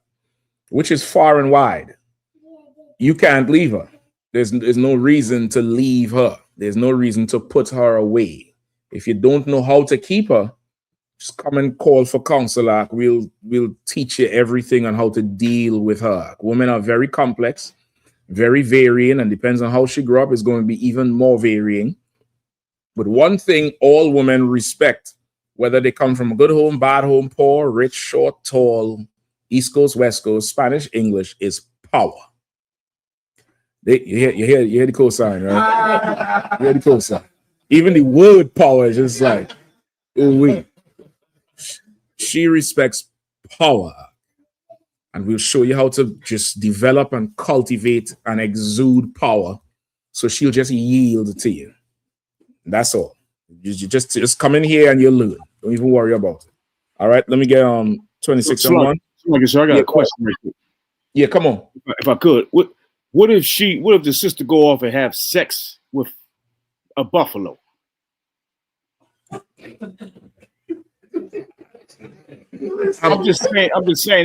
F: which is far and wide, you can't leave her. There's no reason to leave her. There's no reason to put her away. If you don't know how to keep her, just come and call for counsel. We'll teach you everything on how to deal with her. Women are very complex, very varying, and depends on how she grew up, it's going to be even more varying. But one thing all women respect, whether they come from a good home, bad home, poor, rich, short, tall, East Coast, West Coast, Spanish, English, is power. You hear the cosign, right? You hear the cosign. Even the word power is just like, ooh-wee. She respects power, and we'll show you how to just develop and cultivate and exude power, so she'll just yield to you. That's all. You just come in here and you'll learn. Don't even worry about it. All right, let me get 26 and 1.
P: So I got a question right quick.
F: Yeah, come on.
P: If I could, what if the sister go off and have sex with a buffalo? I'm just saying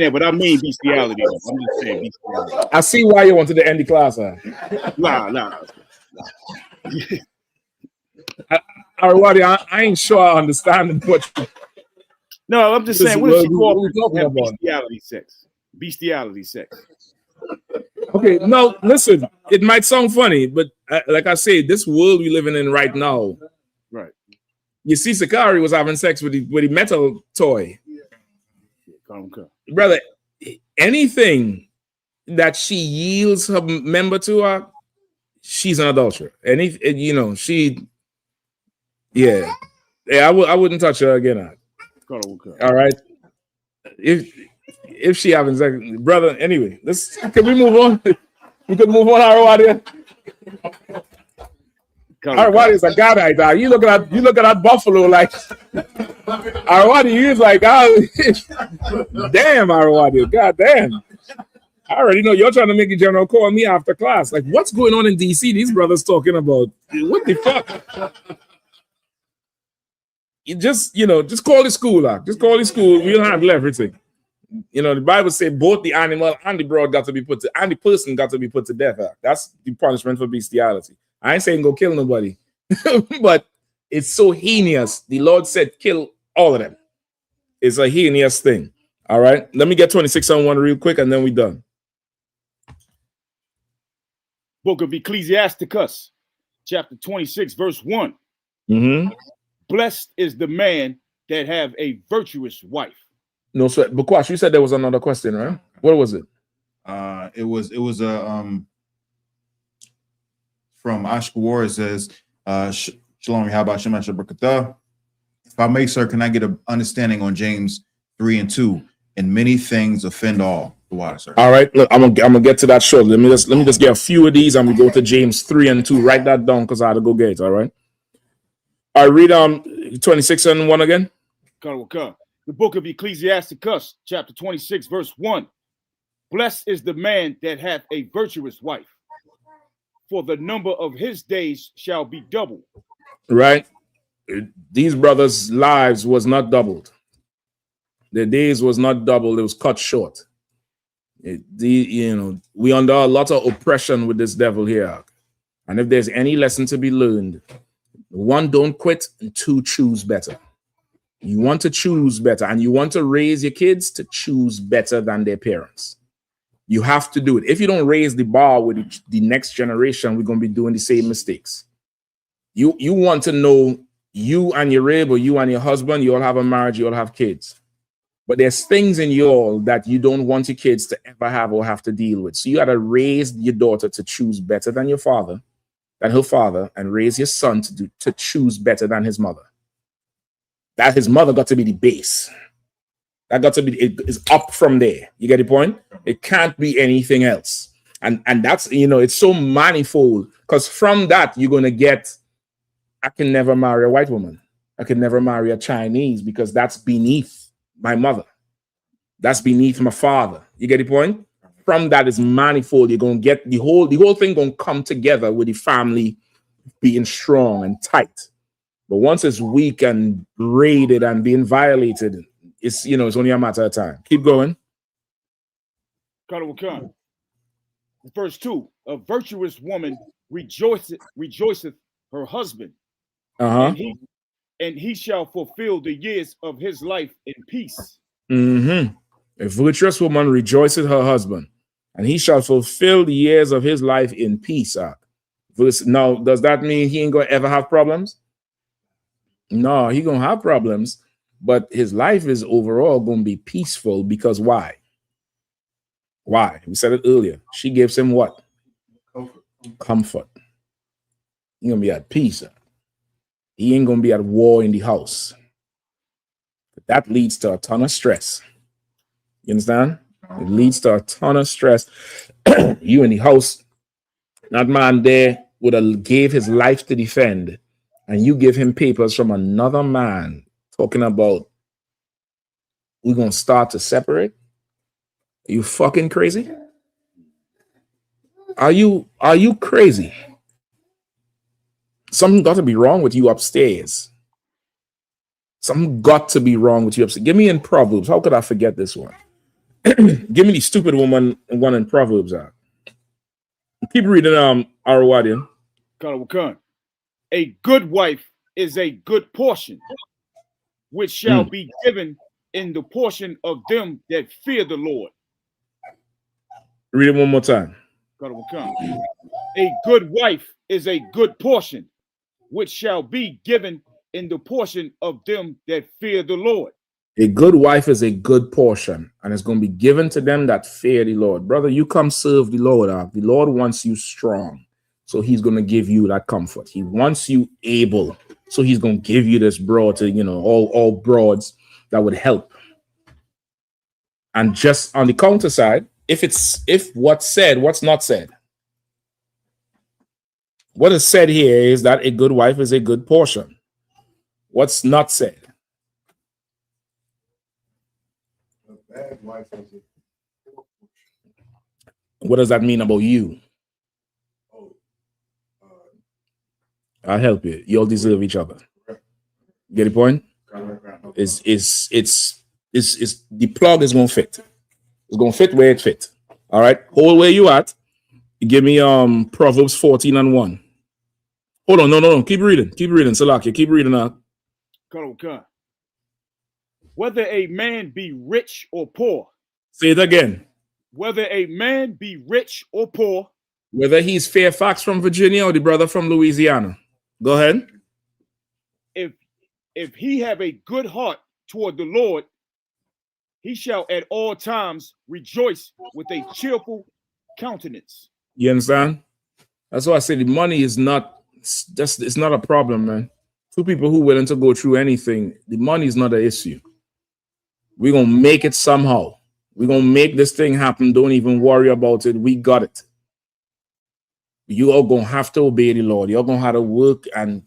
P: that, but I mean bestiality. I'm just saying bestiality.
F: I see why you wanted to end the class.
P: Nah.
F: I ain't sure I understand what.
P: No, I'm just saying. What if she go off and have
F: about?
P: bestiality sex?
F: Okay, no, listen. It might sound funny, but like I say, this world we living in right now.
P: Right.
F: You see, Sakari was having sex with the metal toy.
P: Okay.
F: Brother, anything that she yields her member to her, she's an adulterer. And I wouldn't touch her again.
P: Okay.
F: All right. If she having sex, brother. Anyway, can we move on? We could move on, Arwadia. Arwadia is a guy. You look at that buffalo like Arwadia. He's like, damn, Arwadia. God damn. I already know you're trying to make a general call me after class. Like, what's going on in DC? These brothers talking about what the fuck? You just call the school. Just call the school. We'll handle everything. The Bible says both the animal and the broad got to be and the person got to be put to death. That's the punishment for bestiality. I ain't saying go kill nobody, but it's so heinous. The Lord said kill all of them. It's a heinous thing. All right. Let me get 26 on 1 real quick, and then we're done.
P: Book of Ecclesiasticus, chapter 26, verse 1.
F: Mm-hmm.
P: Blessed is the man that have a virtuous wife.
F: No sweat. Bukwash, you said there was another question, right? What was it?
G: It was from Ashkawar. It says, Shalom, how about Shema Shabrakatah? If I may, sir, can I get an understanding on James 3 and 2? And many things offend all. The water, sir. All right,
F: look, I'm gonna get to that shortly. Let me just get a few of these, and we go to James 3 and 2. Write that down because I had to go get it. All right. I read 26 and 1 again.
P: The book of Ecclesiasticus, chapter 26, verse 1. Blessed is the man that hath a virtuous wife, for the number of his days shall be doubled.
F: Right. These brothers' lives was not doubled. The days was not doubled, it was cut short. We under a lot of oppression with this devil here. And if there's any lesson to be learned, one, don't quit, and two, choose better. You want to choose better, and you want to raise your kids to choose better than their parents. You have to do it. If you don't raise the bar with the next generation, we're going to be doing the same mistakes. You want to know, you and your rebel, you and your husband, you all have a marriage, you all have kids. But there's things in you all that you don't want your kids to ever have or have to deal with. So you got to raise your daughter to choose better than your father, than her father, and raise your son to choose better than his mother. That his mother got to be the base. That got to be, it is up from there. You get the point? It can't be anything else. And that's, it's so manifold, because from that, you're going to get, I can never marry a white woman. I can never marry a Chinese, because that's beneath my mother. That's beneath my father. You get the point? From that is manifold. You're going to get the whole thing going to come together with the family being strong and tight. But once it's weak and raided and being violated, it's only a matter of time. Keep going.
P: Verse 2, a virtuous woman rejoiceth her husband, and he shall fulfill the years of his life in peace.
F: A virtuous woman rejoiceth her husband, and he shall fulfill the years of his life in peace. Now, does that mean he ain't going to ever have problems? No, he going to have problems, but his life is overall going to be peaceful, because why? Why? We said it earlier. She gives him what? Comfort. He's going to be at peace. He ain't going to be at war in the house. That leads to a ton of stress. You understand? It leads to a ton of stress. You in the house, that man there would have gave his life to defend, and you give him papers from another man talking about we're going to start to separate. Are you fucking crazy? Are you crazy? Something got to be wrong with you upstairs. Something got to be wrong with you upstairs. Give me in Proverbs. How could I forget this one? Give me the stupid woman one in Proverbs. Keep reading Arawadian.
P: A good wife is a good portion, which shall be given in the portion of them that fear the Lord.
F: Read it one more time.
P: A good wife is a good portion, which shall be given in the portion of them that fear the Lord.
F: A good wife is a good portion, and it's going to be given to them that fear the Lord. Brother, you come serve the Lord. The Lord wants you strong, so he's going to give you that comfort. He wants you able, so he's going to give you this broad to, all broads that would help. And just on the counter side, if what's said, what's not said. What is said here is that a good wife is a good portion. What's not said? What does that mean about you? I'll help you. You all deserve each other. Get the point? It's the plug is gonna fit. It's gonna fit where it fit. All right. Hold where you at. Give me Proverbs 14:1. Hold on, no. Keep reading, Salakia. Keep reading now.
P: Whether a man be rich or poor.
F: Say it again.
P: Whether a man be rich or poor.
F: Whether he's Fairfax from Virginia or the brother from Louisiana. Go ahead.
P: If he have a good heart toward the Lord, he shall at all times rejoice with a cheerful countenance.
F: You understand? That's why I say the money is not it's not a problem, man. Two people who are willing to go through anything, the money is not an issue. We're going to make it somehow. We're going to make this thing happen. Don't even worry about it. We got it. You are going to have to obey the Lord. You're going to have to work and,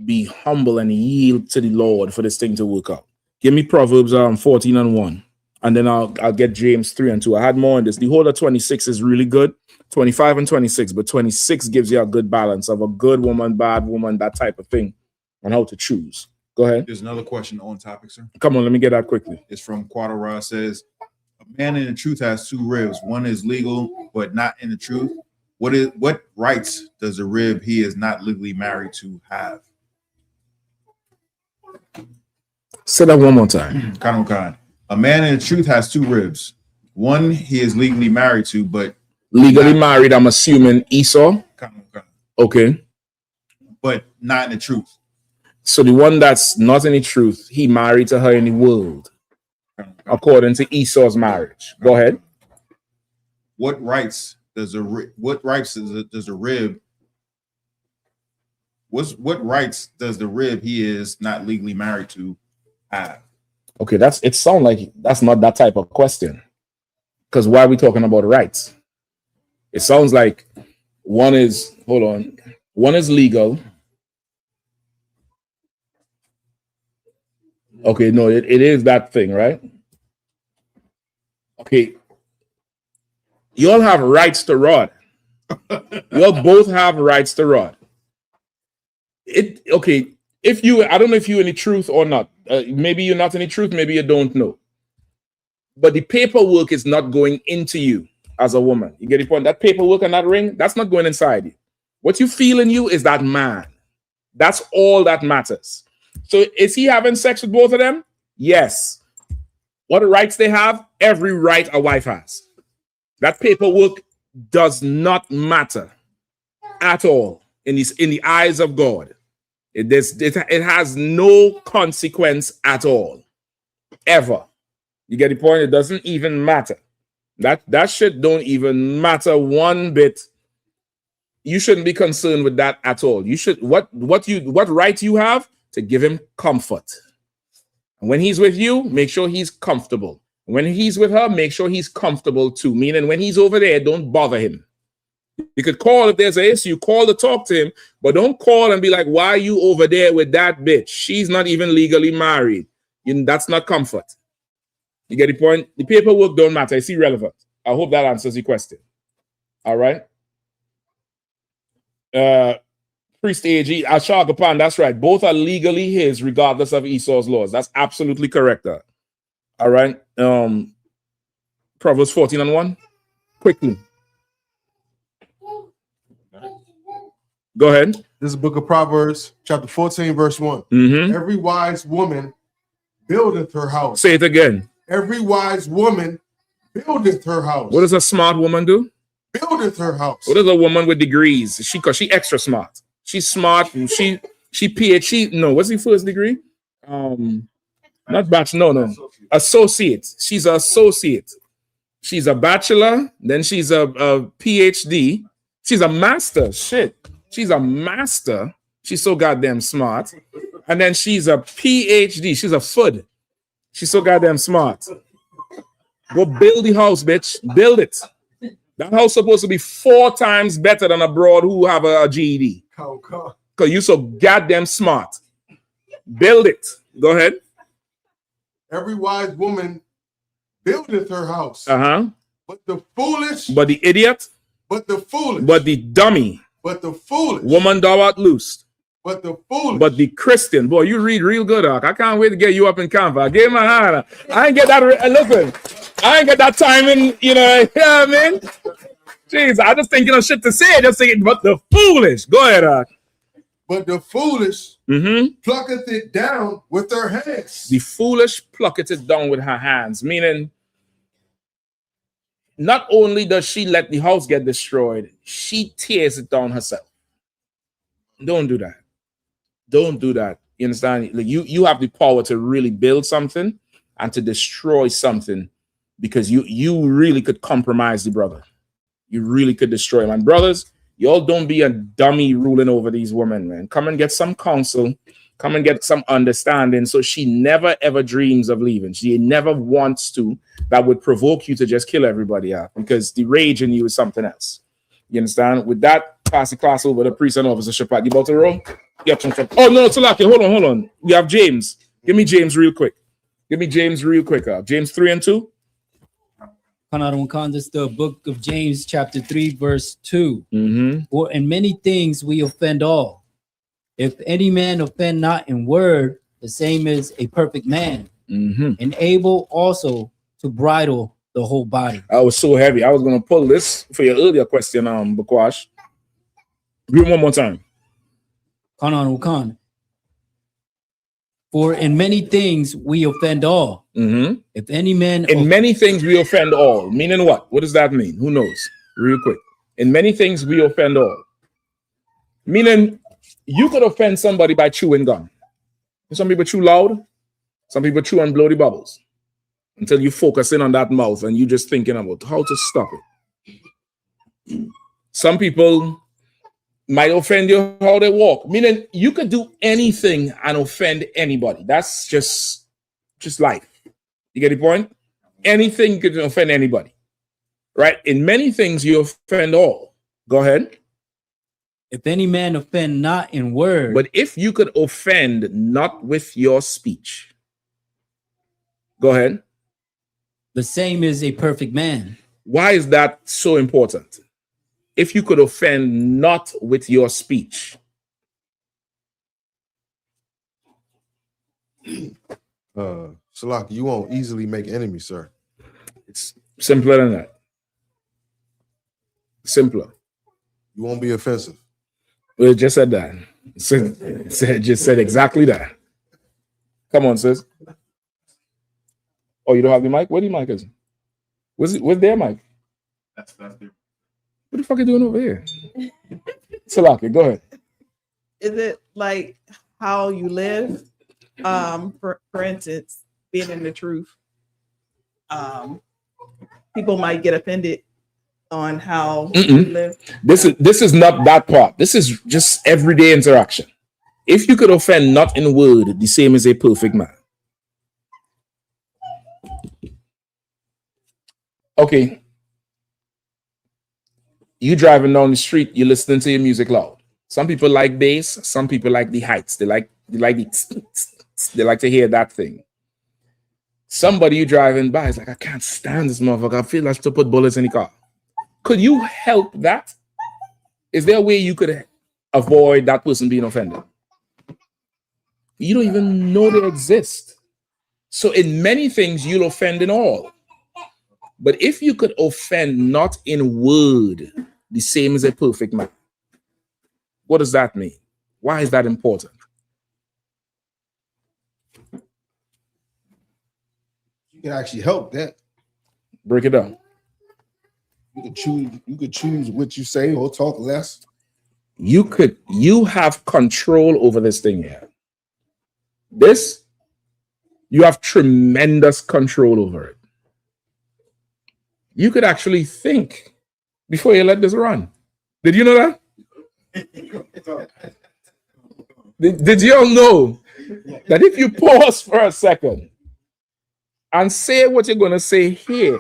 F: be humble and yield to the Lord for this thing to work out. Give me Proverbs 14:1. And then I'll get James 3:2. I had more on this. The whole of 26 is really good. 25 and 26. But 26 gives you a good balance of a good woman, bad woman, that type of thing, and how to choose. Go ahead.
G: There's another question on topic, sir.
F: Come on, let me get that quickly.
G: It's from Quadra. Says, a man in the truth has two ribs. One is legal, but not in the truth. What rights does the rib he is not legally married to have?
F: Say that one more time.
G: Khan. A man in the truth has two ribs. One he is legally married to, but
F: legally married, I'm assuming Esau. Okay.
G: But not in the truth.
F: So the one that's not in the truth, he married to her in the world, according to Esau's marriage. Go ahead.
G: What rights does the rib? What rights does the rib he is not legally married to have?
F: Okay, it sounds like that's not that type of question. Because why are we talking about rights? It sounds like one is legal. Okay, no, it is that thing, right? Okay. You all have rights to rod. You all both have rights to rod. Okay, I don't know if you're in the truth or not. Maybe you're not in the truth, maybe you don't know. But the paperwork is not going into you as a woman. You get the point? That paperwork and that ring, that's not going inside you. What you feel in you is that man. That's all that matters. So is he having sex with both of them? Yes. What rights they have? Every right a wife has. That paperwork does not matter at all in the eyes of God. It has no consequence at all. Ever. You get the point? It doesn't even matter. That shit don't even matter one bit. You shouldn't be concerned with that at all. You should what right you have to give him comfort. And when he's with you, make sure he's comfortable. When he's with her, make sure he's comfortable too. Meaning when he's over there, don't bother him. You could call if there's an issue, call to talk to him, but don't call and be like, why are you over there with that bitch? She's not even legally married. That's not comfort. You get the point? The paperwork don't matter. It's irrelevant. I hope that answers your question. All right. Priest AG, Ashagapan, that's right. Both are legally his, regardless of Esau's laws. That's absolutely correct. All right. Proverbs 14:1. Quickly. Go ahead.
I: This is the book of Proverbs, chapter 14, verse 1.
F: Mm-hmm.
I: Every wise woman buildeth her house.
F: Say it again.
I: Every wise woman buildeth her house.
F: What does a smart woman do?
I: Buildeth her house.
F: What is a woman with degrees? She extra smart. She's smart. She PhD. No, what's the first degree? Not bachelor. No. Associate. She's an associate. She's a bachelor. Then she's a PhD. She's a master. Shit. She's a master. She's so goddamn smart. And then she's a PhD. She's a FUD. She's so goddamn smart. Go build the house, bitch. Build it. That house supposed to be 4 times better than a broad who have a GED. Because you're so goddamn smart. Build it. Go ahead.
I: Every wise woman buildeth her house. But the foolish.
F: But the idiot.
I: But the foolish.
F: But the dummy.
I: But the foolish.
F: Woman thou art loosed.
I: But the foolish.
F: But the Christian. Boy, you read real good, Doc. I can't wait to get you up in Canva. I gave my hand. I ain't get that. Listen, I ain't get that timing, you know what I mean? Jeez, I just thinking of shit to say. Just thinking, but the foolish. Go ahead, Doc.
I: But the foolish plucketh it down with her hands.
F: The foolish plucketh it down with her hands. Meaning, not only does she let the house get destroyed, she tears it down herself. Don't do that. Don't do that. You understand? Like you have the power to really build something and to destroy something, because you really could compromise the brother. You really could destroy him. And brothers, y'all don't be a dummy ruling over these women, man. Come and get some counsel. Come and get some understanding. So she never, ever dreams of leaving. She never wants to. That would provoke you to just kill everybody out, because the rage in you is something else. You understand? With that, pass the class over to priest and officer Shapat. You about to roll? Yep. Oh, no, Salaki. Hold on. We have James. Give me James real quick. James 3:2.
H: This is the book of James, chapter 3, verse 2. For in many things we offend all. If any man offend not in word, the same is a perfect man,
F: Mm-hmm.
H: and able also to bridle the whole body.
F: I was so heavy. I was going to pull this for your earlier question, Bakwash. Read one more time.
H: Khan. For in many things we offend all.
F: Mm-hmm.
H: If any man
F: in many things we offend all. Meaning what? What does that mean? Who knows? Real quick. In many things we offend all. Meaning you could offend somebody by chewing gum. Some people chew loud. Some people chew and blow the bubbles. Until you focus in on that mouth and you just thinking about how to stop it. Some people might offend you how they walk. Meaning you could do anything and offend anybody. That's just life. You get the point? Anything you could offend anybody. Right? In many things you offend all. Go ahead.
H: If any man offend not in word.
F: But if you could offend not with your speech. Go ahead.
H: The same is a perfect man.
F: Why is that so important? If you could offend not with your speech.
I: Salaki, you won't easily make enemies, sir.
F: It's simpler than that. Simpler.
I: You won't be offensive.
F: Well, it just said that. Just said exactly that. Come on, sis. Oh, you don't have the mic? Where the mic is? Where's their mic?
G: That's there.
F: What the fuck are you doing over here? Salaki, go ahead.
K: Is it like how you live? For instance, being in the truth. People might get offended on how you live.
F: This is not that part. This is just everyday interaction. If you could offend not in word, the same as a perfect man. Okay. You driving down the street, you listening to your music loud. Some people like bass, some people like the heights. They like to hear that thing. Somebody you driving by is like, I can't stand this motherfucker. I feel like to put bullets in the car. Could you help that? Is there a way you could avoid that person being offended? You don't even know they exist. So in many things, you'll offend in all. But if you could offend not in word, the same as a perfect man. What does that mean? Why is that important?
M: You can actually help that.
F: Break it down.
M: You could choose what you say or talk less.
F: You have control over this thing here. This, you have tremendous control over it. You could actually think before you let this run. Did you know that? Did you all know that if you pause for a second and say what you're going to say here,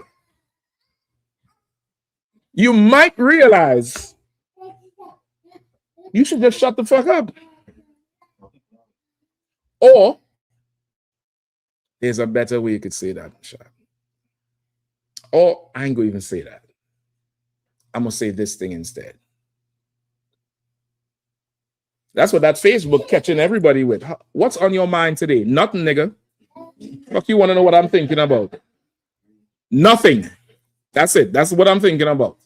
F: you might realize you should just shut the fuck up. Or there's a better way you could say that, Michelle. Or I ain't going to even say that. I'm going to say this thing instead. That's what that Facebook catching everybody with. What's on your mind today? Nothing, nigga. Fuck, you want to know what I'm thinking about? Nothing. That's it. That's what I'm thinking about.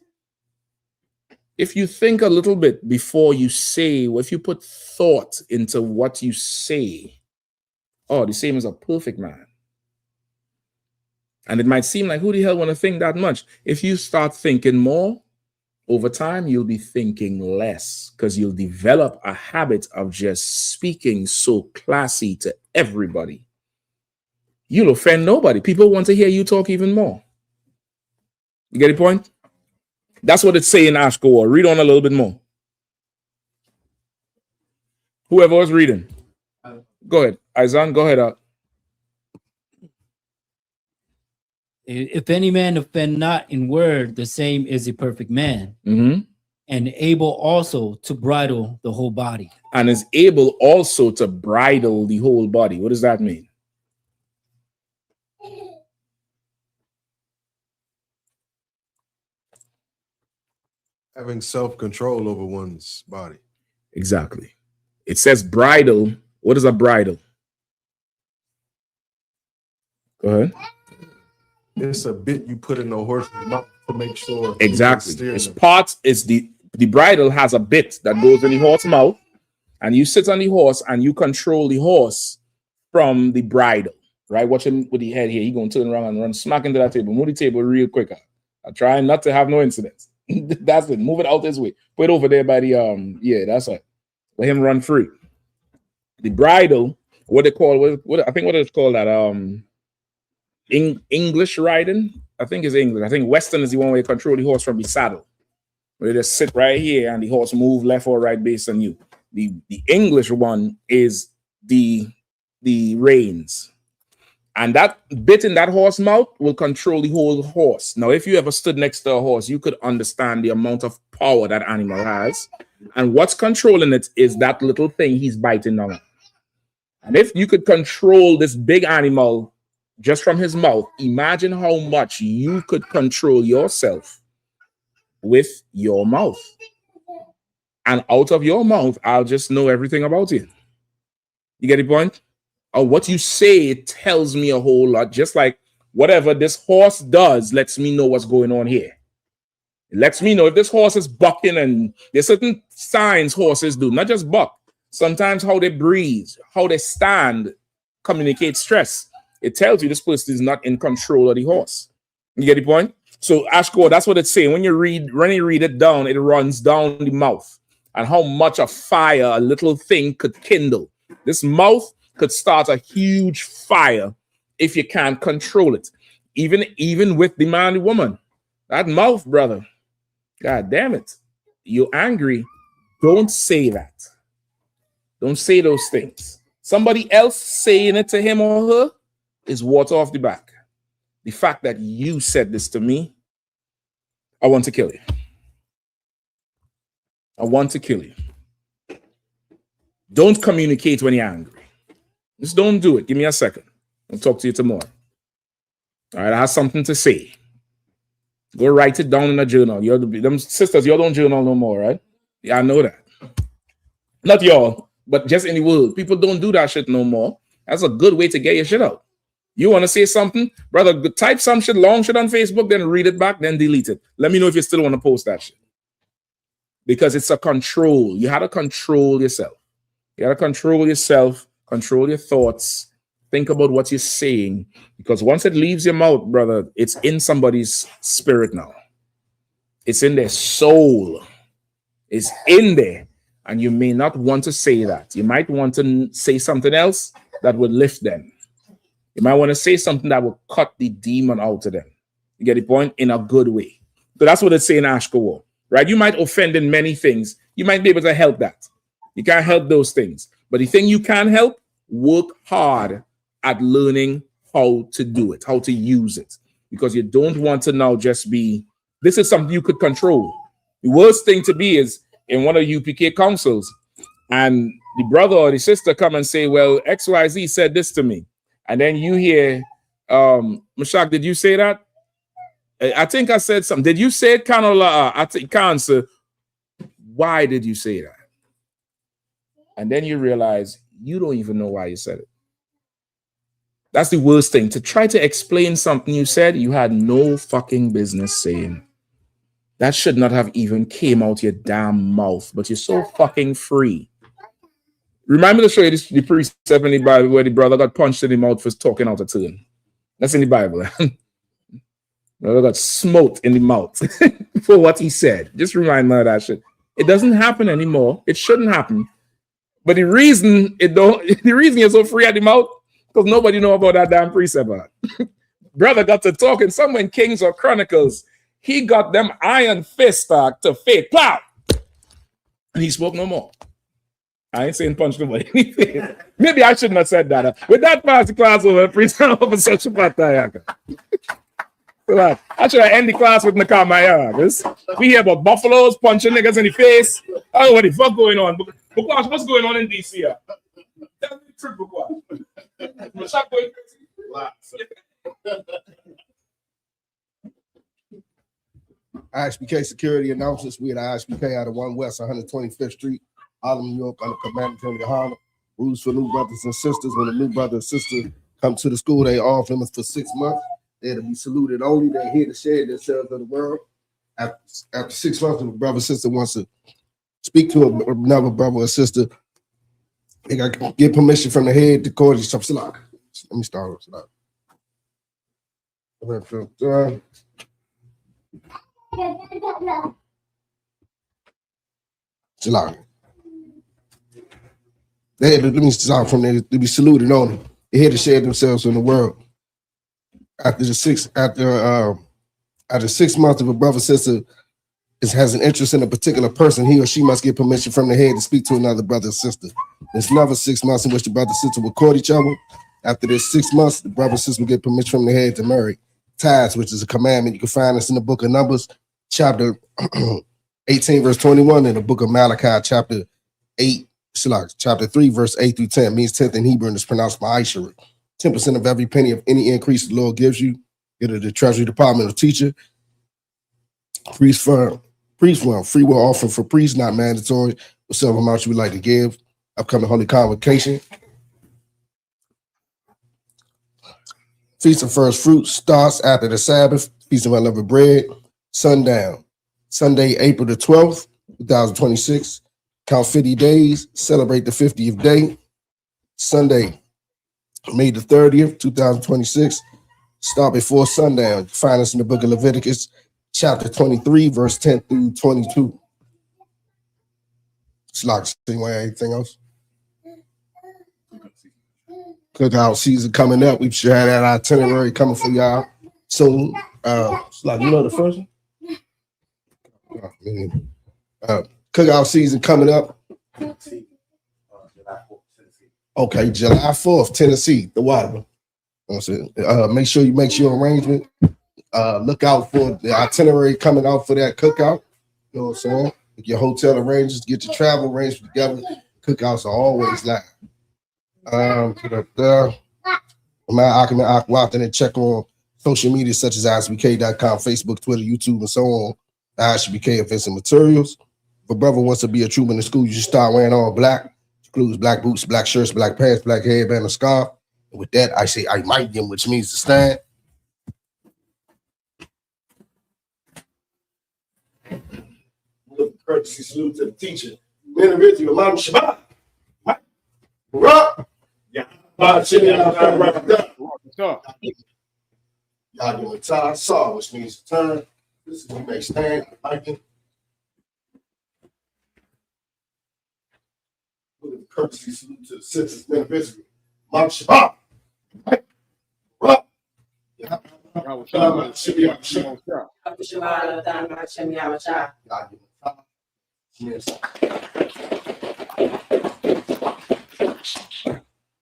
F: If you think a little bit before you say, or if you put thought into what you say, oh, the same as a perfect man. And it might seem like, who the hell want to think that much? If you start thinking more, over time, you'll be thinking less because you'll develop a habit of just speaking so classy to everybody. You'll offend nobody. People want to hear you talk even more. You get the point? That's what it's saying, Ashko. Read on a little bit more. Whoever was reading. Go ahead. Izan, go ahead.
H: If any man offend not in word, the same is a perfect man, and able also to bridle the whole body.
F: And is able also to bridle the whole body. What does that mean?
I: Having self-control over one's body.
F: Exactly. It says bridle. What is a bridle? Go ahead.
I: It's a bit you put in the horse's mouth to make sure.
F: Exactly. It's parts. It's the bridle has a bit that goes in the horse's mouth, and you sit on the horse and you control the horse from the bridle. Right? Watch him with the head here. He gonna turn around and run smack into that table. Move the table real quick. I try not to have no incidents. That's it. Move it out this way. Put it over there by the yeah. That's it. Let him run free. The bridle, what they call what I think what it's called that English riding. I think it's English. I think Western is the one where you control the horse from the saddle. Where you just sit right here and the horse move left or right based on you. The English one is the reins. And that bit in that horse mouth will control the whole horse. Now, if you ever stood next to a horse, you could understand the amount of power that animal has. And what's controlling it is that little thing he's biting on. And if you could control this big animal just from his mouth, imagine how much you could control yourself with your mouth. And out of your mouth, I'll just know everything about you. You get the point? Or what you say tells me a whole lot, just like whatever this horse does lets me know what's going on here. It lets me know if this horse is bucking, and there's certain signs horses do, not just buck. Sometimes how they breathe, how they stand, communicate stress. It tells you this person is not in control of the horse. You get the point? So Ashko, that's what it's saying. When you read it down, it runs down the mouth, and how much a fire a little thing could kindle. This mouth could start a huge fire if you can't control it. Even with the man and woman. That mouth, brother. God damn it. You're angry. Don't say that. Don't say those things. Somebody else saying it to him or her is water off the back. The fact that you said this to me, I want to kill you. I want to kill you. Don't communicate when you're angry. Just don't do it. Give me a second. I'll talk to you tomorrow. All right, I have something to say. Go write it down in a journal. Them sisters, y'all don't journal no more, right? Yeah, I know that. Not y'all, but just in the world. People don't do that shit no more. That's a good way to get your shit out. You want to say something? Brother, type some shit, long shit on Facebook, then read it back, then delete it. Let me know if you still want to post that shit. Because it's a control. You have to control yourself. You got to control yourself. Control your thoughts. Think about what you're saying, because once it leaves your mouth, brother, it's in somebody's spirit now. It's in their soul. It's in there, and you may not want to say that. You might want to say something else that would lift them. You might want to say something that will cut the demon out of them. You get the point? In a good way. So that's what it's saying, Ashko, right? You might offend in many things. You might be able to help that. You can't help those things. But the thing you can help, work hard at learning how to do it, how to use it. Because you don't want to now just be, this is something you could control. The worst thing to be is in one of UPK councils, and the brother or the sister come and say, well, XYZ said this to me. And then you hear, Mashak, did you say that? I think I said something. Did you say it, Kanola? I think Cancer. Why did you say that? And then you realize you don't even know why you said it. That's the worst thing. To try to explain something you said you had no fucking business saying. That should not have even came out your damn mouth, but you're so fucking free. Remind me to show you the precept in the Bible where the brother got punched in the mouth for talking out of turn. That's in the Bible. Brother got smoked in the mouth for what he said. Just remind me of that shit. It doesn't happen anymore. It shouldn't happen. But the reason you're so free at the mouth, because nobody know about that damn precept. Brother got to talking somewhere in Kings or Chronicles. He got them iron fist to fake plow. And he spoke no more. I ain't saying punch nobody. Maybe I shouldn't have said that. With that pass the class over, prisoner over such a patayaka. I should have ended the class with Nakamaya. We hear about buffaloes punching niggas in the face. I don't know what the fuck going on. Bukwash, what's going on in DC? Tell me the truth, Bukwash. Mashak going crazy.
M: I.S.U.P.K security announcements. We at I.S.U.P.K out of 1 West 125th Street, Harlem, New York, under command of Yahanna. Rules for new brothers and sisters. When a new brother or sister come to the school. They off limits for 6 months. They're to be saluted only. They're here to share themselves with the world. After 6 months, if a brother or sister wants to speak to another brother or sister, they got to get permission from the head to call you. Let me start with let me start from there to be saluted on them. They're here to share themselves in the world. After 6 months, if a brother or sister has an interest in a particular person, he or she must get permission from the head to speak to another brother or sister. There's another 6 months in which the brother and sister will court each other. After this 6 months, the brother and sister will get permission from the head to marry. Tithes, which is a commandment. You can find this in the book of Numbers, chapter 18, verse 21, and the book of Malachi, chapter 3, verse 8 through 10. Means 10th in Hebrew and is pronounced by Aisha. 10% of every penny of any increase the Lord gives you. Get to the Treasury Department or teacher. Priest fund, free will offering for priests, not mandatory. Whatever amount you would like to give. Upcoming Holy Convocation. Feast of First Fruits starts after the Sabbath. Feast of Unleavened Bread. Sundown. Sunday, April the 12th, 2026. Count 50 days. Celebrate the 50th day. Sunday, May the 30th, 2026. Start before sundown. Find us in the book of Leviticus, chapter 23, verse 10 through 22. It's like anything else? Cookout season coming up. We should have that itinerary coming for y'all soon. Like you know the first one? Cookout season coming up. Okay, July 4th, Tennessee, the water. Make sure you make your arrangement. Look out for the itinerary coming out for that cookout. You know what I'm saying? Get your hotel arrangements, get your travel arrangements together. Cookouts are always live. And check on social media such as ISUPK.com, Facebook, Twitter, YouTube, and so on. I.S.U.P.K events and materials. If a brother wants to be a trooper in the school, you should start wearing all black. Includes black boots, black shirts, black pants, black headband, and scarf. And with that, I say I might them, which means to stand. Courtesy salute to the teacher. Men of Israel, Imam Shabbat. Rock. Yeah. Y'all doing tie saw, which means to turn. This is when you may stand, hiking. Courtesy salute to the citizens, men of Israel. Imam Shabbat. Rock. Yeah. Yes.